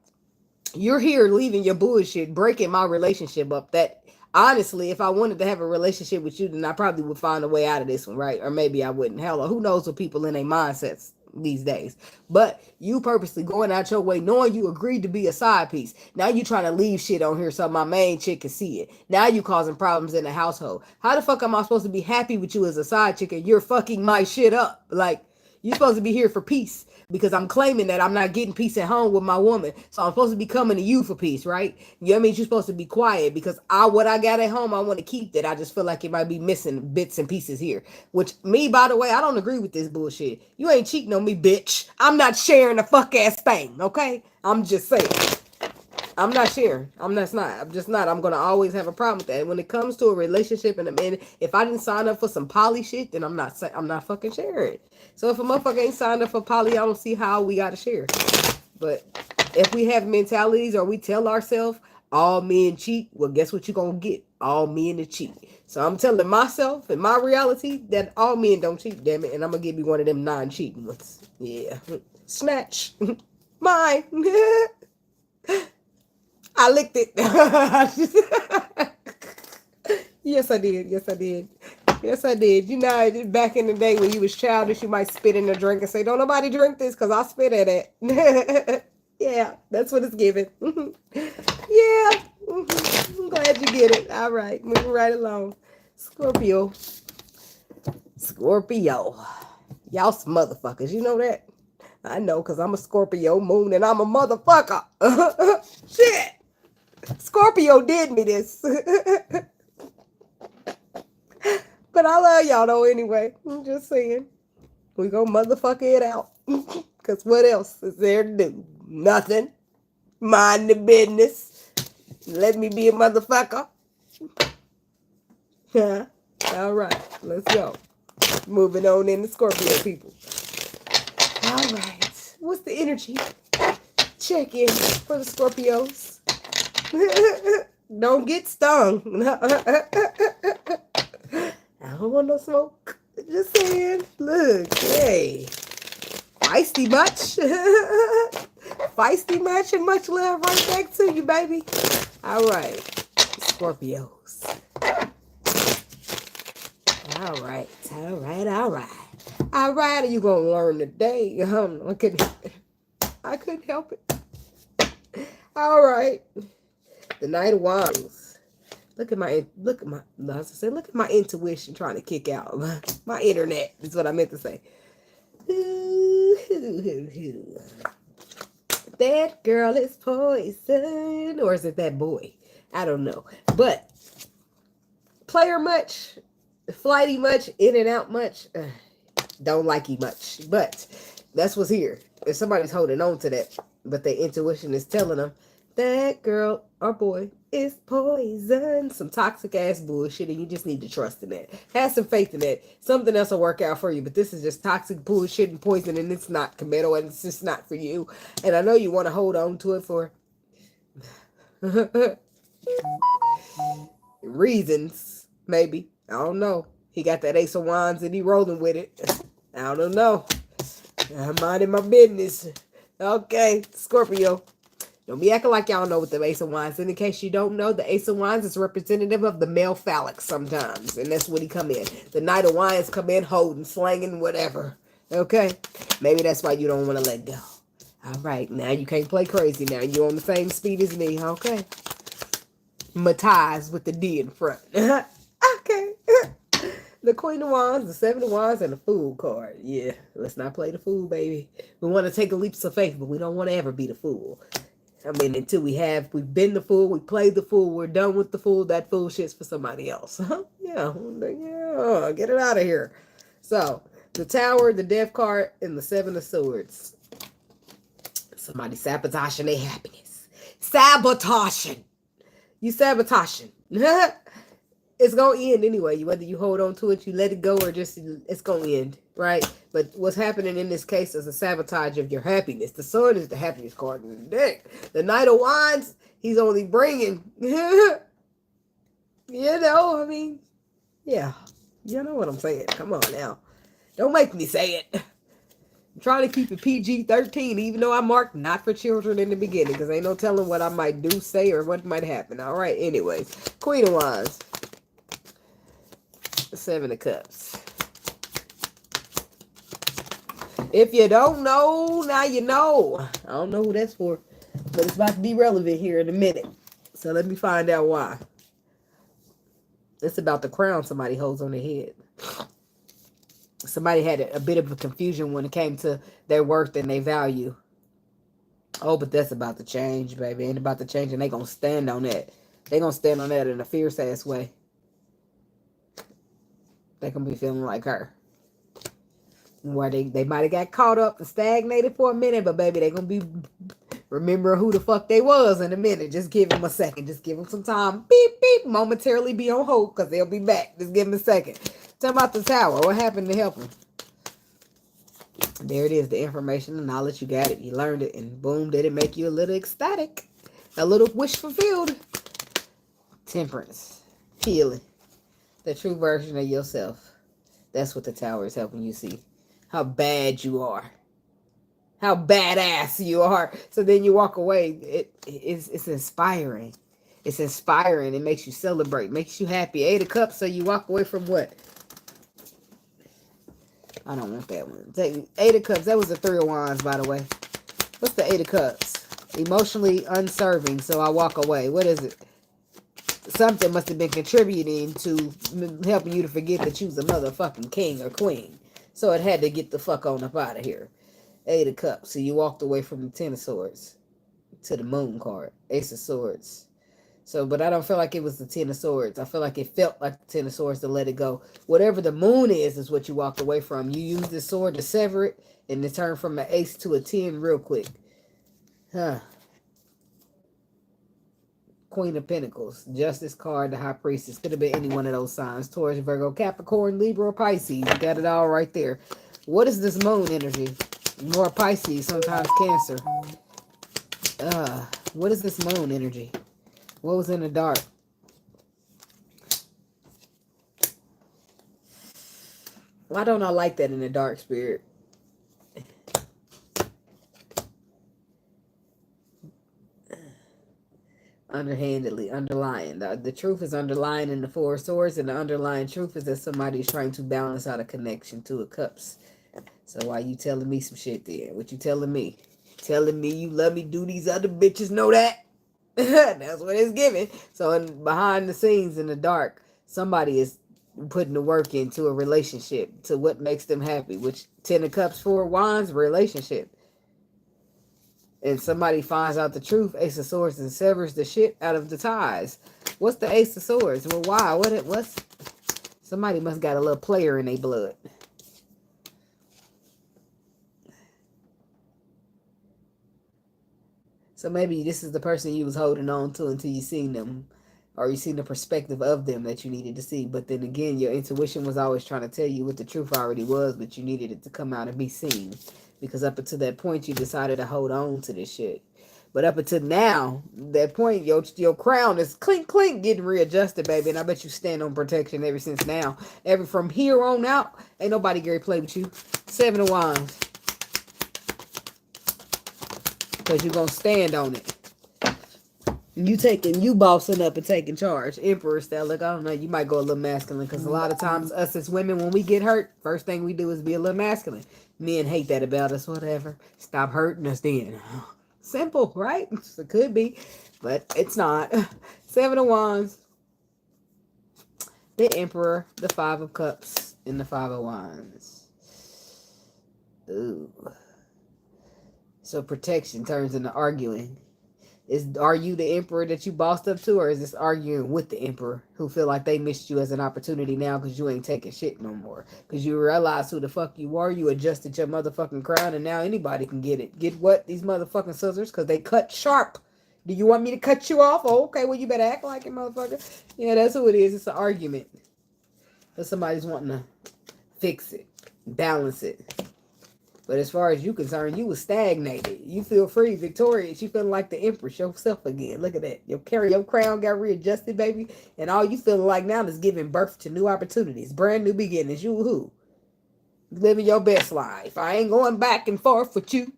you're here leaving your bullshit, breaking my relationship up. That honestly, if I wanted to have a relationship with you, then I probably would find a way out of this one, right? Or maybe I wouldn't. Hell, who knows what people in their mindsets these days. But you purposely going out your way, knowing you agreed to be a side piece. Now you trying to leave shit on here so my main chick can see it. Now you causing problems in the household. How the fuck am I supposed to be happy with you as a side chick and you're fucking my shit up? Like, you're supposed to be here for peace, because I'm claiming that I'm not getting peace at home with my woman. So I'm supposed to be coming to you for peace, right? You know what I mean? You're supposed to be quiet, because what I got at home, I want to keep that. I just feel like it might be missing bits and pieces here. Which, me, by the way, I don't agree with this bullshit. You ain't cheating on me, bitch. I'm not sharing a fuck ass thing, okay? I'm just saying. I'm not sharing. I'm just not. I'm going to always have a problem with that. And when it comes to a relationship and a man, if I didn't sign up for some poly shit, then I'm not fucking sharing. So if a motherfucker ain't signed up for poly, I don't see how we got to share. But if we have mentalities, or we tell ourselves all men cheat, well, guess what you're going to get? All men to cheat. So I'm telling myself and my reality that all men don't cheat, damn it. And I'm going to give you one of them non-cheating ones. Yeah. Snatch. Mine. I licked it. Yes, I did. Yes, I did. Yes, I did. You know, back in the day when you was childish, you might spit in a drink and say, don't nobody drink this because I'll spit at it. Yeah, that's what it's giving. Yeah. I'm glad you get it. All right. Moving right along. Scorpio. Y'all some motherfuckers. You know that? I know, because I'm a Scorpio moon and I'm a motherfucker. Shit. Scorpio did me this. But I love y'all though anyway. I'm just saying. We gonna motherfucker it out. Because what else is there to do? Nothing. Mind the business. Let me be a motherfucker. Yeah. All right. Let's go. Moving on in the Scorpio people. All right. What's the energy? Check in for the Scorpios. Don't get stung. I don't want no smoke. Just saying. Look, hey. Feisty much. Feisty much, and much love right back to you, baby. All right. Scorpios. All right. All right. All right. All right. You gonna learn today. I couldn't help it. All right. The Knight of Wands. Look at my intuition trying to kick out. My internet is what I meant to say. That girl is poison. Or is it that boy? I don't know. But player much, flighty much, in and out much. Don't like you much. But that's what's here. If somebody's holding on to that, but their intuition is telling them that girl or boy is poison. Some toxic ass bullshit, and you just need to trust in that. Have some faith in that. Something else will work out for you, but this is just toxic bullshit and poison, and it's not committal, and it's just not for you. And I know you want to hold on to it for reasons, maybe. I don't know. He got that Ace of Wands and he rolling with it. I don't know. I'm minding my business. Okay, Scorpio. Don't be acting like y'all know what the Ace of Wands. In case you don't know, the Ace of Wands is representative of the male phallic sometimes. And that's when he come in. The Knight of Wands come in holding, slanging, whatever. Okay? Maybe that's why you don't want to let go. All right, now you can't play crazy now. You're on the same speed as me, okay? Matized with the D in front. Okay. The Queen of Wands, the Seven of Wands, and the Fool card. Yeah, let's not play the fool, baby. We want to take a leap of faith, but we don't want to ever be the fool. I mean, until we've been the fool, we played the fool, we're done with the fool, that fool shit's for somebody else. Yeah, get it out of here. So, the Tower, the Death card, and the Seven of Swords. Somebody sabotaging their happiness. Sabotaging. You sabotaging. It's going to end anyway. Whether you hold on to it, you let it go, or just it's going to end, right? But what's happening in this case is a sabotage of your happiness. The Sun is the happiest card in the deck. The Knight of Wands, he's only bringing, you know, I mean, yeah. You know what I'm saying. Come on now. Don't make me say it. I'm trying to keep it PG-13, even though I marked not for children in the beginning, because ain't no telling what I might do, say, or what might happen. All right, anyways. Queen of Wands. Seven of Cups. If you don't know, now you know. I don't know who that's for, but it's about to be relevant here in a minute. So let me find out why. It's about the crown somebody holds on their head. Somebody had a bit of a confusion when it came to their worth and their value. Oh, but that's about to change, baby. Ain't about to change, and they going to stand on that. They going to stand on that in a fierce-ass way. They gonna be feeling like her. Where they might have got caught up and stagnated for a minute, but baby, they gonna be remember who the fuck they was in a minute. Just give them a second. Just give them some time. Beep, beep. Momentarily be on hold because they'll be back. Just give them a second. Tell about the Tower. What happened to help them? There it is. The information, the knowledge. You got it. You learned it. And boom, did it make you a little ecstatic? A little wish fulfilled? Temperance. Healing. The true version of yourself. That's what the Tower is helping you see. How bad you are. How badass you are. So then you walk away. It's inspiring. It's inspiring. It makes you celebrate. Makes you happy. 8 of Cups. So you walk away from what? I don't want that one. Take 8 of Cups. That was the 3 of Wands, by the way. What's the 8 of Cups? Emotionally unserving. So I walk away. What is it? Something must have been contributing to helping you to forget that you was a motherfucking king or queen. So it had to get the fuck on up out of here. 8 of Cups. So you walked away from the 10 of Swords to the Moon card. Ace of Swords. So, but I don't feel like it was the 10 of Swords. I feel like it felt like the 10 of Swords to let it go. Whatever the Moon is what you walked away from. You used the sword to sever it and it turned from an ace to a 10 real quick. Huh. Queen of Pentacles, Justice card, the High Priestess. Could have been any one of those signs. Taurus, Virgo, Capricorn, Libra, or Pisces. You got it all right there. What is this moon energy? More Pisces, sometimes Cancer. What is this moon energy? What was in the dark? Why don't I like that in the dark, Spirit? Underhandedly, underlying. The truth is underlying in the 4 of Swords, and the underlying truth is that somebody's trying to balance out a connection to a Cups. So why you telling me some shit there? What you telling me? Telling me you love me, do these other bitches know that? That's what it's giving. So behind the scenes in the dark, somebody is putting the work into a relationship to what makes them happy, which 10 of Cups, 4 of Wands, relationship. And somebody finds out the truth, Ace of Swords, and severs the shit out of the ties. What's the Ace of Swords? Well, why? What's... Somebody must got a little player in their blood. So maybe this is the person you was holding on to until you seen them. Or you seen the perspective of them that you needed to see. But then again, your intuition was always trying to tell you what the truth already was, but you needed it to come out and be seen. Because up until that point, you decided to hold on to this shit. But up until now, that point, your crown is clink clink getting readjusted, baby. And I bet you stand on protection ever since now. From here on out, ain't nobody Gary play with you. 7 of Wands. Because you're going to stand on it. You bossing up and taking charge. Emperor style. Look, I don't know. You might go a little masculine. Because a lot of times, us as women, when we get hurt, first thing we do is be a little masculine. Men hate that about us, whatever. Stop hurting us then. Simple, right? It could be, but it's not. 7 of Wands, the Emperor, the 5 of Cups, and the 5 of Wands. Ooh. So protection turns into arguing. Are you the Emperor that you bossed up to, or is this arguing with the Emperor who feel like they missed you as an opportunity now because you ain't taking shit no more? Because you realize who the fuck you are, you adjusted your motherfucking crown, and now anybody can get it. Get what? These motherfucking scissors, because they cut sharp. Do you want me to cut you off? Oh, okay, well, you better act like it, motherfucker. Yeah, that's who it is. It's an argument. But somebody's wanting to fix it, balance it. But as far as you concerned, you was stagnated. You feel free, victorious. You feeling like the Empress yourself again. Look at that. Your crown got readjusted, baby. And all you feeling like now is giving birth to new opportunities. Brand new beginnings. You who? Living your best life. I ain't going back and forth with you.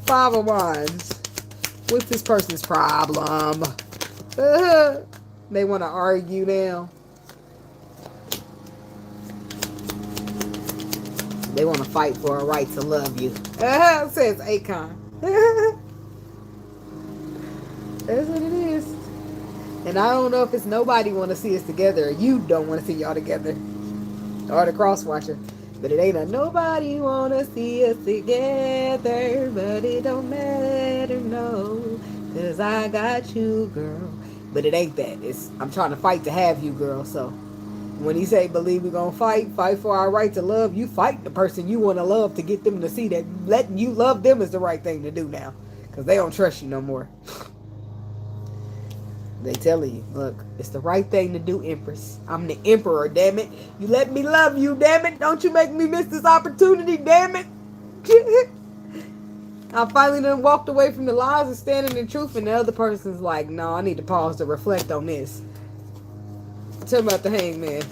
5 of Wands. What's this person's problem? They want to argue now. They want to fight for a right to love you. Says Akon. That's what it is. And I don't know if it's nobody want to see us together, or you don't want to see y'all together, or the cross watcher. But it ain't a nobody want to see us together, but it don't matter, no, because I got you, girl. But it ain't that. I'm trying to fight to have you, girl, so. When he say, believe we're going to fight for our right to love, you fight the person you want to love to get them to see that letting you love them is the right thing to do now. Because they don't trust you no more. They telling you, look, it's the right thing to do, Empress. I'm the Emperor, damn it. You let me love you, damn it. Don't you make me miss this opportunity, damn it. I finally done walked away from the lies and standing in truth, and the other person's like, no, I need to pause to reflect on this. Tell me about the Hangman.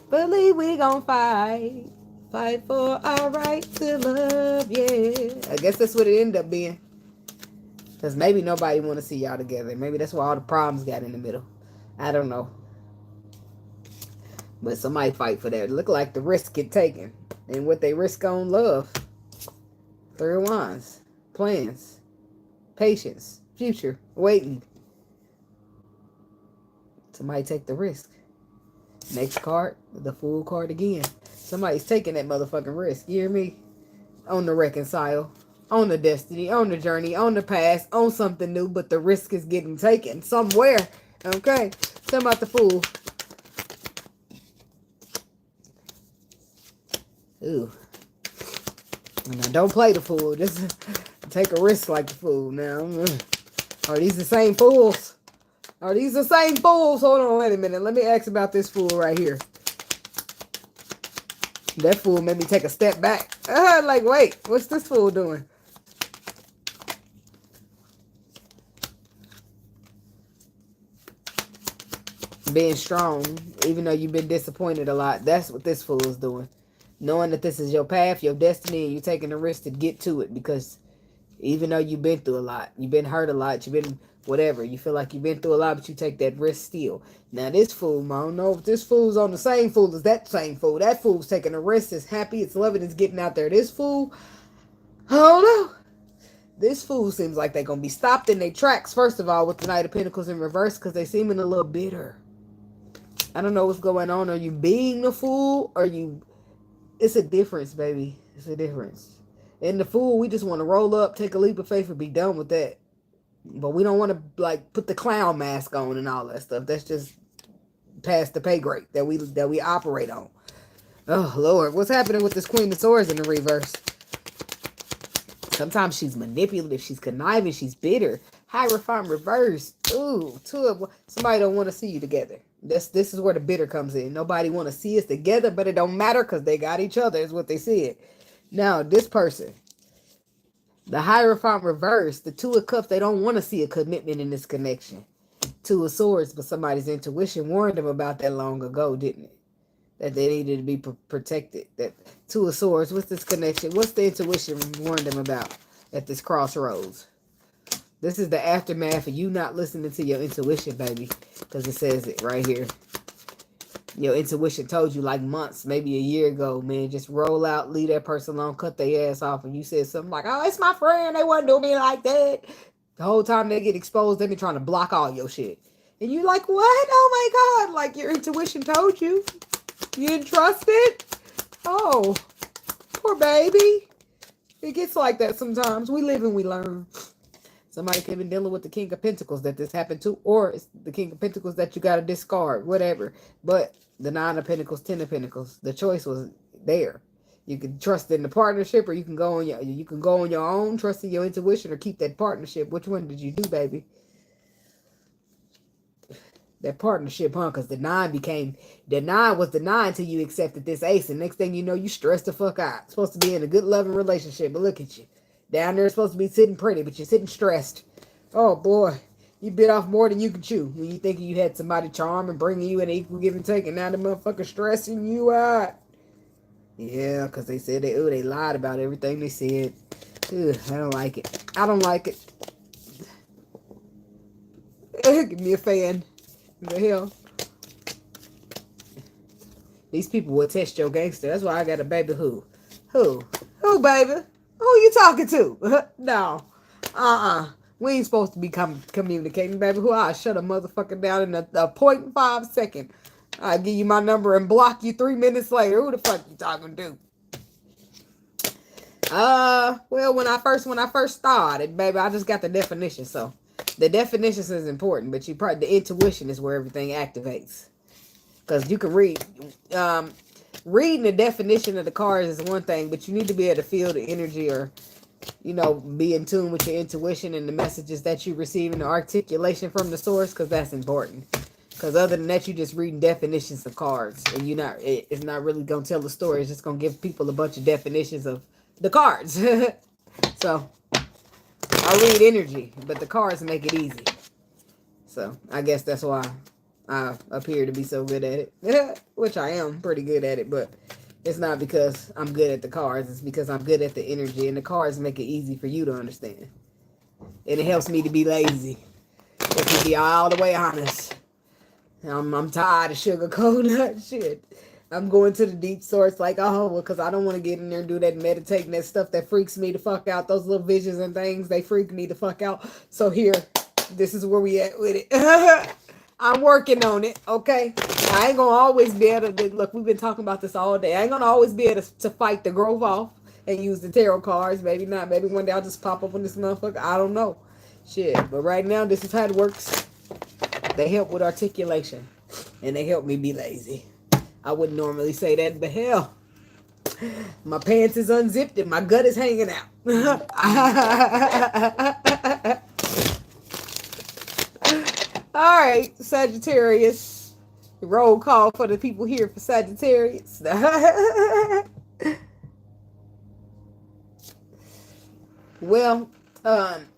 Believe we gon' fight. Fight for our right to love, yeah. I guess that's what it ended up being. Because maybe nobody want to see y'all together. Maybe that's why all the problems got in the middle. I don't know. But somebody fight for that. Look like the risk get taken. And what they risk on love. 3 of Wands. Plans. Patience. Future. Waiting. Somebody take the risk. Next card, the Fool card again. Somebody's taking that motherfucking risk. You hear me? On the reconcile, on the destiny, on the journey, on the past, on something new, but the risk is getting taken somewhere. Okay? Tell me about the Fool. Ooh. Now, don't play the Fool. Just take a risk like the Fool. Now, are these the same fools? Are these the same fools? Hold on, wait a minute. Let me ask about this fool right here. That fool made me take a step back. Like, wait, what's this fool doing? Being strong, even though you've been disappointed a lot. That's what this fool is doing. Knowing that this is your path, your destiny, and you're taking the risk to get to it. Because even though you've been through a lot, you've been hurt a lot, you've been whatever, you feel like you've been through a lot, but you take that risk still. Now this fool, I don't know if this fool's on the same fool as that same fool. That fool's taking a risk, it's happy, it's loving, it's getting out there. This fool, I don't know. This fool seems like they're going to be stopped in their tracks, first of all, with the Knight of Pentacles in reverse, because they seeming a little bitter. I don't know what's going on. Are you being the fool? Or you... It's a difference, baby. It's a difference. And the fool, we just want to roll up, take a leap of faith, and be done with that. But we don't want to, like, put the clown mask on and all that stuff. That's just past the pay grade that we operate on. Oh, Lord. What's happening with this Queen of Swords in the reverse? Sometimes she's manipulative. She's conniving. She's bitter. Hierophant reversed. Ooh, somebody don't want to see you together. This is where the bitter comes in. Nobody want to see us together, but it don't matter because they got each other, is what they said. Now, this person, the Hierophant reversed, the Two of Cups, they don't want to see a commitment in this connection. Two of Swords, but somebody's intuition warned them about that long ago, didn't it? That they needed to be protected. That Two of Swords, what's this connection? What's the intuition warned them about at this crossroads? This is the aftermath of you not listening to your intuition, baby. Because it says it right here. Your intuition told you like months, maybe a year ago, man, just roll out, leave that person alone, cut their ass off. And you said something like, oh, it's my friend. They wouldn't do me like that. The whole time they get exposed, they be trying to block all your shit. And you like, what? Oh my God. Like your intuition told you. You didn't trust it? Oh, poor baby. It gets like that sometimes. We live and we learn. Somebody could have been dealing with the King of Pentacles that this happened to, or it's the King of Pentacles that you got to discard, whatever. But the Nine of Pentacles, Ten of Pentacles, the choice was there. You can trust in the partnership, or you can go on your own, trust in your intuition, or keep that partnership. Which one did you do, baby? That partnership, huh? Because the nine was the nine till you accepted this ace, and next thing you know, you stressed the fuck out. Supposed to be in a good loving relationship, but look at you. Down there supposed to be sitting pretty, but you're sitting stressed. Oh boy, you bit off more than you can chew when you think you had somebody charm and bringing you an equal give and take, and now the motherfucker stressing you out. Yeah, because they said they lied about everything they said. Ugh, I don't like it. I don't like it. Give me a fan. What the hell? These people will test your gangster. That's why I got a baby who? Who, baby? Who you talking to? No. We ain't supposed to be communicating, baby. Who I'll shut a motherfucker down in a 0.5 second. I'll give you my number and block you 3 minutes later. Who the fuck you talking to? Well, when I first started, baby, I just got the definition. So the definitions is important, but the intuition is where everything activates. Because you can read. Reading the definition of the cards is one thing, but you need to be able to feel the energy, or, be in tune with your intuition and the messages that you receive and the articulation from the source, because that's important. Because other than that, you just reading definitions of cards, and it's not really going to tell the story. It's just going to give people a bunch of definitions of the cards. So, I read energy, but the cards make it easy. So, I guess that's why I appear to be so good at it, which I am pretty good at it, but it's not because I'm good at the cards. It's because I'm good at the energy, and the cards make it easy for you to understand. And it helps me to be lazy. Let me be all the way honest. I'm tired of sugarcoating that shit. I'm going to the deep source like, because I don't want to get in there and do that meditating, that stuff that freaks me the fuck out. Those little visions and things, they freak me the fuck out. So here, this is where we at with it. I'm working on it, okay? I ain't gonna always be able to, look, we've been talking about this all day. I ain't gonna always be able to fight the growth off and use the tarot cards. Maybe not. Maybe one day I'll just pop up on this motherfucker. I don't know. Shit. But right now, this is how it works. They help with articulation. And they help me be lazy. I wouldn't normally say that, but hell, my pants is unzipped and my gut is hanging out. All right, Sagittarius. Roll call for the people here for Sagittarius. Well,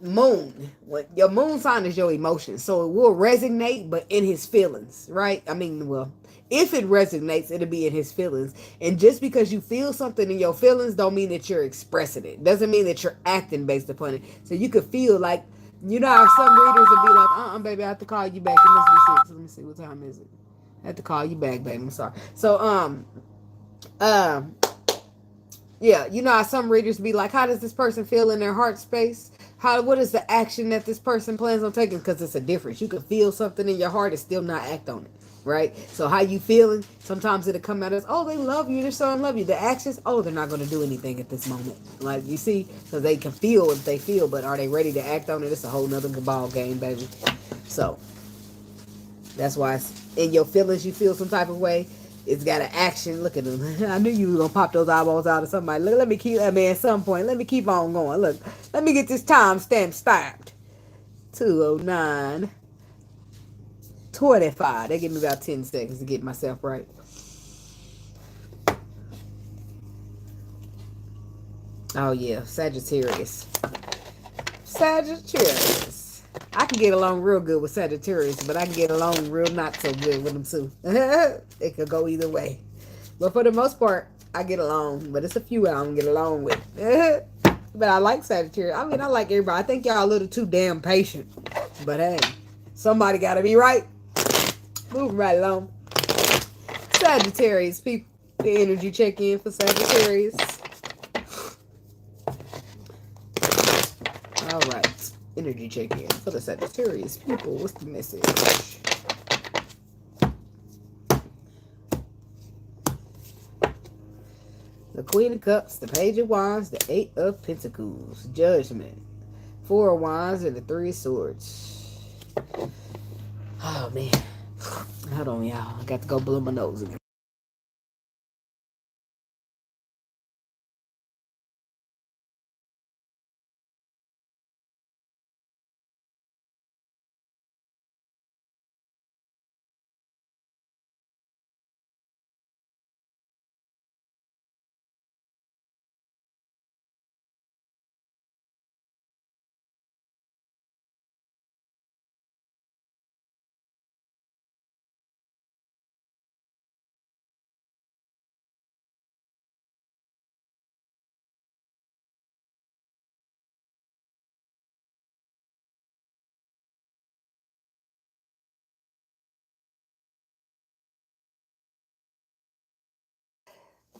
moon. Your moon sign is your emotions, so it will resonate, but in his feelings, right? I mean, well, if it resonates, it'll be in his feelings. And just because you feel something in your feelings don't mean that you're expressing it. Doesn't mean that you're acting based upon it. So you could feel like, how some readers will be like, baby, I have to call you back. Let me see, what time is it? I have to call you back, baby. I'm sorry. So, yeah, how some readers be like, how does this person feel in their heart space? What is the action that this person plans on taking? Because it's a difference. You can feel something in your heart and still not act on it, right? So how you feeling? Sometimes it'll come out as, they love you. They're so in love you. The actions, they're not going to do anything at this moment. Like, you see, so they can feel what they feel, but are they ready to act on it? It's a whole nother ball game, baby. So that's why in your feelings, you feel some type of way. It's got an action. Look at them. I knew you were going to pop those eyeballs out of somebody. Look, let me keep, at some point, let me keep on going. Look, let me get this time stamp stopped. 209, 25. They give me about 10 seconds to get myself right. Oh, yeah. Sagittarius. Sagittarius. I can get along real good with Sagittarius, but I can get along real not so good with them too. It could go either way. But for the most part, I get along. But it's a few I don't get along with. But I like Sagittarius. I mean, I like everybody. I think y'all a little too damn patient. But hey, somebody got to be right. Moving right along. Sagittarius, people. The energy check-in for Sagittarius. All right. Energy check-in for the Sagittarius people. What's the message? The Queen of Cups, the Page of Wands, the Eight of Pentacles, Judgment, Four of Wands, and the Three of Swords. Oh, man. Hold on, y'all. I got to go blow my nose again.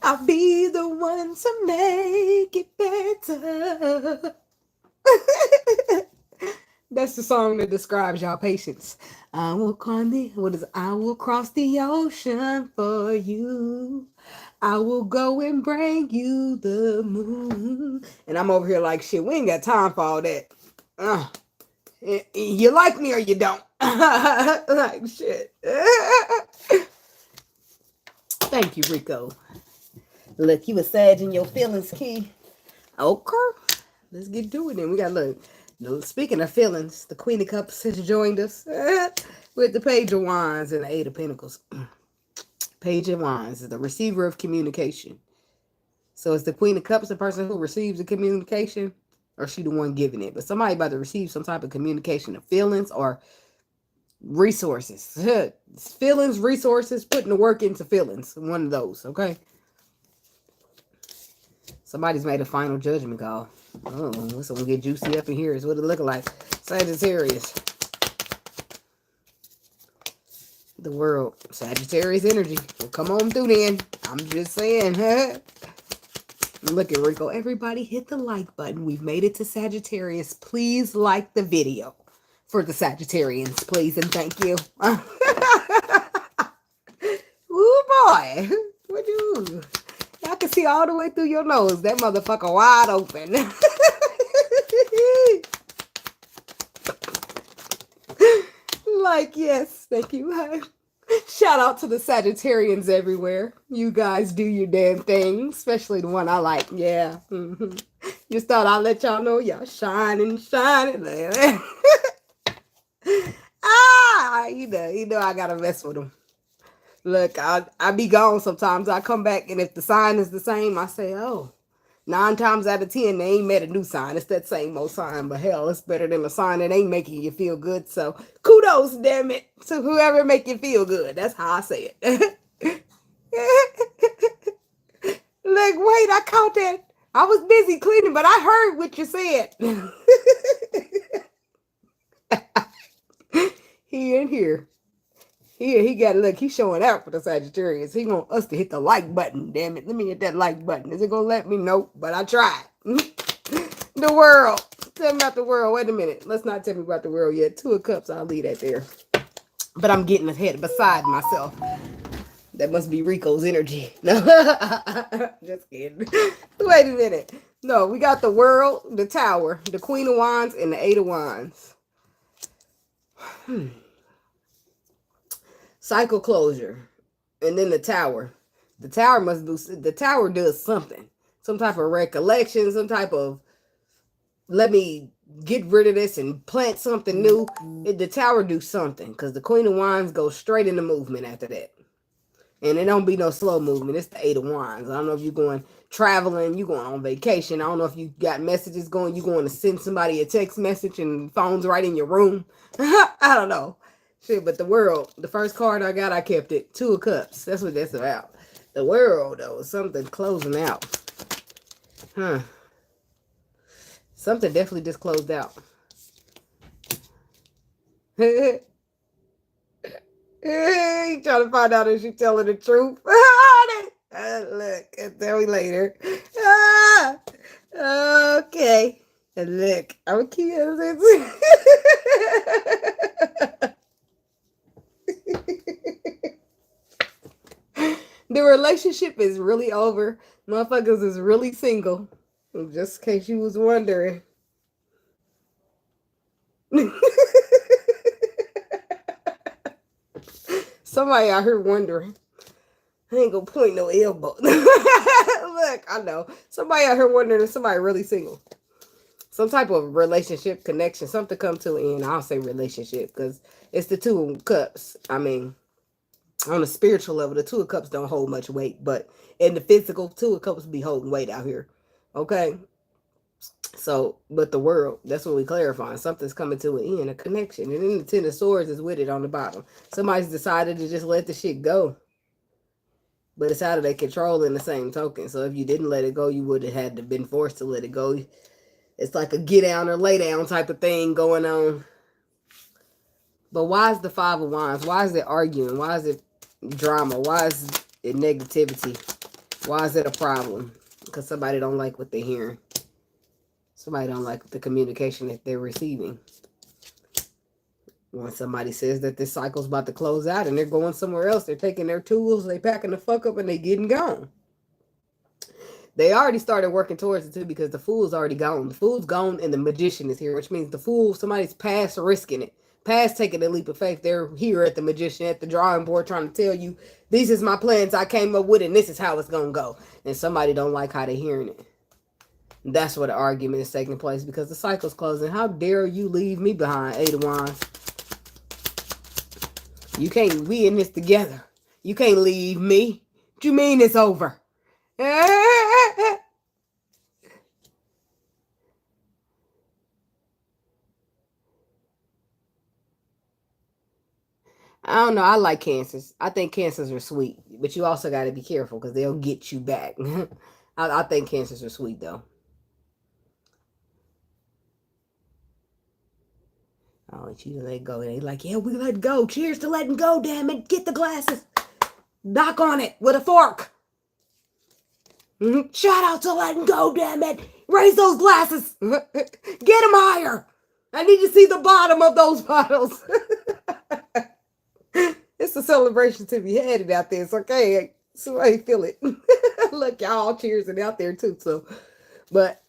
I'll be the one to make it better. That's the song that describes y'all patience. I will climb I will cross the ocean for you. I will go and bring you the moon. And I'm over here like, shit, we ain't got time for all that. You like me or you don't. Like, shit. Thank you, Rico. Look, you a Sag in your feelings, Key. Okay. Let's get to it then. We got, look. Speaking of feelings, the Queen of Cups has joined us with the Page of Wands and the Eight of Pentacles. Page of Wands is the receiver of communication. So is the Queen of Cups the person who receives the communication, or she the one giving it? But somebody about to receive some type of communication of feelings or resources. Feelings, resources, putting the work into feelings. One of those, okay? Somebody's made a final judgment call. Oh, this one get juicy up in here is what it looking like. Sagittarius. The world. Sagittarius energy. Well, come on through then. I'm just saying. Look at Rico. Everybody hit the like button. We've made it to Sagittarius. Please like the video for the Sagittarians, please, and thank you. Ooh, boy. What you... I can see all the way through your nose. That motherfucker wide open. Like, yes, thank you. Shout out to the Sagittarians everywhere. You guys do your damn thing, especially the one I like. Yeah. Just thought I'd let y'all know y'all shining. You know I gotta mess with them. Look, I be gone sometimes. I come back, and if the sign is the same, I say, oh, 9 times out of 10, they ain't met a new sign. It's that same old sign, but hell, it's better than a sign that ain't making you feel good. So kudos, damn it, to whoever make you feel good. That's how I say it. Look, wait, I caught that. I was busy cleaning, but I heard what you said. He in here. He got, look, he's showing out for the Sagittarius. He want us to hit the like button, damn it. Let me hit that like button. Is it going to let me? Nope, but I tried. The world. Tell me about the world. Wait a minute. Let's not tell me about the world yet. 2 of Cups, I'll leave that there. But I'm getting ahead beside myself. That must be Rico's energy. No, just kidding. Wait a minute. No, we got the world, the Tower, the Queen of Wands, and the 8 of Wands. Cycle closure, and then the Tower. The Tower must do. The Tower does something, some type of recollection, some type of let me get rid of this and plant something new. The Tower do something, because the Queen of Wands goes straight into movement after that. And it don't be no slow movement. It's the 8 of Wands. I don't know if you're going traveling, you going on vacation. I don't know if you got messages going, you going to send somebody a text message and phone's right in your room. I don't know. Shit, but the World, the first card I got, I kept it. 2 of Cups. That's what that's about. The World, though, is something closing out. Huh. Something definitely just closed out. He trying to find out if she's telling the truth. Look, I'll tell me later. Okay. Look, I'm cute. The relationship is really over. Motherfuckers is really single. Just in case you was wondering. Somebody out here wondering. I ain't gonna point no elbow. Look, I know. Somebody out here wondering if somebody really single. Some type of relationship connection. Something come to an end. I'll say relationship because it's the 2 of Cups. I mean, on a spiritual level, the 2 of Cups don't hold much weight. But in the physical, 2 of Cups be holding weight out here. Okay? So, but the World, that's what we clarifying. Something's coming to an end, a connection. And then the 10 of Swords is with it on the bottom. Somebody's decided to just let the shit go. But it's out of their control in the same token. So if you didn't let it go, you would have had to been forced to let it go. It's like a get down or lay down type of thing going on. But why is the 5 of Wands? Why is it arguing? Why is it drama? Why is it negativity? Why is it a problem? Because somebody don't like what they're hearing. Somebody don't like the communication that they're receiving. When somebody says that this cycle's about to close out and they're going somewhere else, they're taking their tools, they packing the fuck up and they getting gone. They already started working towards it too because the Fool's already gone. The Fool's gone and the Magician is here, which means the Fool, somebody's past risking it. Past taking a leap of faith. They're here at the Magician, at the drawing board trying to tell you, these is my plans I came up with and this is how it's going to go. And somebody don't like how they're hearing it. That's where the argument is taking place because the cycle's closing. How dare you leave me behind, 8 of Wands? You can't, we in this together. You can't leave me. What you mean it's over? I don't know. I like Cancers. I think Cancers are sweet. But you also got to be careful because they'll get you back. I think Cancers are sweet though. I want you to let go. They like, yeah, we let go. Cheers to letting go, damn it. Get the glasses. Knock on it with a fork. Shout out to letting go, damn it. Raise those glasses. Get them higher. I need to see the bottom of those bottles. It's a celebration to be had out there. It's okay. Somebody feel it. Look, y'all all cheersing out there too. So, but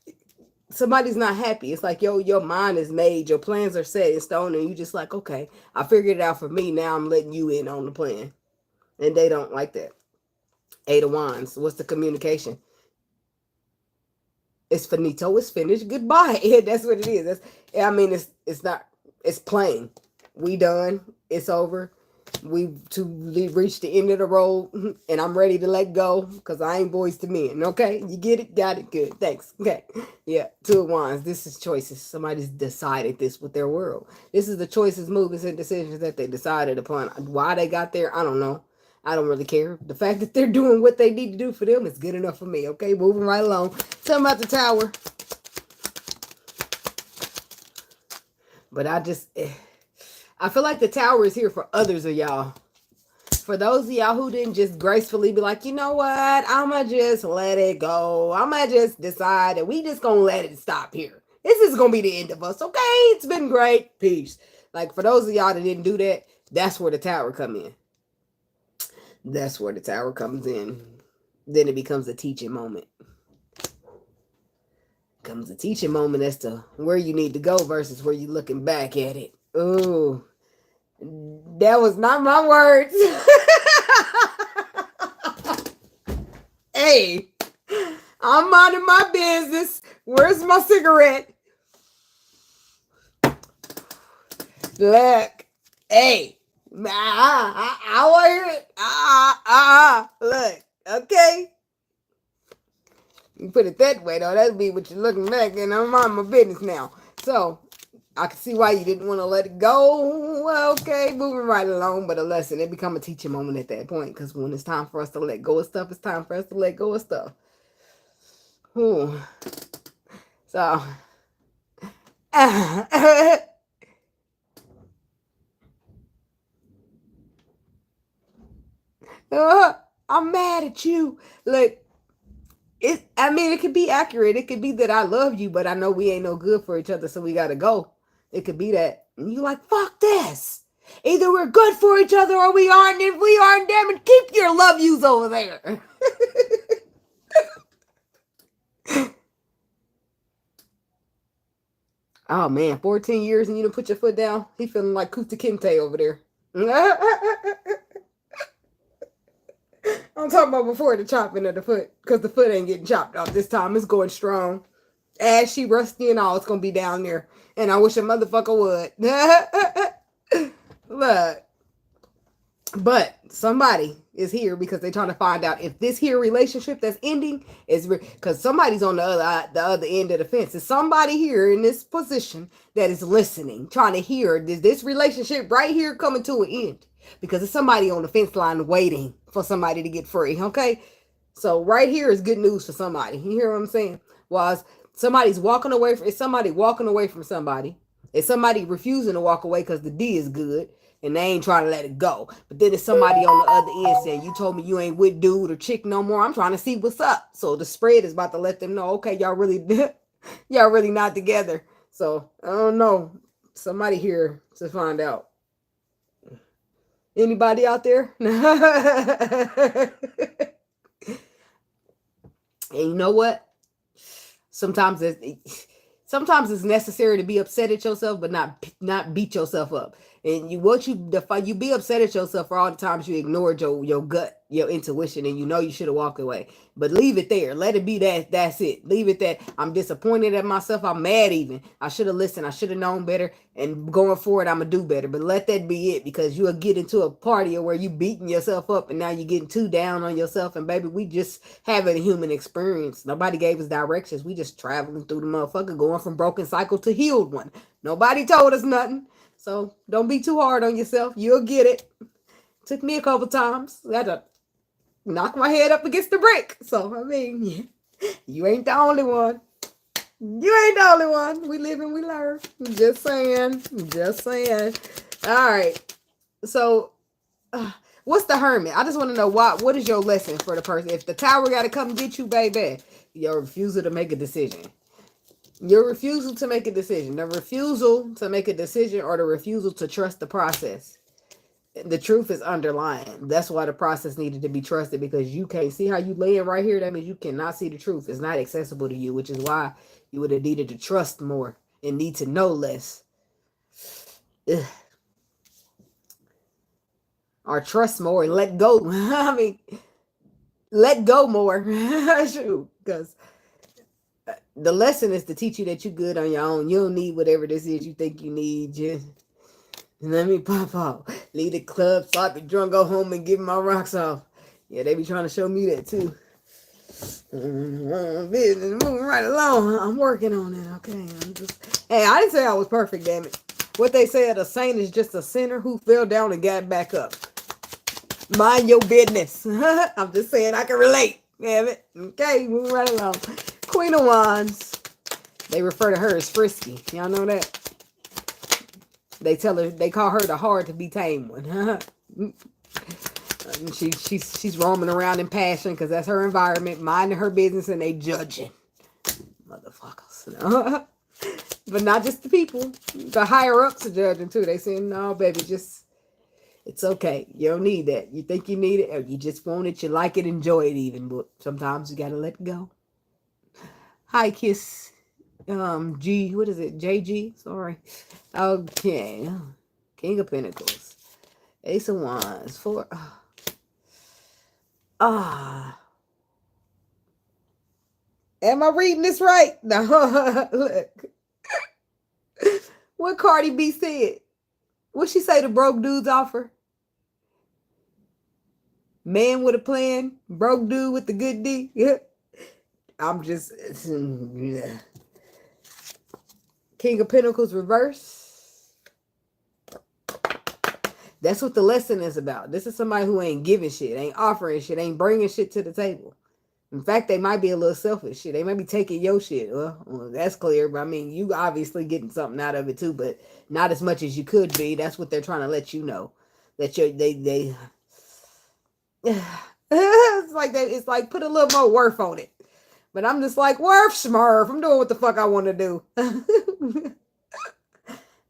somebody's not happy. It's like, yo, your mind is made. Your plans are set in stone. And you just like, okay, I figured it out for me. Now I'm letting you in on the plan. And they don't like that. 8 of Wands. What's the communication? It's finito. It's finished. Goodbye. Yeah, that's what it is. I mean, it's not. It's plain. We done. It's over. We've reached the end of the road, and I'm ready to let go because I ain't boys to men. Okay, you get it? Got it? Good. Thanks. Okay. Yeah. 2 of Wands. This is choices. Somebody's decided this with their world. This is the choices, movements, and decisions that they decided upon. Why they got there, I don't know. I don't really care. The fact that they're doing what they need to do for them is good enough for me. Okay, moving right along. Tell them about the Tower. But I feel like the Tower is here for others of y'all. For those of y'all who didn't just gracefully be like, you know what? I'ma just let it go. I'ma just decide that we just gonna let it stop here. This is gonna be the end of us. Okay, it's been great. Peace. Like for those of y'all that didn't do that, that's where the Tower come in. That's where the Tower comes in. Then it becomes a teaching moment. Comes a teaching moment as to where you need to go versus where you're looking back at it. Ooh, that was not my words. Hey, I'm minding my business. Where's my cigarette? Look, hey, I want to hear it. Look, okay. You put it that way, though. That'd be what you're looking back, and I'm on my business now. So, I can see why you didn't want to let it go. Well, okay, moving right along, but a lesson. It become a teaching moment at that point, because when it's time for us to let go of stuff, it's time for us to let go of stuff. Ooh. So, I'm mad at you. Like, I mean, it could be accurate. It could be that I love you, but I know we ain't no good for each other, so we gotta go. It could be that. And you like, fuck this. Either we're good for each other or we aren't. If we aren't, damn it, keep your love yous over there. Oh man, 14 years and you didn't put your foot down? He feeling like Kuta Kinte over there. I'm talking about before the chopping of the foot, because the foot ain't getting chopped off this time. It's going strong. Ashy, rusty, and all, it's going to be down there. And I wish a motherfucker would. Look. But somebody is here because they're trying to find out if this here relationship that's ending is because somebody's on the other end of the fence. Is somebody here in this position that is listening, trying to hear this relationship right here coming to an end? Because there's somebody on the fence line waiting for somebody to get free. Okay, so right here is good news for somebody. You hear what I'm saying? Was somebody's walking away from? Is somebody walking away from somebody? Is somebody refusing to walk away because the D is good? And they ain't trying to let it go. But then there's somebody on the other end saying, you told me you ain't with dude or chick no more. I'm trying to see what's up. So the spread is about to let them know, okay, y'all really not together. So I don't know. Somebody here to find out. Anybody out there? And you know what? Sometimes it's necessary to be upset at yourself, but not beat yourself up. And you be upset at yourself for all the times you ignored your gut, your intuition, and you know you should have walked away. But leave it there. Let it be that. That's it. Leave it that. I'm disappointed at myself. I'm mad even. I should have listened. I should have known better. And going forward, I'm going to do better. But let that be it, because you'll get into a party where you beating yourself up and now you're getting too down on yourself. And baby, we just having a human experience. Nobody gave us directions. We just traveling through the motherfucker, going from broken cycle to healed one. Nobody told us nothing. So don't be too hard on yourself. You'll get it. Took me a couple times. I had to knock my head up against the brick. So, I mean, you ain't the only one. You ain't the only one. We live and we learn. Just saying. Just saying. All right. So, what's the Hermit? I just want to know what is your lesson for the person? If the Tower got to come get you, baby, your refusal to make a decision. Your refusal to make a decision. The refusal to make a decision or the refusal to trust the process. The truth is underlying. That's why the process needed to be trusted, because you can't see how you laying right here. That means you cannot see the truth. It's not accessible to you, which is why you would have needed to trust more and need to know less. Ugh. Or trust more and let go. I mean, let go more. Shoot, because the lesson is to teach you that you're good on your own. You don't need whatever this is you think you need. Just let me pop out. Leave the club, sloppy drunk, go home and give my rocks off. Yeah, they be trying to show me that too. Business moving right along. I'm working on it. Okay. Hey, I didn't say I was perfect, damn it. What they said, a saint is just a sinner who fell down and got back up. Mind your business. I'm just saying I can relate. Damn it. Okay, moving right along. Queen of Wands. They refer to her as frisky. Y'all know that? They call her the hard to be tamed one. She's roaming around in passion because that's her environment, minding her business, and they judging. Motherfuckers. But not just the people. The higher ups are judging too. They saying, no, baby, it's okay. You don't need that. You think you need it, or you just want it, you like it, enjoy it even. But sometimes you gotta let go. Hi, Kiss. G, what is it? JG? Sorry. Okay. King of Pentacles. Ace of Wands. Four. Am I reading this right? No. Look. What Cardi B said. What she say the broke dudes offer? Man with a plan, broke dude with the good D. Yeah. I'm just yeah. King of Pentacles reverse. That's what the lesson is about. This is somebody who ain't giving shit, ain't offering shit, ain't bringing shit to the table. In fact, they might be a little selfish shit. They might be taking your shit. Well, that's clear. But I mean, you obviously getting something out of it too, but not as much as you could be. That's what they're trying to let you know. That they it's like put a little more worth on it. But I'm just like, worth smurf. I'm doing what the fuck I want to do. I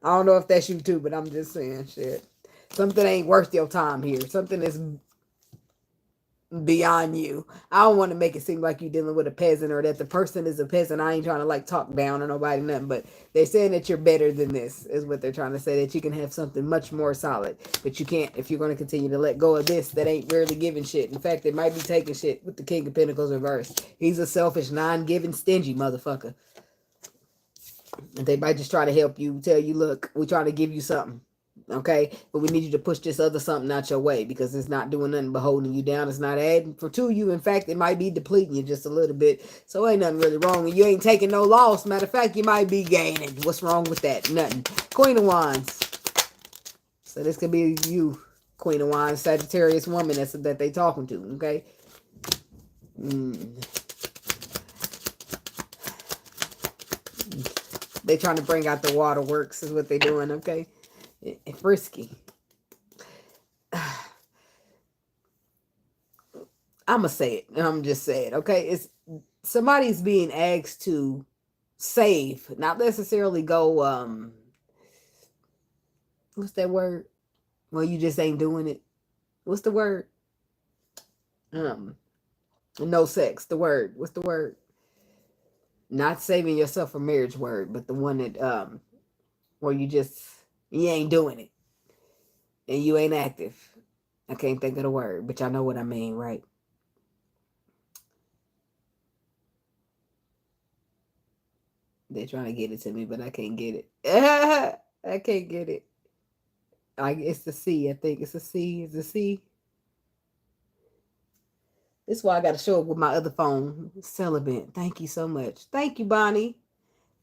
don't know if that's you too, but I'm just saying shit. Something ain't worth your time here. Something is beyond you. I don't want to make it seem like you're dealing with a peasant or that the person is a peasant. I ain't trying to like talk down or nobody nothing, but they're saying that you're better than this is what they're trying to say, that you can have something much more solid, but you can't if you're going to continue to let go of this that ain't really giving shit. In fact, it might be taking shit with the King of Pentacles reverse. He's a selfish, non-giving, stingy motherfucker. And they might just try to help you, tell you, look, we're trying to give you something. Okay, but we need you to push this other something out your way because it's not doing nothing but holding you down. It's not adding to you. In fact, it might be depleting you just a little bit. So ain't nothing really wrong. And you ain't taking no loss. Matter of fact, you might be gaining. What's wrong with that? Nothing. Queen of Wands. So this could be you, Queen of Wands, Sagittarius woman that they talking to. Okay. They trying to bring out the waterworks is what they doing. Okay. Frisky. I'ma say it. I'm just saying, okay? It's somebody's being asked to save, not necessarily go what's that word? Well, you just ain't doing it. What's the word? No sex. The word. What's the word? Not saving yourself for marriage word, but the one that where you ain't doing it. And you ain't active. I can't think of the word, but y'all know what I mean, right? They're trying to get it to me, but I can't get it. I can't get it. It's the C. I think it's a C. It's a C. This is why I got to show up with my other phone. Celibate. Thank you so much. Thank you, Bonnie.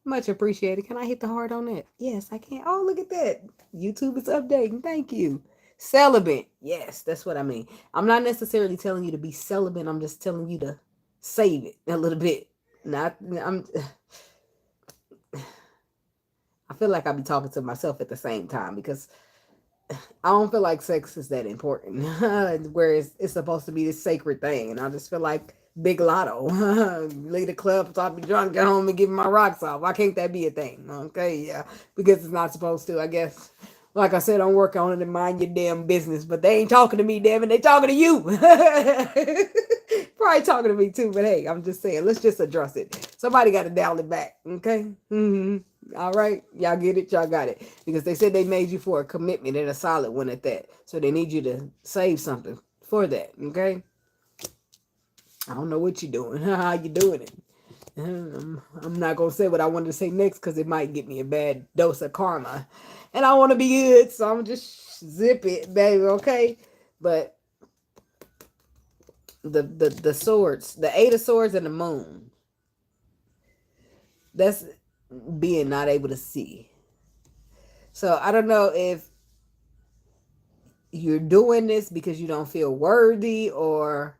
Much appreciated. Can I hit the heart on that? Yes, I can. Oh, look at that. YouTube is updating. Thank you. Celibate. Yes, that's what I mean. I'm not necessarily telling you to be celibate. I'm just telling you to save it a little bit. I feel like I'll be talking to myself at the same time because I don't feel like sex is that important. Whereas it's supposed to be this sacred thing. And I just feel like Big Lotto. Leave the club, so I'll be drunk, get home and give my rocks off. Why can't that be a thing? Okay, yeah. Because it's not supposed to, I guess. Like I said, I'm working on it and mind your damn business. But they ain't talking to me, damn it. They talking to you. Probably talking to me too. But hey, I'm just saying, let's just address it. Somebody got to dial it back. Okay? All right? Y'all get it? Y'all got it. Because they said they made you for a commitment and a solid one at that. So they need you to save something for that. Okay? I don't know what you're doing. How you doing it? I'm not going to say what I wanted to say next because it might get me a bad dose of karma. And I want to be good, so I'm just zip it, baby, okay? But the swords, the 8 of swords and the moon, that's being not able to see. So I don't know if you're doing this because you don't feel worthy or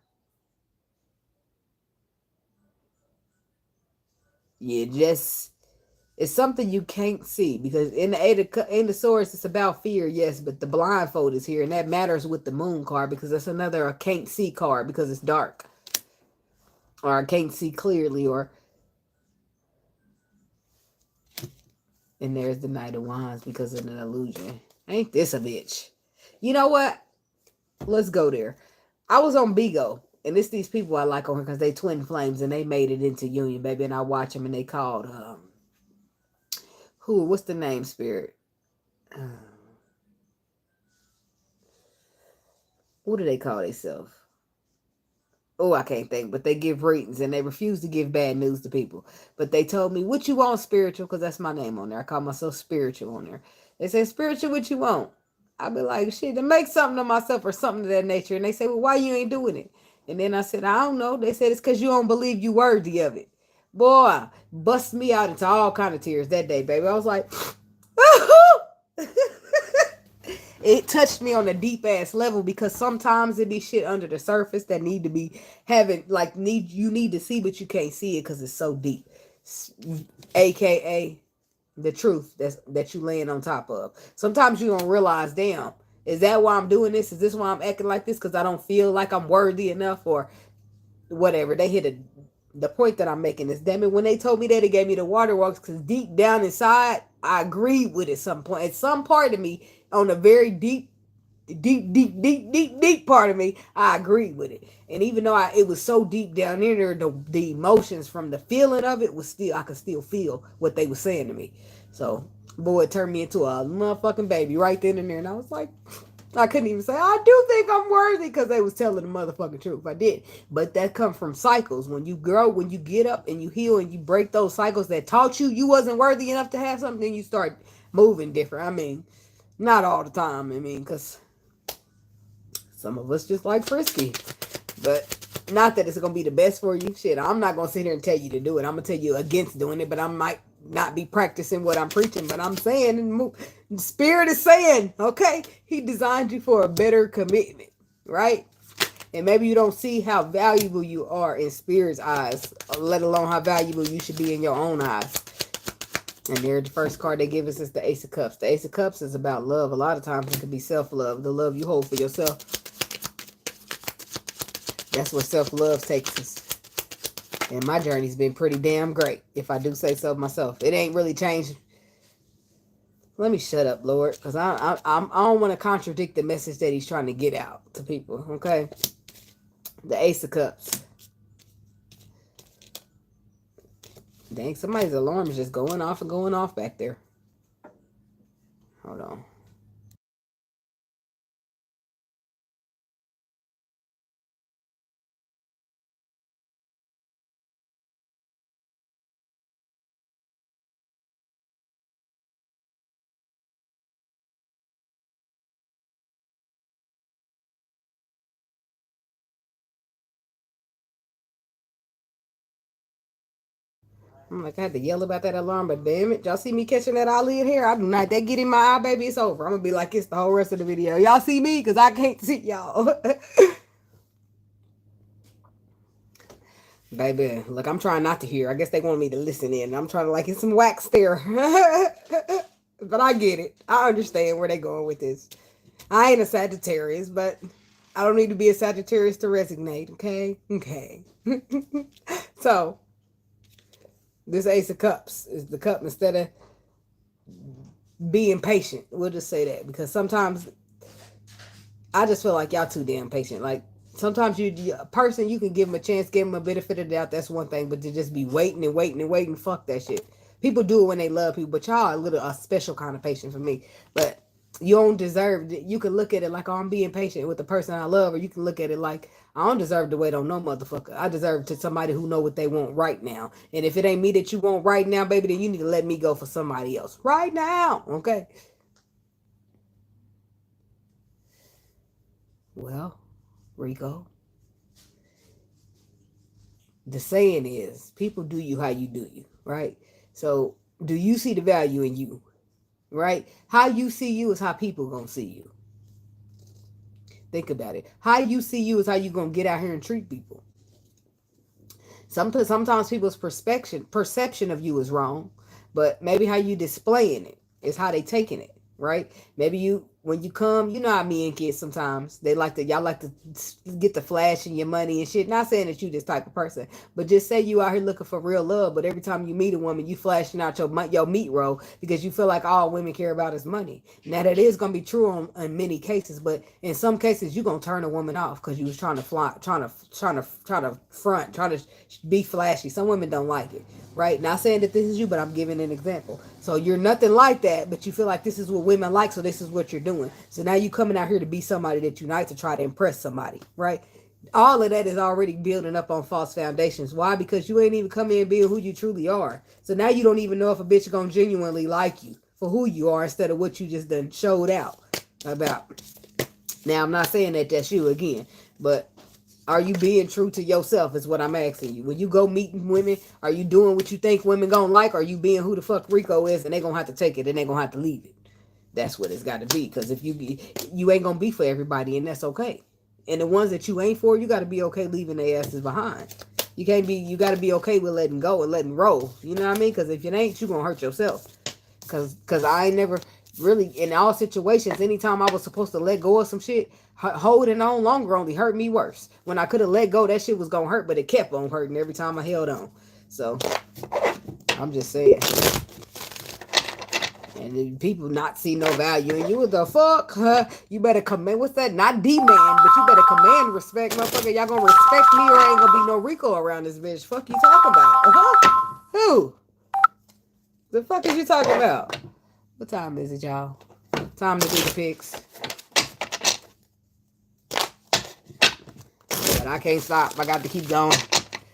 it's something you can't see because in the swords it's about fear, yes, but the blindfold is here and that matters with the moon card because that's another I can't see card because it's dark or I can't see clearly and there's the Knight of Wands because of an illusion. Ain't this a bitch? You know what? Let's go there. I was on Bigo. And it's these people I like on here because they twin flames and they made it into union, baby. And I watch them and they called, what's the name, Spirit? What do they call themselves? Oh, I can't think. But they give readings and they refuse to give bad news to people. But they told me, what you want, spiritual? Because that's my name on there. I call myself spiritual on there. They say, spiritual, what you want? I be like, shit, to make something of myself or something of that nature. And they say, well, why you ain't doing it? And then I said, I don't know. They said, it's because you don't believe you worthy of it. Boy, bust me out into all kind of tears that day, baby. I was like, it touched me on a deep ass level, because sometimes it be shit under the surface that need to be you need to see, but you can't see it because it's so deep. AKA the truth that you laying on top of. Sometimes you don't realize, damn, is that why I'm doing this? Is this why I'm acting like this? Because I don't feel like I'm worthy enough or whatever. They hit the point that I'm making is, damn it, when they told me that, it gave me the waterworks, because deep down inside, I agreed with it some point. At some part of me, on a very deep part of me, I agreed with it. And even though it was so deep down in there, the emotions from the feeling of it was still, I could still feel what they were saying to me. So, boy, it turned me into a motherfucking baby right then and there. And I was like, I couldn't even say, I do think I'm worthy, because they was telling the motherfucking truth. I did. But that comes from cycles. When you grow, when you get up and you heal and you break those cycles that taught you wasn't worthy enough to have something, then you start moving different. I mean, not all the time. I mean, because some of us just like frisky. But not that it's going to be the best for you. Shit, I'm not going to sit here and tell you to do it. I'm going to tell you against doing it, but I might not be practicing what I'm preaching. But I'm saying, Spirit is saying, okay, He designed you for a better commitment, right? And maybe you don't see how valuable you are in Spirit's eyes, let alone how valuable you should be in your own eyes. And there, the first card they give us is the Ace of Cups. The Ace of Cups is about love. A lot of times it can be self-love, the love you hold for yourself. That's where self-love takes us. And my journey's been pretty damn great, if I do say so myself. It ain't really changed. Let me shut up, Lord, because I don't want to contradict the message that He's trying to get out to people, okay? The Ace of Cups. Dang, somebody's alarm is just going off and going off back there. Hold on. I'm like, I had to yell about that alarm, but damn it, y'all see me catching that eyelid hair? I do not. That get in my eye, baby, it's over. I'm gonna be like it's the whole rest of the video. Y'all see me? Because I can't see y'all. Baby, look, I'm trying not to hear. I guess they want me to listen in. I'm trying to like, it's some wax there. But I get it. I understand where they going with this. I ain't a Sagittarius, but I don't need to be a Sagittarius to resonate, okay? Okay. So, this Ace of Cups is the cup instead of being patient. We'll just say that, because sometimes I just feel like y'all too damn patient. Like, sometimes a person, you can give them a chance, give them a benefit of the doubt. That's one thing, but to just be waiting and waiting and waiting, fuck that shit. People do it when they love people, but y'all are a special kind of patient for me. But you don't deserve it. You can look at it like, oh, I'm being patient with the person I love, or you can look at it like, I don't deserve to wait on no motherfucker. I deserve to somebody who know what they want right now. And if it ain't me that you want right now, baby, then you need to let me go for somebody else right now, okay? Well, Rico, the saying is, people do you how you do you, right? So, do you see the value in you, right? How you see you is how people gonna see you. Think about it. How you see you is how you gonna get out here and treat people. Sometimes people's perception of you is wrong, but maybe how you displaying it is how they taking it, right? Maybe when you come, you know how me and kids sometimes, y'all like to get the flash in your money and shit. Not saying that you this type of person, but just say you out here looking for real love, but every time you meet a woman, you flashing out your meat roll because you feel like all women care about is money. Now that is going to be true in many cases, but in some cases you're going to turn a woman off because you was trying to front, trying to be flashy. Some women don't like it, right? Not saying that this is you, but I'm giving an example. So you're nothing like that, but you feel like this is what women like, so this is what you're doing. So now you coming out here to be somebody that unite to try to impress somebody, right? All of that is already building up on false foundations. Why? Because you ain't even come in being who you truly are. So now you don't even know if a bitch is gonna genuinely like you for who you are instead of what you just done showed out about. Now, I'm not saying that that's you again, but are you being true to yourself is what I'm asking you. When you go meeting women, are you doing what you think women gonna like? Or are you being who the fuck Rico is and they gonna have to take it and they gonna have to leave it? That's what it's got to be. Because if you ain't gonna be for everybody, and that's okay. And the ones that you ain't for, you got to be okay leaving their asses behind. You can't be. You got to be okay with letting go and letting roll. You know what I mean? Because if it ain't, you gonna hurt yourself. Because I ain't never really, in all situations, anytime I was supposed to let go of some shit, holding on longer only hurt me worse. When I could have let go, that shit was gonna hurt, but it kept on hurting every time I held on. So I'm just saying. And people not see no value in you. What the fuck? You better command. What's that? Not demand, but you better command respect, motherfucker. Y'all gonna respect me or ain't gonna be no Rico around this bitch. Fuck you talking about? Who? The fuck is you talking about? What time is it, y'all? Time to do the picks. But I can't stop. I got to keep going.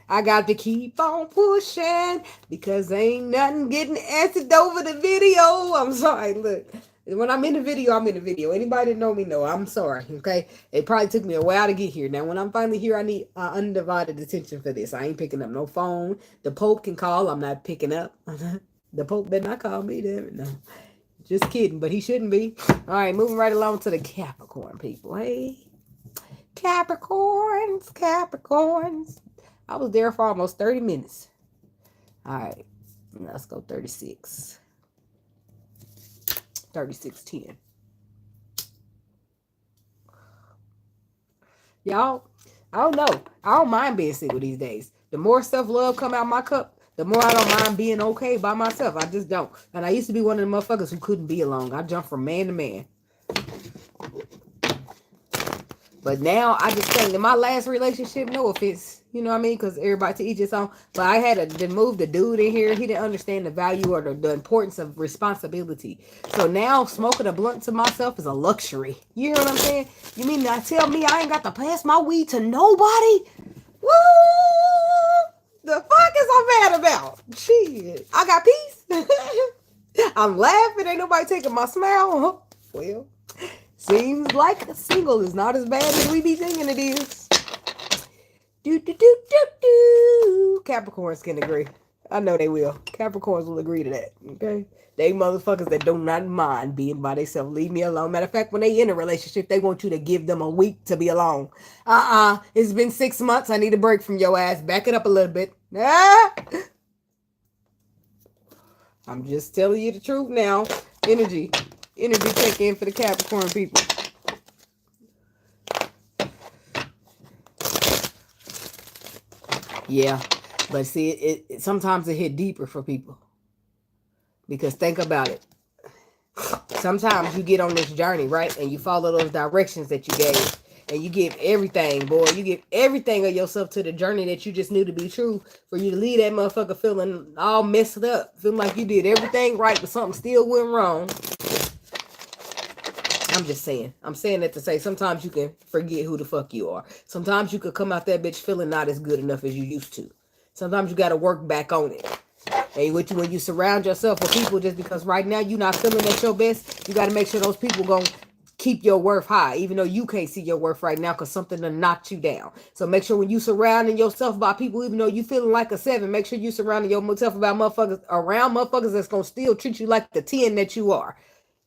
I got to keep on pushing because ain't nothing getting answered over the video. I'm sorry. Look, when I'm in the video, I'm in the video. Anybody that know me know I'm sorry. Okay, it probably took me a while to get here. Now, when I'm finally here, I need undivided attention for this. I ain't picking up no phone. The Pope can call. I'm not picking up. The Pope better not call me. Damn it, no. Just kidding, but he shouldn't be. All right, moving right along to the Capricorn people. Hey, Capricorns, Capricorns. I was there for almost 30 minutes. All right, let's go 36. 36:10. Y'all, I don't know. I don't mind being single these days. The more self-love come out my cup, the more I don't mind being okay by myself. I just don't. And I used to be one of the motherfuckers who couldn't be alone. I jumped from man to man. But now I just think in my last relationship, no offense, you know what I mean? Because everybody to each his own. But I had to move the dude in here. He didn't understand the value or the importance of responsibility. So now smoking a blunt to myself is a luxury. You hear what I'm saying? You mean to tell me I ain't got to pass my weed to nobody? Woo! The fuck is I mad about? Shit. I got peace. I'm laughing. Ain't nobody taking my smile. Well. Seems like a single is not as bad as we be thinking it is. Capricorns can agree. I know they will. Capricorns will agree to that. Okay? They motherfuckers that do not mind being by themselves. Leave me alone. Matter of fact, when they in a relationship, they want you to give them a week to be alone. It's been 6 months. I need a break from your ass. Back it up a little bit. I'm just telling you the truth now. Energy check in for the Capricorn people. Yeah, but see, it sometimes it hit deeper for people. Because think about it. Sometimes you get on this journey, right? And you follow those directions that you gave. And you give everything, boy. You give everything of yourself to the journey that you just knew to be true. For you to leave that motherfucker feeling all messed up. Feeling like you did everything right, but something still went wrong. I'm just saying. I'm saying that to say sometimes you can forget who the fuck you are. Sometimes you could come out that bitch feeling not as good enough as you used to. Sometimes you got to work back on it. And when you surround yourself with people just because right now you're not feeling at your best, you got to make sure those people going to keep your worth high, even though you can't see your worth right now because something done knocked you down. So make sure when you surrounding yourself by people, even though you feeling like a 7, make sure you surrounding yourself around motherfuckers that's going to still treat you like the 10 that you are.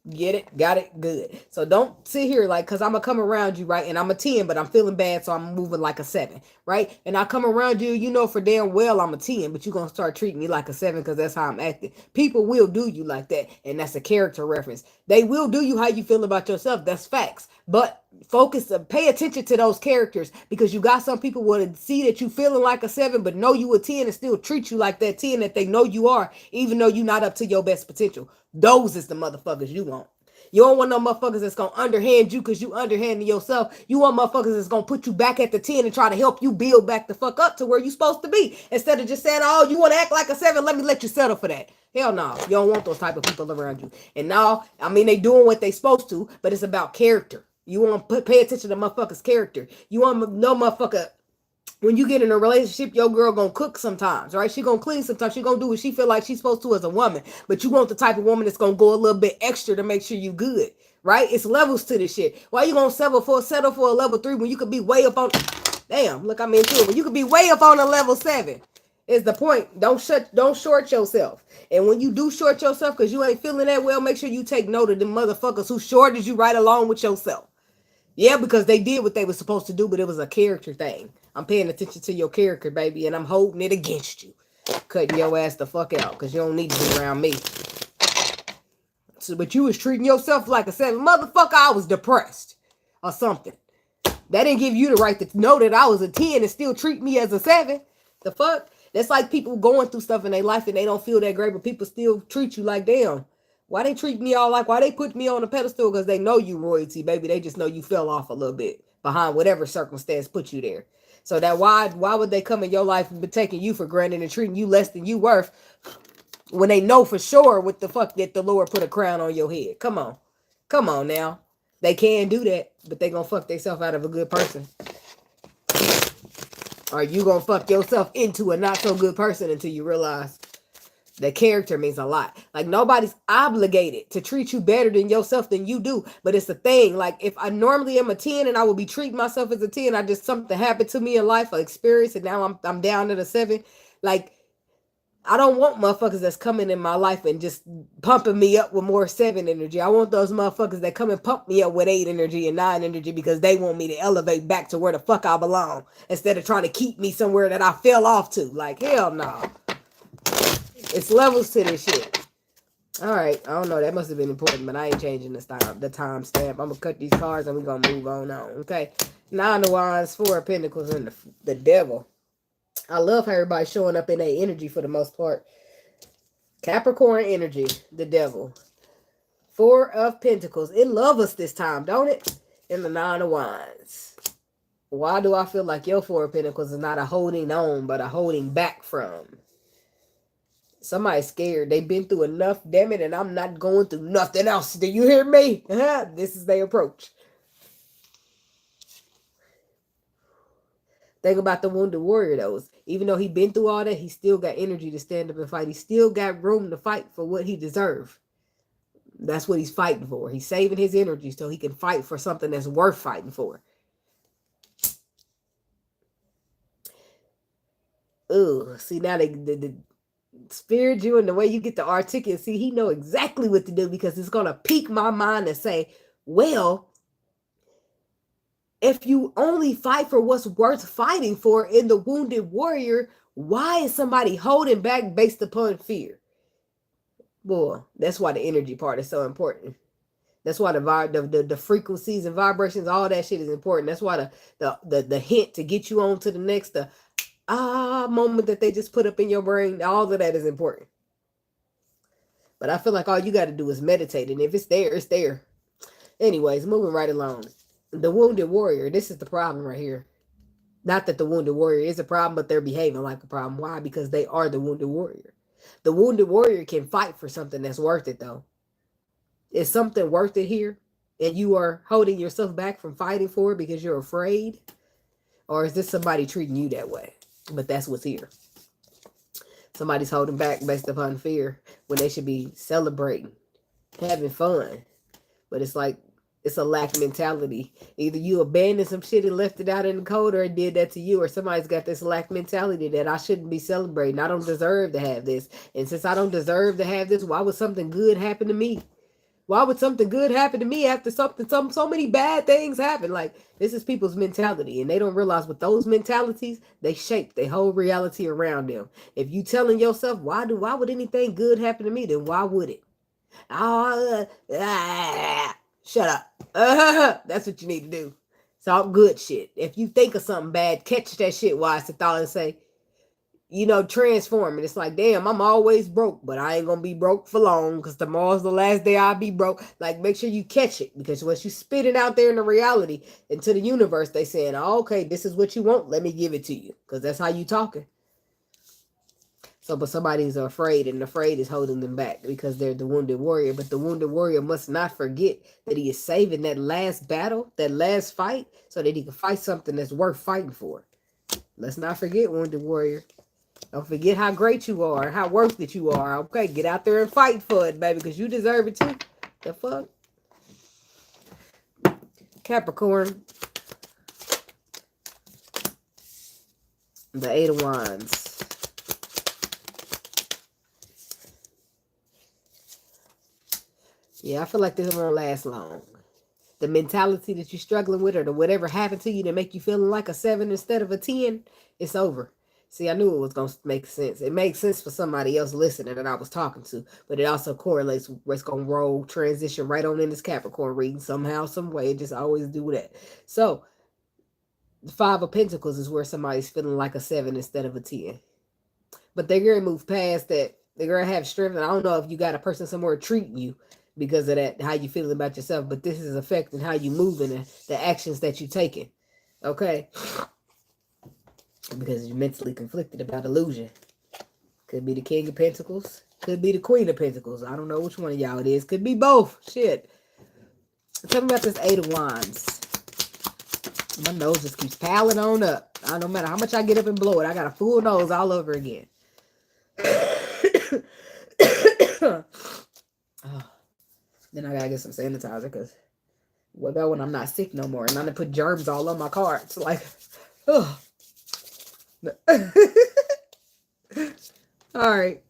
Get it? Got it? Good. So don't sit here like, because I'm going to come around you, right? And I'm a 10, but I'm feeling bad, so I'm moving like a 7, right? And I come around you, you know for damn well I'm a 10, but you're going to start treating me like a 7 because that's how I'm acting. People will do you like that, and that's a character reference. They will do you how you feel about yourself. That's facts. But pay attention to those characters because you got some people will see that you feeling like a 7, but know you a 10 and still treat you like that 10 that they know you are, even though you're not up to your best potential. Those is the motherfuckers you want. You don't want no motherfuckers that's going to underhand you because you underhanding yourself. You want motherfuckers that's going to put you back at the 10 and try to help you build back the fuck up to where you supposed to be. Instead of just saying, oh, you want to act like a 7, let me let you settle for that. Hell no. You don't want those type of people around you. And now, I mean, they doing what they supposed to, but it's about character. You want to pay attention to motherfucker's character. You want no motherfucker When you get in a relationship, your girl gonna cook sometimes, right? She gonna clean sometimes. She gonna do what she feel like she's supposed to as a woman. But you want the type of woman that's gonna go a little bit extra to make sure you good, right? It's levels to this shit. Why you gonna settle for a level 3 when you could be way up on? Damn, look, I'm into it. When you could be way up on a level 7. Is the point. Don't short yourself. And when you do short yourself because you ain't feeling that well, make sure you take note of them motherfuckers who shorted you right along with yourself. Yeah, because they did what they were supposed to do, but it was a character thing. I'm paying attention to your character, baby, and I'm holding it against you. Cutting your ass the fuck out, because you don't need to be around me. So, but you was treating yourself like a 7. Motherfucker, I was depressed. Or something. That didn't give you the right to know that I was a 10 and still treat me as a 7. The fuck? That's like people going through stuff in their life and they don't feel that great, but people still treat you like, damn. Why they treat me all like, why they put me on a pedestal? Because they know you royalty, baby. They just know you fell off a little bit behind whatever circumstance put you there. So that why would they come in your life and be taking you for granted and treating you less than you worth when they know for sure what the fuck that the Lord put a crown on your head? Come on. Come on now. They can do that, but they gonna fuck themselves out of a good person. Or you gonna fuck yourself into a not so good person until you realize that character means a lot. Like nobody's obligated to treat you better than yourself than you do. But it's a thing. Like if I normally am a 10 and I would be treating myself as a 10, I just something happened to me in life, an experience, and now I'm down at a 7. Like I don't want motherfuckers that's coming in my life and just pumping me up with more 7 energy. I want those motherfuckers that come and pump me up with 8 energy and 9 energy because they want me to elevate back to where the fuck I belong instead of trying to keep me somewhere that I fell off to. Like, hell no. It's levels to this shit. All right. I don't know. That must have been important, but I ain't changing the time stamp. I'm going to cut these cards and we're going to move on. Okay. 9 of Wands, 4 of Pentacles, and the Devil. I love how everybody's showing up in their energy for the most part. Capricorn energy, the Devil. 4 of Pentacles. It loves us this time, don't it? And the 9 of Wands. Why do I feel like your 4 of Pentacles is not a holding on, but a holding back from? Somebody's scared. They've been through enough, damn it, and I'm not going through nothing else. Do you hear me? This is their approach. Think about the Wounded Warrior, though. Even though he been through all that, he still got energy to stand up and fight. He still got room to fight for what he deserves. That's what he's fighting for. He's saving his energy so he can fight for something that's worth fighting for. Ooh, see now the spirit you and the way you get to articulate. See, he know exactly what to do because it's going to pique my mind and say, well, if you only fight for what's worth fighting for in the Wounded Warrior, why is somebody holding back based upon fear? Boy, that's why the energy part is so important. That's why the frequencies and vibrations, all that shit is important. That's why the hint to get you on to the next moment that they just put up in your brain, all of that is important. But I feel like all you got to do is meditate, and if it's there, it's there. Anyways, moving right along. The Wounded Warrior, this is the problem right here. Not that the Wounded Warrior is a problem, but they're behaving like a problem. Why? Because they are the Wounded Warrior. The Wounded Warrior can fight for something that's worth it, though. Is something worth it here? And you are holding yourself back from fighting for it because you're afraid? Or is this somebody treating you that way? But that's what's here. Somebody's holding back based upon fear when they should be celebrating, having fun. But it's like, it's a lack mentality. Either you abandoned some shit and left it out in the cold, or it did that to you, or somebody's got this lack mentality that I shouldn't be celebrating. I don't deserve to have this. And since I don't deserve to have this, why would something good happen to me? Why would something good happen to me after so many bad things happen? Like, this is people's mentality, and they don't realize with those mentalities, they shape their whole reality around them. If you telling yourself, why would anything good happen to me? Then why would it? Shut up. That's what you need to do. It's all good shit. If you think of something bad, catch that shit while it's a thought and say, transform it. It's like, damn, I'm always broke, but I ain't gonna be broke for long because tomorrow's the last day I'll be broke. Like, make sure you catch it, because once you spit it out there in the reality, into the universe, they saying, oh, okay, this is what you want. Let me give it to you, because that's how you talking. So, but somebody's afraid, and afraid is holding them back because they're the Wounded Warrior. But the Wounded Warrior must not forget that he is saving that last battle, that last fight, so that he can fight something that's worth fighting for. Let's not forget, Wounded Warrior. Don't forget how great you are, how worth it you are. Okay, get out there and fight for it, baby, because you deserve it too. The fuck? Capricorn. The 8 of Wands. Yeah, I feel like this won't last long. The mentality that you're struggling with, or the whatever happened to you to make you feeling like a 7 instead of a 10, it's over. See, I knew it was going to make sense. It makes sense for somebody else listening that I was talking to, but it also correlates with what's going to roll, transition right on in this Capricorn reading somehow, some way. It just always do that. So, the 5 of Pentacles is where somebody's feeling like a 7 instead of a 10. But they're going to move past that. They're going to have strength. And I don't know if you got a person somewhere treating you because of that, how you feeling about yourself, but this is affecting how you moving and the actions that you taking. Okay? Because you're mentally conflicted about illusion. Could be the King of Pentacles. Could be the Queen of Pentacles. I don't know which one of y'all it is. Could be both. Shit. Tell me about this 8 of Wands. My nose just keeps piling on up. No matter how much I get up and blow it, I got a full nose all over again. Oh. Then I gotta get some sanitizer, because what about when I'm not sick no more and I'm gonna put germs all on my cards? Like, oh. All right.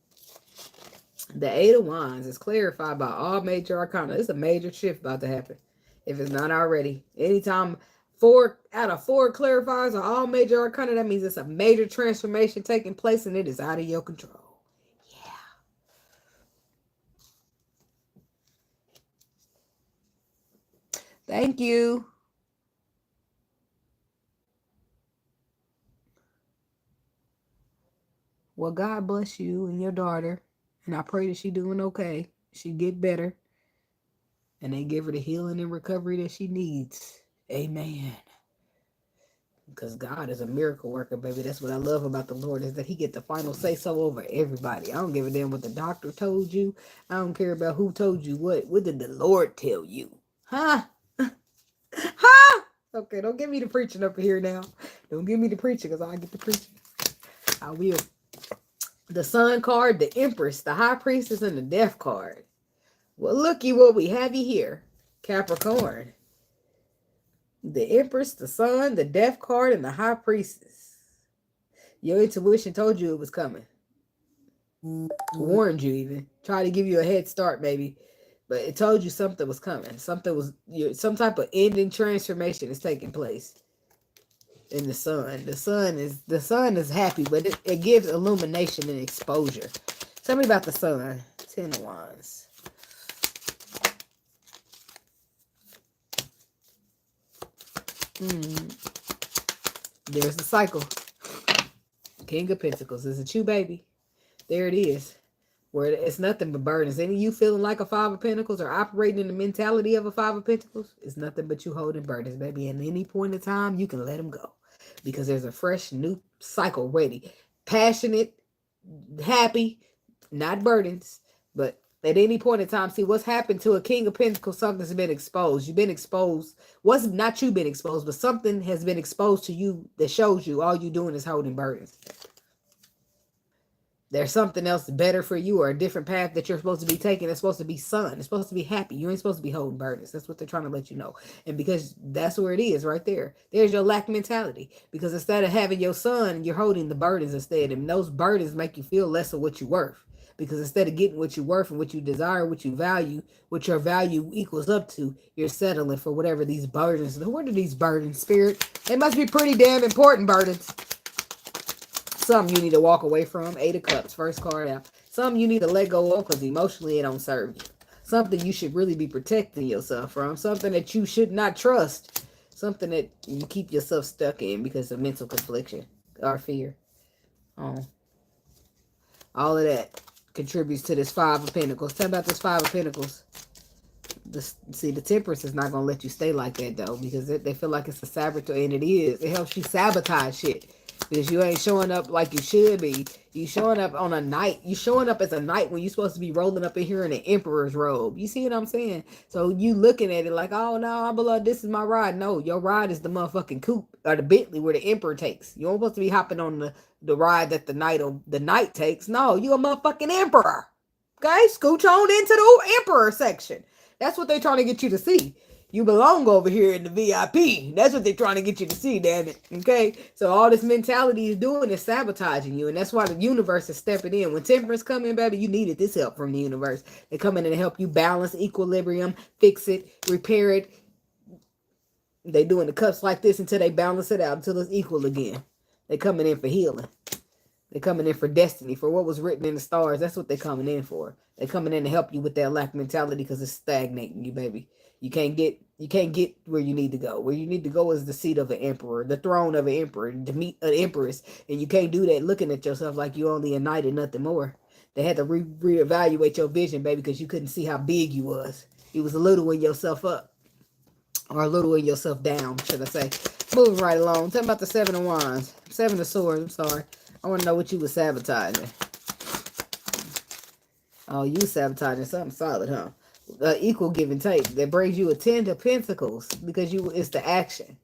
The 8 of Wands is clarified by all major arcana. It's a major shift about to happen, if it's not already. Anytime 4 out of 4 clarifiers are all major arcana, that means it's a major transformation taking place and it is out of your control. Thank you. Well, God bless you and your daughter. And I pray that she's doing okay. She get better. And they give her the healing and recovery that she needs. Amen. Because God is a miracle worker, baby. That's what I love about the Lord, is that he get the final say-so over everybody. I don't give a damn what the doctor told you. I don't care about who told you what. What did the Lord tell you? Huh? Huh? Okay, don't give me the preaching up here now. Don't give me the preaching, because I get the preaching. I will. The Sun card, the Empress, the High Priestess, and the Death card. Well, looky what we have you here. Capricorn. The Empress, the Sun, the Death card, and the High Priestess. Your intuition told you it was coming. Warned you even. Tried to give you a head start, maybe. But it told you something was coming. Something was, some type of ending transformation is taking place. In the Sun. The sun is happy, but it gives illumination and exposure. Tell me about the Sun. 10 of Wands. There's the cycle. King of Pentacles. It's a chew baby. There it is. Where it's nothing but burdens. Any of you feeling like a 5 of Pentacles or operating in the mentality of a 5 of Pentacles, it's nothing but you holding burdens, baby. At any point in time, you can let them go. Because there's a fresh, new cycle ready. Passionate, happy, not burdens. But at any point in time, see what's happened to a King of Pentacles, something's been exposed. You've been exposed. Not you been exposed, but something has been exposed to you that shows you all you doing is holding burdens. There's something else better for you, or a different path that you're supposed to be taking. It's supposed to be sun. It's supposed to be happy. You ain't supposed to be holding burdens. That's what they're trying to let you know. And because that's where it is right there. There's your lack mentality. Because instead of having your sun, you're holding the burdens instead. And those burdens make you feel less of what you're worth. Because instead of getting what you're worth and what you desire, what you value, what your value equals up to, you're settling for whatever these burdens. What are these burdens, Spirit? They must be pretty damn important burdens. Some you need to walk away from. 8 of Cups, first card out. Some you need to let go of because emotionally it don't serve you. Something you should really be protecting yourself from. Something that you should not trust. Something that you keep yourself stuck in because of mental confliction or fear. Oh. All of that contributes to this 5 of Pentacles. Tell me about this 5 of Pentacles. See, the Temperance is not going to let you stay like that, though, because they feel like it's a saboteur, and it is. It helps you sabotage shit. because you ain't showing up like you should be. You showing up on a night. You showing up as a knight when you're supposed to be rolling up in here in an emperor's robe. You see what I'm saying? So you looking at it like, oh no, I believe this is my ride. No, your ride is the motherfucking coupe or the Bentley where the emperor takes. You don't supposed to be hopping on the ride that the knight takes. No, you a motherfucking emperor. Okay, scooch on into the emperor section. That's what they're trying to get you to see. You belong over here in the VIP. That's what they're trying to get you to see, damn it. Okay? So all this mentality is doing is sabotaging you. And that's why the universe is stepping in. When temperance come in, baby, you needed this help from the universe. They come in and help you balance equilibrium, fix it, repair it. They doing the cups like this until they balance it out, until it's equal again. They coming in for healing. They coming in for destiny, for what was written in the stars. That's what they coming in for. They coming in to help you with that lack mentality because it's stagnating you, baby. You can't get where you need to go. Where you need to go is the seat of an emperor, the throne of an emperor, to meet an empress. And you can't do that looking at yourself like you only a knight and nothing more. They had to reevaluate your vision, baby, because you couldn't see how big you was. You was a little in yourself up. Or a little in yourself down, should I say. Moving right along. Tell me about the 7 of Wands. 7 of Swords, I'm sorry. I want to know what you was sabotaging. Oh, you sabotaging something solid, huh? Equal give and take. That brings you a 10 of Pentacles because it's the action.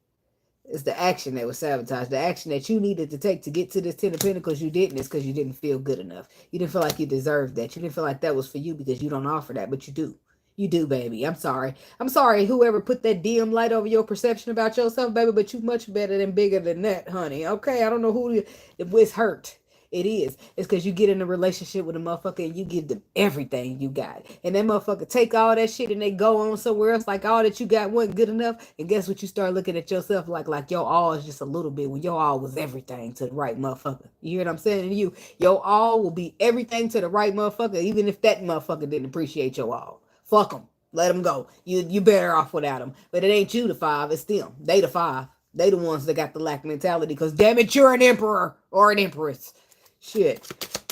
It's the action that was sabotaged. The action that you needed to take to get to this 10 of Pentacles you didn't is because you didn't feel good enough. You didn't feel like you deserved that. You didn't feel like that was for you because you don't offer that, but you do. You do, baby. I'm sorry. I'm sorry whoever put that dim light over your perception about yourself, baby, but you much better than bigger than that, honey. Okay? I don't know who it's hurt. It is. It's because you get in a relationship with a motherfucker and you give them everything you got. And that motherfucker take all that shit and they go on somewhere else like all that you got wasn't good enough. And guess what? You start looking at yourself like your all is just a little bit when your all was everything to the right motherfucker. You hear what I'm saying to you? Your all will be everything to the right motherfucker even if that motherfucker didn't appreciate your all. Fuck them. Let them go. You better off without them. But it ain't you the 5. It's them. They the 5. They the ones that got the lack mentality because damn it, you're an emperor or an empress. Shit.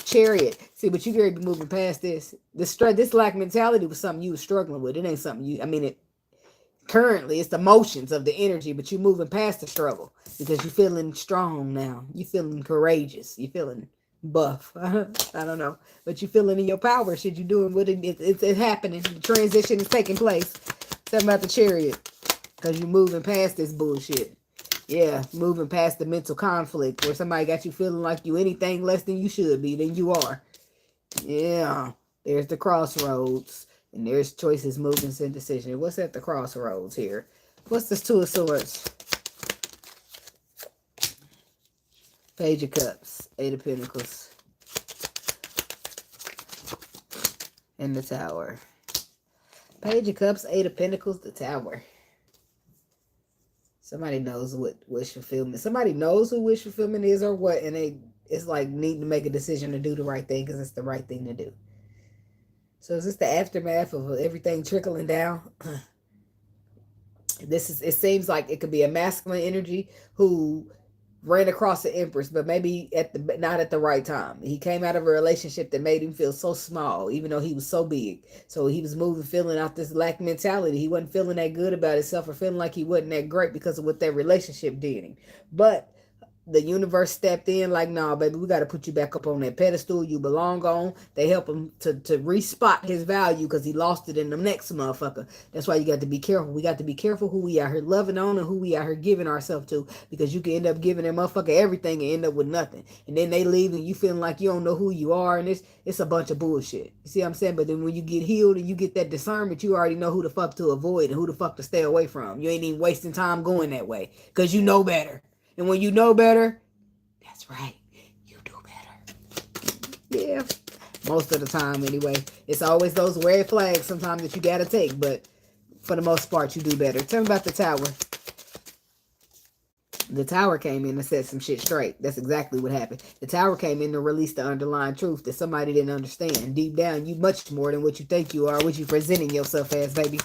Chariot. See, but you gotta be moving past this. This lack mentality was something you was struggling with. It ain't something currently it's the motions of the energy, but you moving past the struggle because you're feeling strong now. You feeling courageous. You feeling buff. I don't know. But you feeling in your power. Shit, you doing what it's happening. The transition is taking place. Something about the Chariot. Because you're moving past this bullshit. Yeah, moving past the mental conflict where somebody got you feeling like you anything less than you should be, than you are. Yeah, there's the crossroads. And there's choices, movements, and decisions. What's at the crossroads here? What's this 2 of Swords? Page of Cups. 8 of Pentacles. And the Tower. Page of Cups, 8 of Pentacles, the Tower. Somebody knows what wish fulfillment. Somebody knows who wish fulfillment is or what, and it's like needing to make a decision to do the right thing because it's the right thing to do. So is this the aftermath of everything trickling down? It seems like it could be a masculine energy who ran across the Empress, but maybe not at the right time. He came out of a relationship that made him feel so small, even though he was so big. So he was feeling out this lack mentality. He wasn't feeling that good about himself or feeling like he wasn't that great because of what that relationship did him. But the universe stepped in like, nah, baby, we got to put you back up on that pedestal you belong on. They help him to respot his value because he lost it in the next motherfucker. That's why you got to be careful. We got to be careful who we out here loving on and who we out here giving ourselves to, because you can end up giving that motherfucker everything and end up with nothing. And then they leave and you feeling like you don't know who you are, and it's a bunch of bullshit. You see what I'm saying? But then when you get healed and you get that discernment, you already know who the fuck to avoid and who the fuck to stay away from. You ain't even wasting time going that way because you know better. And when you know better, that's right, you do better. Yeah. Most of the time, anyway. It's always those red flags sometimes that you got to take. But for the most part, you do better. Tell me about the Tower. The Tower came in and set some shit straight. That's exactly what happened. The Tower came in to release the underlying truth that somebody didn't understand. Deep down, you much more than what you think you are, what you presenting yourself as, baby.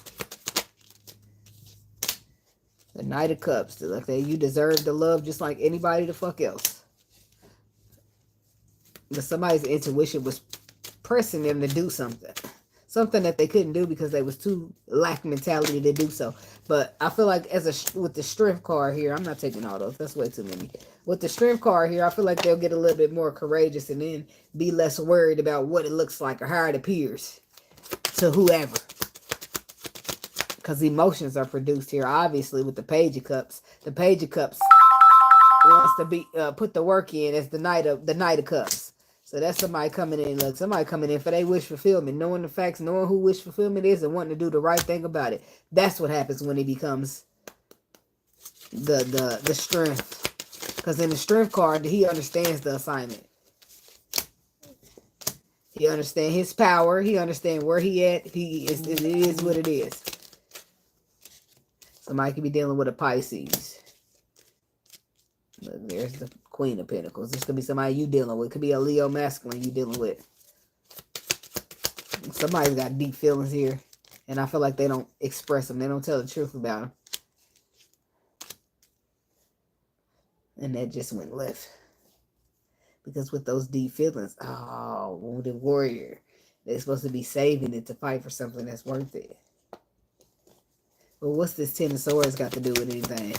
The Knight of Cups. Like that, you deserve the love just like anybody the fuck else. But somebody's intuition was pressing them to do something. something that they couldn't do because they was too lack mentality to do so. But I feel like with the strength card here, I'm not taking all those. That's way too many. With the strength card here, I feel like they'll get a little bit more courageous and then be less worried about what it looks like or how it appears to whoever. Because emotions are produced here, obviously, with the Page of Cups. The Page of Cups wants to be put the work in as the Knight of Cups. So that's somebody coming in. Look, somebody coming in for their wish fulfillment, knowing the facts, knowing who wish fulfillment is, and wanting to do the right thing about it. That's what happens when he becomes the strength. Because in the strength card, he understands the assignment. He understands his power. He understands where he at. It is what it is. Somebody could be dealing with a Pisces. Look, there's the Queen of Pentacles. This could be somebody you dealing with. It could be a Leo masculine you dealing with. Somebody's got deep feelings here. And I feel like they don't express them. They don't tell the truth about them. And that just went left. Because with those deep feelings, oh, wounded warrior. They're supposed to be saving it to fight for something that's worth it. But what's this Ten of Swords got to do with anything?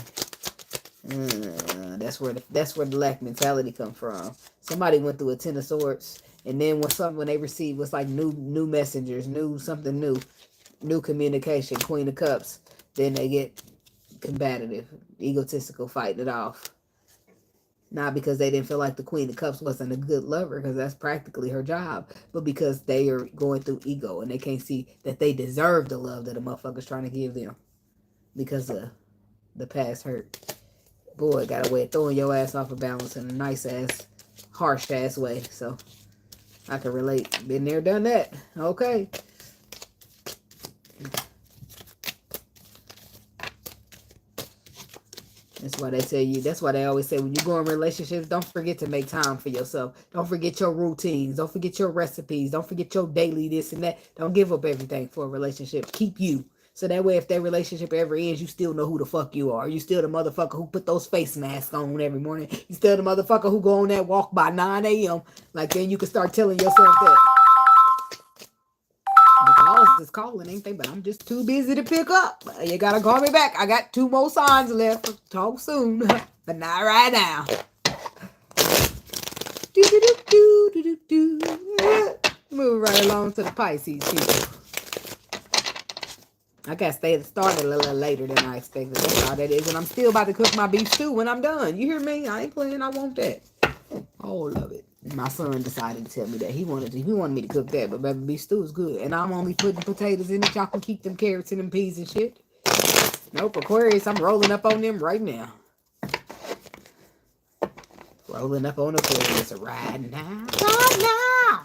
That's where the lack mentality come from. Somebody went through a Ten of Swords, and then when they received was like new messengers, something new communication, Queen of Cups. Then they get combative, egotistical, fighting it off. Not because they didn't feel like the Queen of Cups wasn't a good lover, because that's practically her job, but because they are going through ego and they can't see that they deserve the love that a motherfucker's trying to give them because of the past hurt. Boy, got a way of throwing your ass off of balance in a nice ass, harsh ass way. So I can relate. Been there, done that. Okay. That's why they tell you, that's why they always say when you go in relationships, don't forget to make time for yourself. Don't forget your routines. Don't forget your recipes. Don't forget your daily this and that. Don't give up everything for a relationship. Keep you. So that way, if that relationship ever ends, you still know who the fuck you are. You still the motherfucker who put those face masks on every morning. You still the motherfucker who go on that walk by 9 a.m. Like, then you can start telling yourself that. The calls is calling, ain't they? But I'm just too busy to pick up. You gotta call me back. I got 2 more signs left. Talk soon. But not right now. Move right along to the Pisces people. I got started a little later than I expected. That's all that is. And I'm still about to cook my beef stew when I'm done. You hear me? I ain't playing. I want that. All of it. My son decided to tell me that he wanted me to cook that, but baby, beef stew is good. And I'm only putting potatoes in it. Y'all can keep them carrots and them peas and shit. Nope, Aquarius, I'm rolling up on them right now. Rolling up on Aquarius right now. Right now.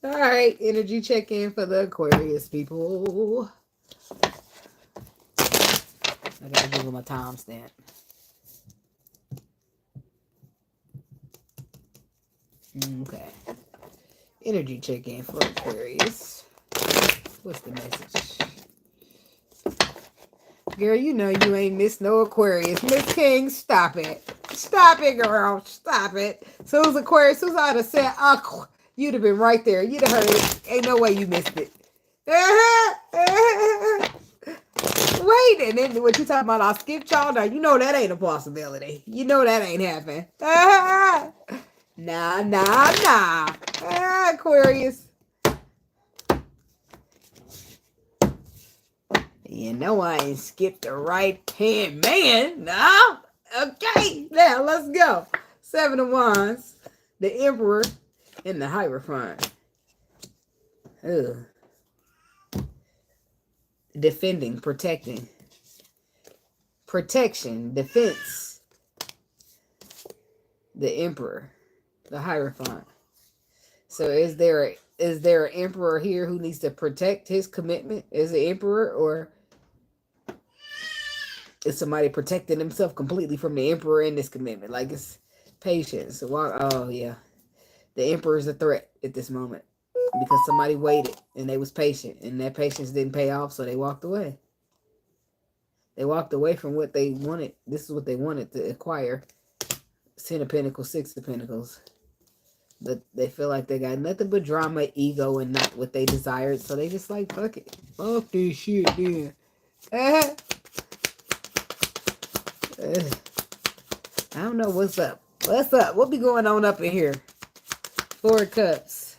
All right, energy check-in for the Aquarius people. I gotta give them a timestamp. Okay. Energy check-in for Aquarius. What's the message? Girl, you know you ain't missed no Aquarius. Miss King, stop it. Stop it, girl. Stop it. So it was Aquarius. Who's out of said, you'd have been right there. You'd have heard it. Ain't no way you missed it. Wait, and then what you talking about? I skipped y'all. Now, you know that ain't a possibility. You know that ain't happening. Nah. Aquarius. You know I ain't skipped the right hand man. No. Okay. Now, let's go. 7 of Wands. The Emperor. And the Hierophant. Ugh. Defending, protecting. Protection, defense. The Emperor. The Hierophant. So is there an Emperor here who needs to protect his commitment as the Emperor, or is somebody protecting himself completely from the Emperor in this commitment? Like, it's patience. Oh yeah. The Emperor is a threat at this moment because somebody waited and they was patient and that patience didn't pay off, so they walked away. They walked away from what they wanted. This is what they wanted to acquire. 10 of Pentacles, 6 of Pentacles. But they feel like they got nothing but drama, ego, and not what they desired. So they just like, fuck it. Fuck this shit, then. I don't know what's up. What's up? What be going on up in here? Four of Cups.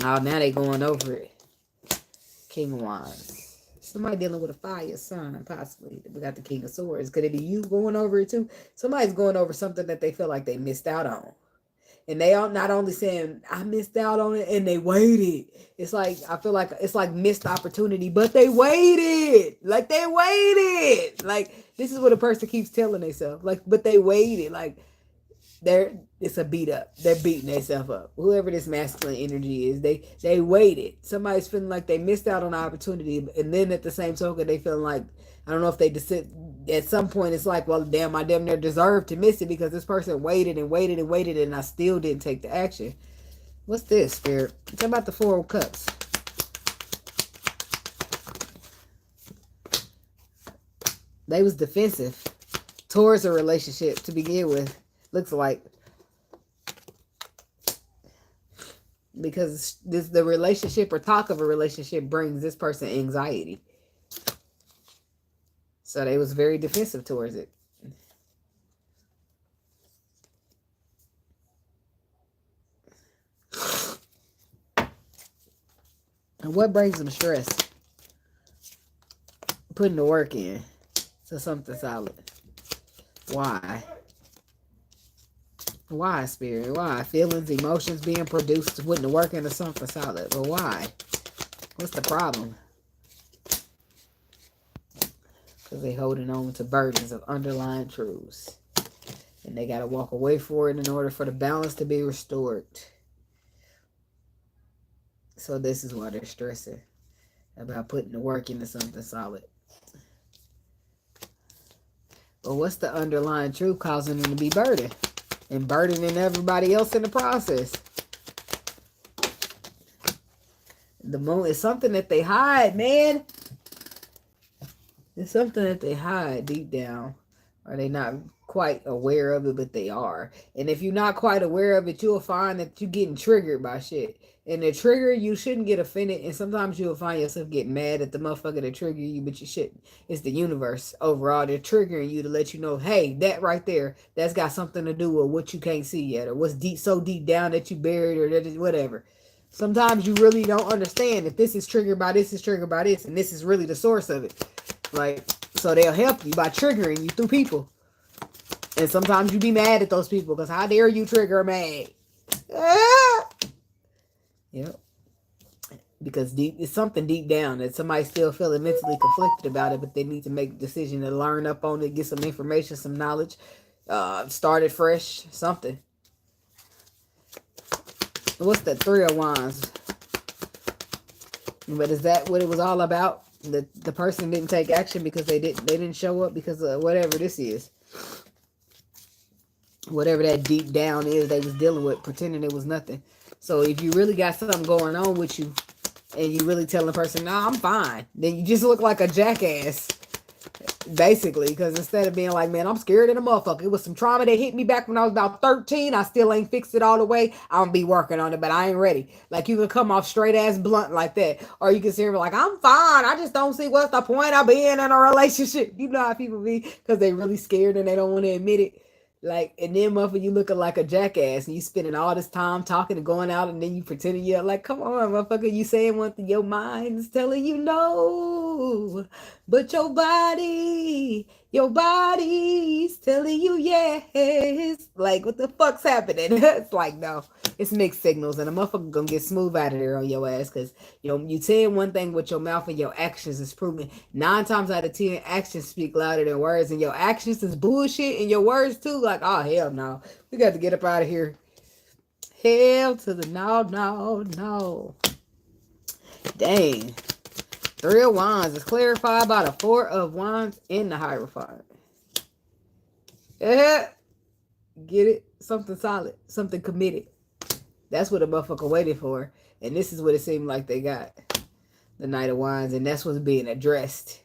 Oh, now they going over it. King of Wands. Somebody dealing with a fire sign, possibly. We got the King of Swords. Could it be you going over it too? Somebody's going over something that they feel like they missed out on. And they are not only saying, I missed out on it, and they waited. It's like, I feel like it's like missed opportunity, but they waited. Like, they waited. Like, this is what a person keeps telling themselves. Like, but they waited. Like, it's a beat up. They're beating themselves up. Whoever this masculine energy is, they waited. Somebody's feeling like they missed out on the opportunity, and then at the same token, they feeling like, I don't know if they at some point it's like, well, damn, I damn near deserved to miss it because this person waited and waited and waited, and I still didn't take the action. What's this, Spirit? It's about the Four of Cups. They was defensive towards a relationship to begin with. Looks like, because the relationship or talk of a relationship brings this person anxiety. So they was very defensive towards it. And what brings them stress? Putting the work in to something solid. Why? Why, Spirit? Why? Feelings, emotions being produced, putting the work into something solid. But why? What's the problem? Because they holding on to burdens of underlying truths. And they got to walk away for it in order for the balance to be restored. So this is why they're stressing about putting the work into something solid. But what's the underlying truth causing them to be burdened? And burdening everybody else in the process. The moon is something that they hide, man. It's something that they hide deep down. Are they not quite aware of it, but they are. And if you're not quite aware of it, you'll find that you're getting triggered by shit. And the trigger, you shouldn't get offended. And sometimes you'll find yourself getting mad at the motherfucker that trigger you, but you shouldn't. It's the universe overall. They're triggering you to let you know, hey, that right there, that's got something to do with what you can't see yet, or what's deep, so deep down that you buried, or that is whatever. Sometimes you really don't understand if this is triggered by this, is triggered by this, and this is really the source of it. Like, so they'll help you by triggering you through people. And sometimes you be mad at those people because how dare you trigger mad? Ah! Yep. Because it's something deep down that somebody's still feeling mentally conflicted about it, but they need to make a decision to learn up on it, get some information, some knowledge, start it fresh, something. What's that? Three of Wands. But is that what it was all about? The person didn't take action because they didn't show up because of whatever this is. Whatever that deep down is they was dealing with, pretending it was nothing. So if you really got something going on with you and you really tell the person, no, I'm fine, then you just look like a jackass. Basically, because instead of being like, man, I'm scared of the motherfucker. It was some trauma that hit me back when I was about 13. I still ain't fixed it all the way. I'm going to be working on it, but I ain't ready. Like, you can come off straight ass blunt like that. Or you can sit here like, I'm fine. I just don't see what's the point of being in a relationship. You know how people be, because they really scared and they don't want to admit it. Like, and then motherfucker, you looking like a jackass and you spending all this time talking and going out, and then you pretending you're like, come on, motherfucker, you saying one thing, your mind's telling you no, but your body's telling you yes. Like, what the fuck's happening? It's like, no, it's mixed signals, and a motherfucker gonna get smooth out of there on your ass, because you saying one thing with your mouth and your actions is proving 9 times out of 10 actions speak louder than words, and your actions is bullshit and your words too. Like, oh hell no, we got to get up out of here. Hell to the no. Dang. Three of Wands is clarified by the Four of Wands in the Hierophant. Yeah. Get it? Something solid. Something committed. That's what a motherfucker waited for. And this is what it seemed like they got. The Knight of Wands. And that's what's being addressed.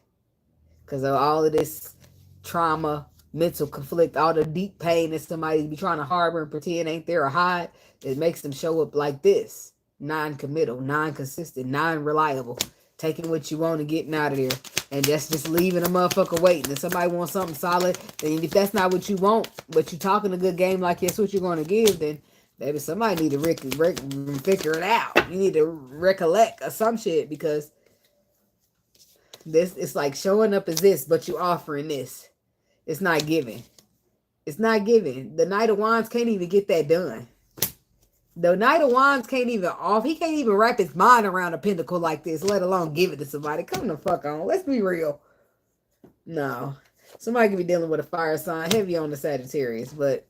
Because of all of this trauma, mental conflict, all the deep pain that somebody be trying to harbor and pretend ain't there or hide, it makes them show up like this. Non-committal, non-consistent, non-reliable. Taking what you want and getting out of there. And that's just leaving a motherfucker waiting. If somebody wants something solid, then if that's not what you want, but you talking a good game like that's what you're going to give, then baby, somebody need to figure it out. You need to recollect or some shit, because this, it's like showing up as this, but you offering this. It's not giving. It's not giving. The Knight of Wands can't even get that done. The Knight of Wands can't even he can't even wrap his mind around a pentacle like this, let alone give it to somebody. Come the fuck on. Let's be real. No. Somebody could be dealing with a fire sign, heavy on the Sagittarius, but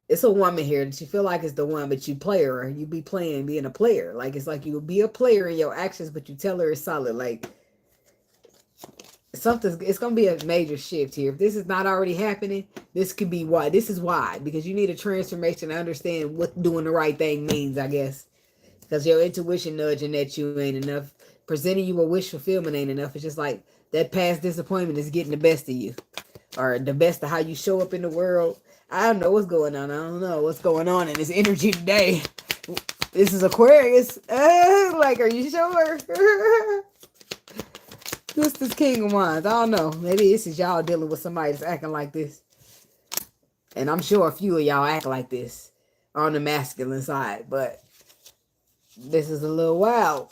it's a woman here that you feel like it's the one, but you play her. You be playing, being a player. Like, it's like you will be a player in your actions, but you tell her it's solid. Like, it's going to be a major shift here. If this is not already happening, this could be why. This is why. Because you need a transformation to understand what doing the right thing means, I guess. Because your intuition nudging at you ain't enough. Presenting you a wish fulfillment ain't enough. It's just like that past disappointment is getting the best of you. Or the best of how you show up in the world. I don't know what's going on. I don't know what's going on in this energy today. This is Aquarius. Like, are you sure? Who's this King of Wands? I don't know. Maybe this is y'all dealing with somebody that's acting like this. And I'm sure a few of y'all act like this on the masculine side. But this is a little wild.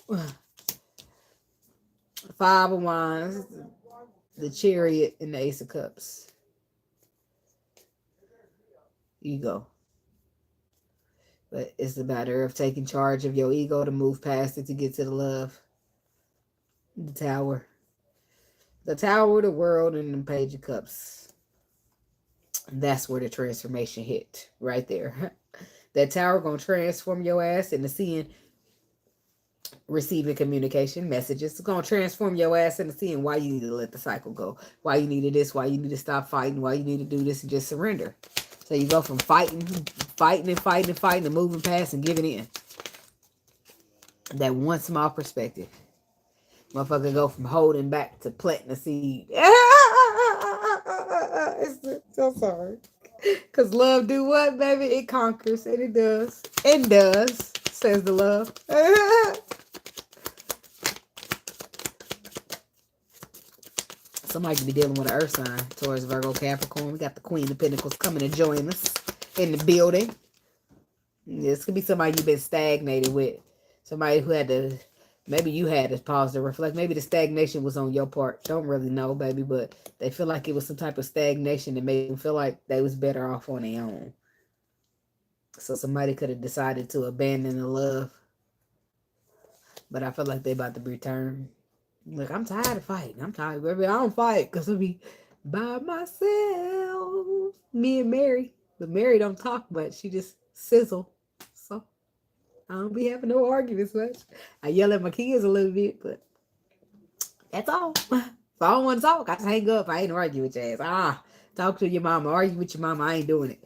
Five of Wands. The Chariot and the Ace of Cups. Ego. But it's a matter of taking charge of your ego to move past it to get to the love. The Tower. The Tower, the World, and the Page of Cups. That's where the transformation hit. Right there. That Tower gonna transform your ass into seeing, receiving communication messages. It's gonna transform your ass into seeing why you need to let the cycle go. Why you needed this. Why you need to stop fighting. Why you need to do this and just surrender. So you go from fighting and moving past and giving in. That one small perspective. Motherfucker go from holding back to planting a seed. So sorry. Because love do what, baby? It conquers. And it does. It does, says the love. Somebody could be dealing with an earth sign. Taurus, Virgo, Capricorn. We got the Queen of Pentacles coming to join us in the building. This could be somebody you've been stagnated with. Somebody who had to, maybe you had to pause to reflect. Maybe the stagnation was on your part. Don't really know, baby, but they feel like it was some type of stagnation that made them feel like they was better off on their own. So somebody could have decided to abandon the love. But I feel like they about to return. Look, I'm tired of fighting. I'm tired, baby. I don't fight because I'll be by myself. Me and Mary. But Mary don't talk much. She just sizzle. So I don't be having no arguments much. I yell at my kids a little bit, but that's all. If I don't want to talk, I just hang up. I ain't arguing with your ass. Talk to your mama. Argue with your mama. I ain't doing it.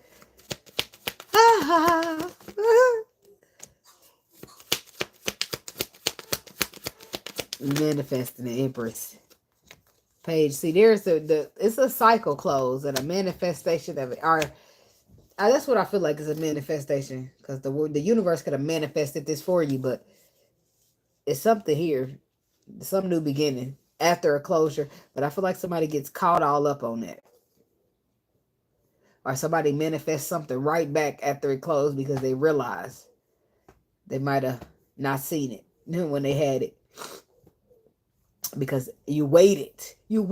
Manifesting the Empress page. See, there's it's a cycle close and a manifestation of it. That's what I feel like is a manifestation, because the universe could have manifested this for you, but it's something here, some new beginning after a closure. But I feel like somebody gets caught all up on that, or somebody manifests something right back after it closed because they realize they might have not seen it when they had it. Because you waited on this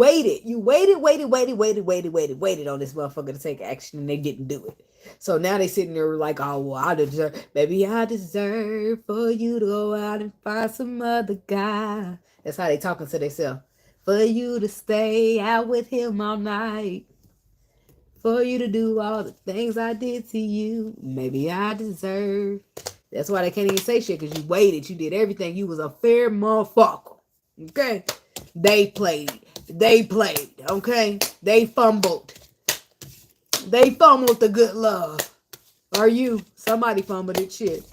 motherfucker to take action, and they didn't do it. So now they sitting there like, oh, well, I deserve for you to go out and find some other guy. That's how they talking to themselves. For you to stay out with him all night. For you to do all the things I did to you. Maybe I deserve. That's why they can't even say shit, because you waited. You did everything. You was a fair motherfucker. Okay, they played, okay, they fumbled the good love. Are you? Somebody fumbled it, shit.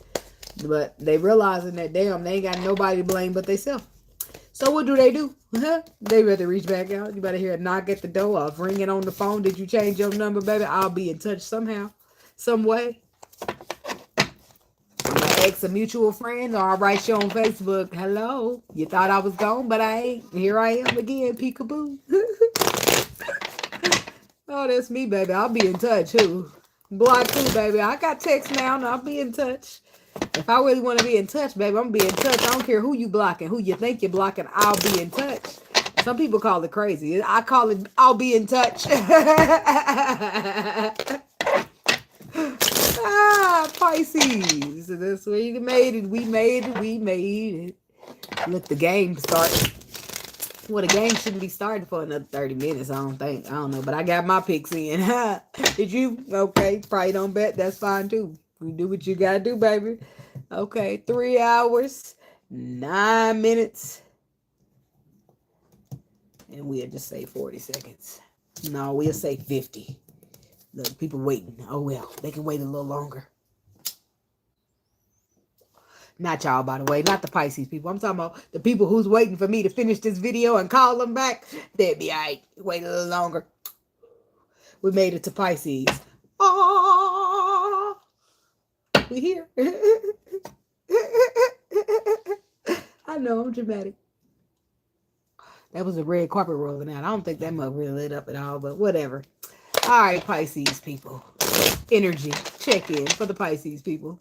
But they realizing that, damn, they ain't got nobody to blame but themselves. So what do? They better reach back out. You better hear a knock at the door or ringing on the phone. Did you change your number, baby? I'll be in touch somehow, some way. I'm gonna ask a mutual friend, or I'll write you on Facebook. Hello, you thought I was gone, but I ain't. Here I am again, peekaboo. Oh, that's me, baby. I'll be in touch too. Block too, baby. I got text now, and I'll be in touch. If I really want to be in touch, baby, I'm going to be in touch. I don't care who you blocking, who you think you're blocking, I'll be in touch. Some people call it crazy. I call it, I'll be in touch. Pisces. That's where you made it. We made it. Look, the game started. Well, the game shouldn't be starting for another 30 minutes, I don't think. I don't know, but I got my picks in. Did you? Okay, probably don't bet. That's fine, too. You do what you gotta do, baby. Okay, 3 hours, 9 minutes. And we'll just say 40 seconds. No, we'll say 50. Look, people waiting. Oh, well, they can wait a little longer. Not y'all, by the way. Not the Pisces people. I'm talking about the people who's waiting for me to finish this video and call them back. They'll be all right. Wait a little longer. We made it to Pisces. Oh, we here. I know, I'm dramatic. That was a red carpet rolling out. I don't think that mug really lit up at all, but whatever. All right, Pisces people. Energy. Check in for the Pisces people.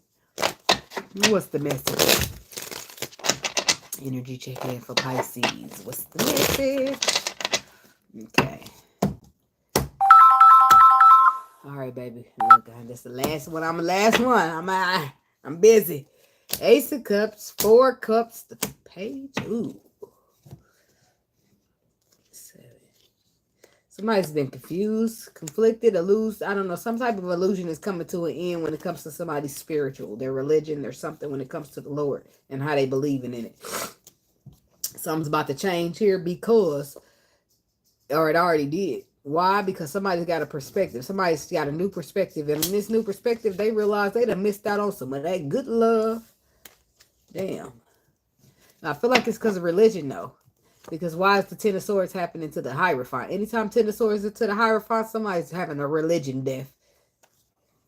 What's the message? Energy check in for Pisces. What's the message? Okay. All right, baby. Look, this is the last one. I'm the last one. I'm busy. Ace of Cups, 4 cups, the page. Ooh. 7. Somebody's been confused, conflicted, illused. I don't know. Some type of illusion is coming to an end when it comes to somebody's spiritual, their religion, their something when it comes to the Lord and how they believing in it. Something's about to change here because, or it already did. Why? Because somebody's got a perspective. Somebody's got a new perspective. And in this new perspective, they realize they done missed out on some of that good love. Damn. I feel like it's because of religion, though. Because why is the Ten of Swords happening to the Hierophant? Anytime Ten of Swords is to the Hierophant, somebody's having a religion death.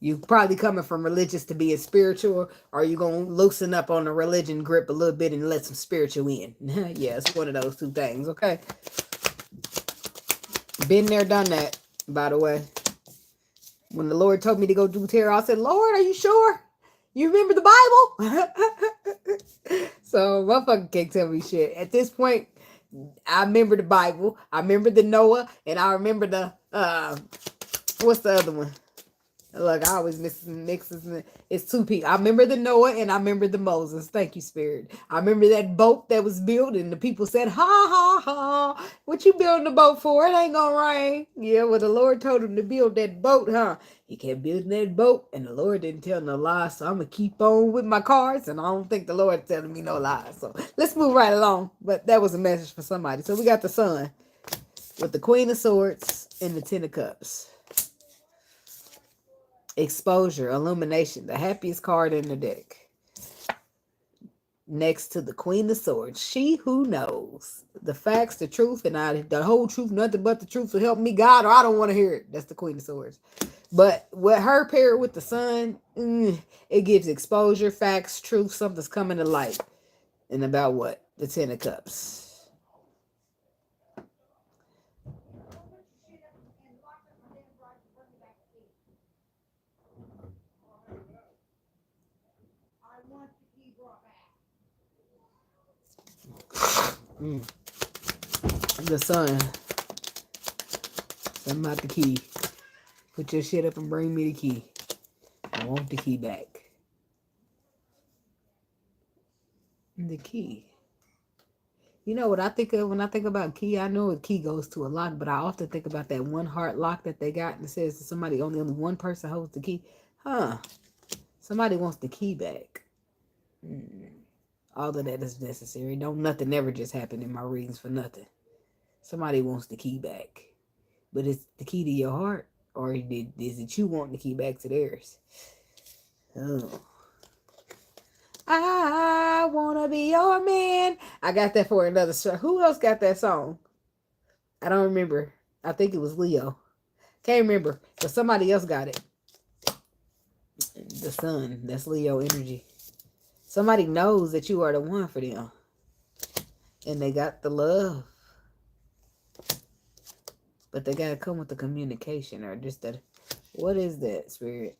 You probably coming from religious to being spiritual, or you going to loosen up on the religion grip a little bit and let some spiritual in. Yeah, it's one of those two things, okay? Been there, done that, by the way. When the Lord told me to go do tarot, I said, Lord, are you sure? You remember the Bible? So, motherfucker can't tell me shit. At this point, I remember the Bible, I remember the Noah, and I remember the, what's the other one? Look, I always mixes. It's 2 people. I remember the Noah and I remember the Moses. Thank you, Spirit. I remember that boat that was built and the people said, ha, ha, ha. What you building the boat for? It ain't gonna rain. Yeah, well, the Lord told him to build that boat, huh? He kept building that boat and the Lord didn't tell no lies. So I'm going to keep on with my cards and I don't think the Lord telling me no lies. So let's move right along. But that was a message for somebody. So we got the Sun with the Queen of Swords and the Ten of Cups. Exposure, illumination, the happiest card in the deck. Next to the Queen of Swords, she who knows the facts, the truth, and the whole truth, nothing but the truth will help me, God, or I don't want to hear it. That's the Queen of Swords. But with her paired with the Sun, it gives exposure, facts, truth, something's coming to light. And about what? The Ten of Cups. The Sun. Something about the key. Put your shit up and bring me the key. I want the key back. The key. You know what I think of when I think about key? I know a key goes to a lock, but I often think about that one heart lock that they got and it says that somebody, only one person holds the key. Huh. Somebody wants the key back. All of that is necessary. Don't nothing ever just happen in my readings for nothing. Somebody wants the key back. But it's the key to your heart? Or is it you wanting the key back to theirs? Oh. I I wanna be your man. I got that for another show. Who else got that song? I don't remember. I think it was Leo. Can't remember, but somebody else got it. The sun. That's Leo energy. Somebody knows that you are the one for them. And they got the love. But they got to come with the communication or just the... What is that, Spirit?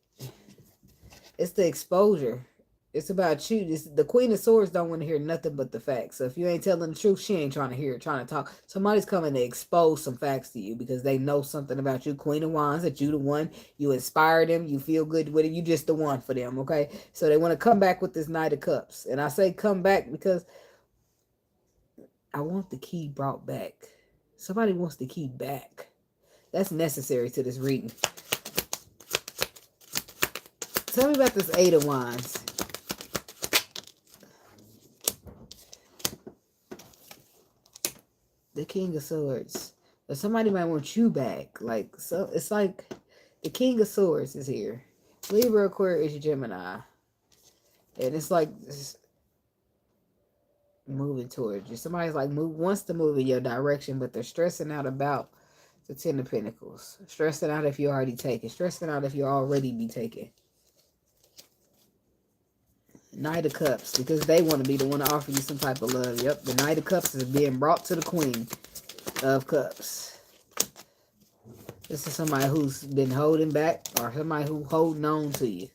It's the exposure. It's about you. The Queen of Swords don't want to hear nothing but the facts. So if you ain't telling the truth, she ain't trying to hear it, trying to talk. Somebody's coming to expose some facts to you because they know something about you. Queen of Wands, that you the one. You inspire them. You feel good with it. You just the one for them, okay? So they want to come back with this Knight of Cups. And I say come back because I want the key brought back. Somebody wants the key back. That's necessary to this reading. Tell me about this Eight of Wands. The King of Swords. But somebody might want you back. Like, so it's like the King of Swords is here. Libra, Aquarius, Gemini. And it's like it's moving towards you. Somebody's like wants to move in your direction, but they're stressing out about the Ten of Pentacles. Stressing out if you already taken. Stressing out if you already be taken. Knight of Cups, because they want to be the one to offer you some type of love. Yep, the Knight of Cups is being brought to the Queen of Cups. This is somebody who's been holding back or somebody who's holding on to you.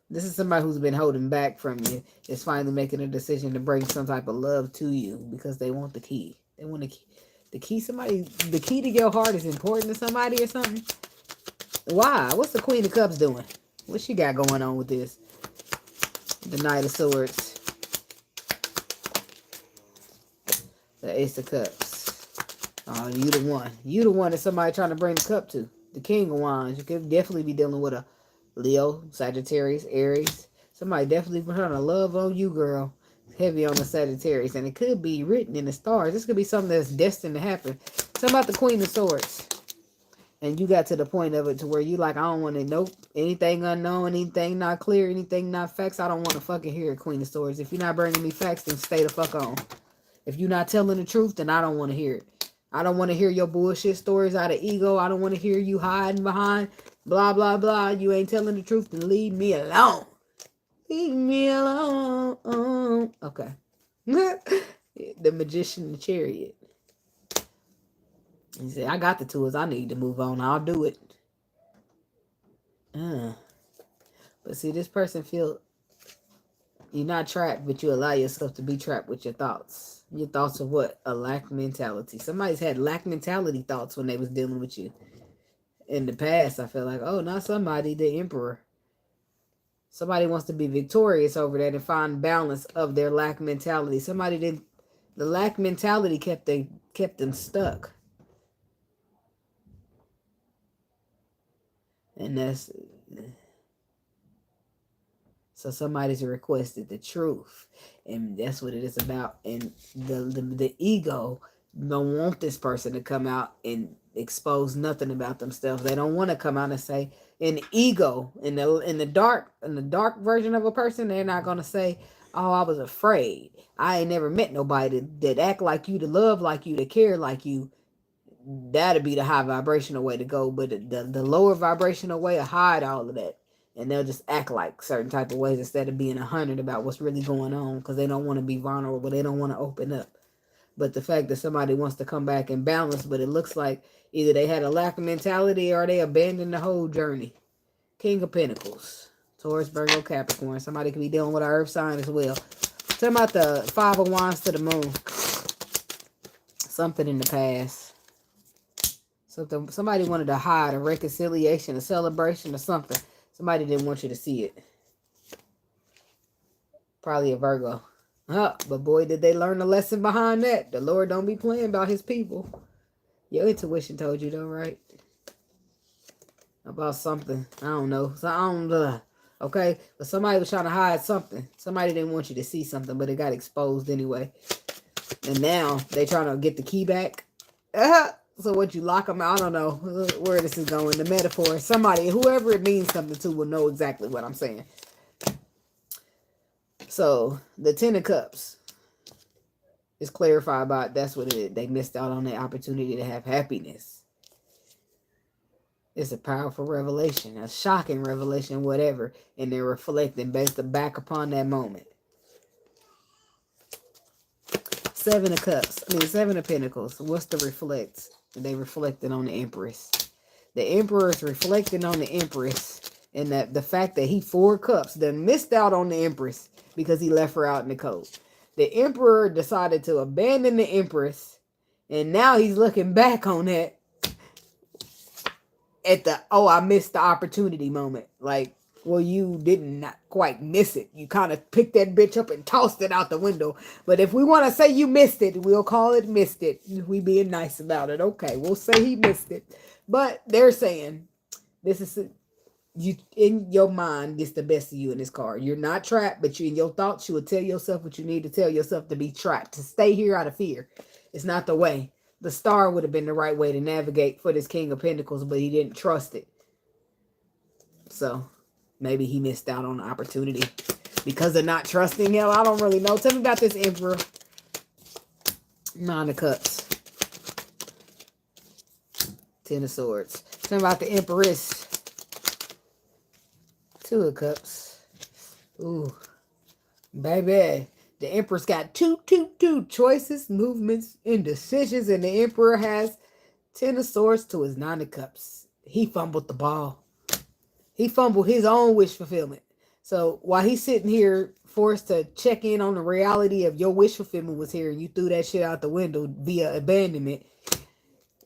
This is somebody who's been holding back from you. Is finally making a decision to bring some type of love to you because they want the key. They want the key. The key, the key to your heart is important to somebody or something. Why? What's the Queen of Cups doing? What she got going on with this? The Knight of Swords. The Ace of Cups. Oh, you the one. You the one that somebody trying to bring the cup to. The King of Wands. You could definitely be dealing with a Leo, Sagittarius, Aries. Somebody definitely trying to love on you, girl. Heavy on the Sagittarius. And it could be written in the stars. This could be something that's destined to happen. Something about the Queen of Swords. And you got to the point of it to where you like, I don't want to know anything unknown, anything not clear, anything not facts. I don't want to fucking hear it, Queen of Swords. If you're not bringing me facts, then stay the fuck on. If you're not telling the truth, then I don't want to hear it. I don't want to hear your bullshit stories out of ego. I don't want to hear you hiding behind blah, blah, blah. You ain't telling the truth, then leave me alone. Leave me alone. Okay. The Magician and the Chariot. He said, I got the tools I need to move on. I'll do it. But see, this person feel you're not trapped, but you allow yourself to be trapped with your thoughts. Your thoughts of what? A lack mentality. Somebody's had lack mentality thoughts when they was dealing with you. In the past, I feel like, oh, not somebody, the Emperor. Somebody wants to be victorious over that and find balance of their lack mentality. Somebody didn't. The lack mentality kept them stuck. And that's... So somebody's requested the truth. And that's what it is about. And the ego don't want this person to come out and expose nothing about themselves. They don't want to come out and say, in ego, in the dark version of a person, they're not gonna say, oh, I was afraid. I ain't never met nobody that act like you, to love like you, to care like you. That'd be the high vibrational way to go. But the lower vibrational way will hide all of that. And they'll just act like certain type of ways instead of being 100 about what's really going on, because they don't want to be vulnerable. They don't want to open up. But the fact that somebody wants to come back and balance, but it looks like either they had a lack of mentality or they abandoned the whole journey. King of Pentacles. Taurus, Virgo, Capricorn. Somebody could be dealing with an earth sign as well. Talking about the Five of Wands to the moon. Something in the past. Somebody wanted to hide a reconciliation, a celebration, or something. Somebody didn't want you to see it. Probably a Virgo. But boy, did they learn the lesson behind that. The Lord don't be playing about his people. Your intuition told you though, right? About something. I don't know. So I don't know. Okay? But somebody was trying to hide something. Somebody didn't want you to see something, but it got exposed anyway. And now they trying to get the key back. So what, you lock them out? I don't know where this is going. The metaphor. Somebody, whoever it means something to, will know exactly what I'm saying. So the Ten of Cups is clarified by that's what it is. They missed out on the opportunity to have happiness. It's a powerful revelation, a shocking revelation, whatever, and they're reflecting based back upon that moment. Seven of Cups. Seven of Pentacles. What's the reflect? They reflected on the Empress. The Emperor is reflecting on the Empress, and that the fact that he 4 cups then missed out on the Empress because he left her out in the cold. The Emperor decided to abandon the Empress, and now he's looking back on that at the, oh, I missed the opportunity moment. Like, well, you didn't not quite miss it. You kind of picked that bitch up and tossed it out the window. But if we want to say you missed it, we'll call it missed it. We being nice about it. Okay, we'll say he missed it. But they're saying this is you in your mind. It's the best of you in this card. You're not trapped, but you in your thoughts. You will tell yourself what you need to tell yourself to be trapped, to stay here out of fear. It's not the way. The star would have been the right way to navigate for this King of Pentacles, but he didn't trust it. So maybe he missed out on the opportunity because of not trusting him. I don't really know. Tell me about this Emperor. 9 of Cups. 10 of Swords. Tell me about the Empress. 2 of Cups. Ooh. Baby. The Empress got two choices, movements, and decisions. And the Emperor has 10 of Swords to his 9 of Cups. He fumbled the ball. He fumbled his own wish fulfillment. So while he's sitting here forced to check in on the reality of your wish fulfillment was here and you threw that shit out the window via abandonment,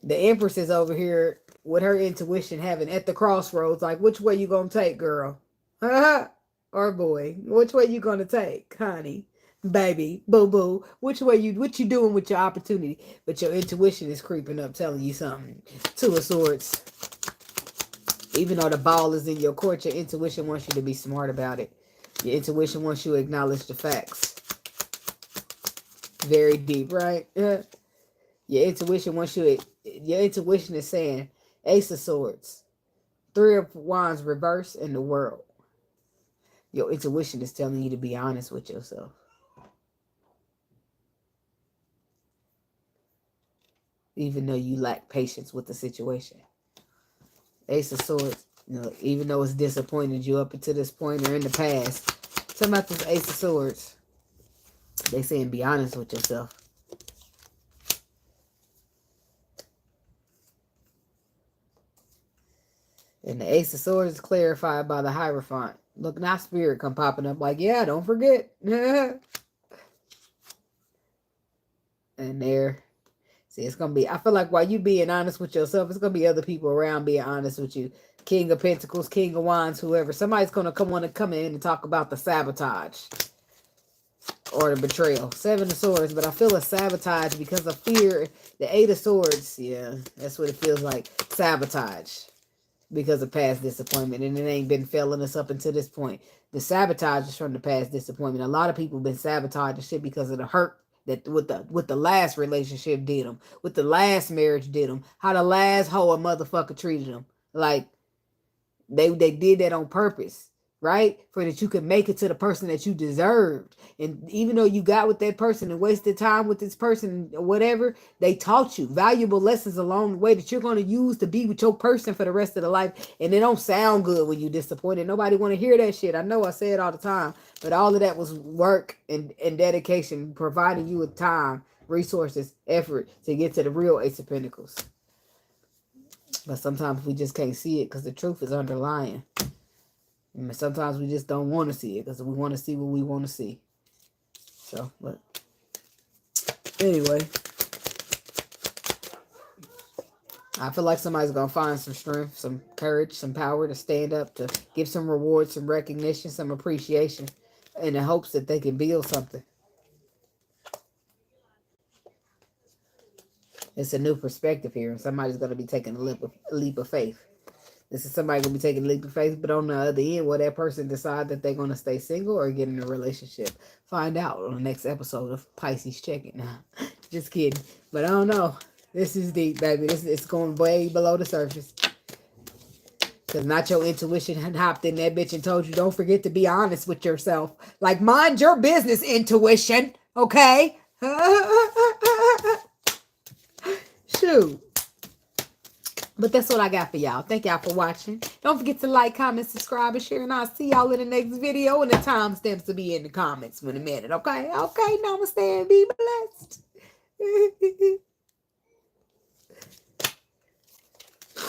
the Empress is over here with her intuition having at the crossroads, like, which way you gonna take, girl? Or boy, which way you gonna take, honey? Baby, boo-boo, what you doing with your opportunity? But your intuition is creeping up, telling you something. 2 of Swords. Even though the ball is in your court, your intuition wants you to be smart about it. Your intuition wants you to acknowledge the facts. Very deep, right? Your intuition wants you to, your intuition is saying Ace of Swords, 3 of Wands reverse in the World. Your intuition is telling you to be honest with yourself. Even though you lack patience with the situation. Ace of Swords, even though it's disappointed you up until this point or in the past. Tell me about this Ace of Swords. They saying be honest with yourself. And the Ace of Swords is clarified by the Hierophant. Look, now Spirit come popping up like, yeah, don't forget. And there. See, it's going to be, I feel like while you being honest with yourself, it's going to be other people around being honest with you. King of Pentacles, King of Wands, whoever. Somebody's going to come in and talk about the sabotage or the betrayal. 7 of Swords, but I feel a sabotage because of fear. The 8 of Swords, yeah, that's what it feels like. Sabotage because of past disappointment, and it ain't been failing us up until this point. The sabotage is from the past disappointment. A lot of people have been sabotaging shit because of the hurt that with the last relationship did them, with the last marriage did them, how the last hoe a motherfucker treated them. Like they did that on purpose, right? For that you could make it to the person that you deserved. And even though you got with that person and wasted time with this person or whatever, they taught you valuable lessons along the way that you're going to use to be with your person for the rest of the life. And it don't sound good when you're disappointed. Nobody want to hear that shit. I know I say it all the time, but all of that was work and dedication, providing you with time, resources, effort to get to the real Ace of Pentacles. But sometimes we just can't see it because the truth is underlying. And sometimes we just don't want to see it because we want to see what we want to see. So, but anyway, I feel like somebody's going to find some strength, some courage, some power to stand up, to give some reward, some recognition, some appreciation in the hopes that they can build something. It's a new perspective here, and somebody's going to be taking a leap of faith. This is somebody going to be taking a leap of faith, but on the other end, will that person decide that they're going to stay single or get in a relationship? Find out on the next episode of Pisces Check-In. Just kidding. But I don't know. This is deep, baby. It's going way below the surface. Because not your intuition had hopped in that bitch and told you, don't forget to be honest with yourself. Like, mind your business, intuition. Okay? Shoot. But that's what I got for y'all. Thank y'all for watching. Don't forget to like, comment, subscribe, and share. And I'll see y'all in the next video. And the timestamps will be in the comments in a minute. Okay? Okay, namaste and be blessed.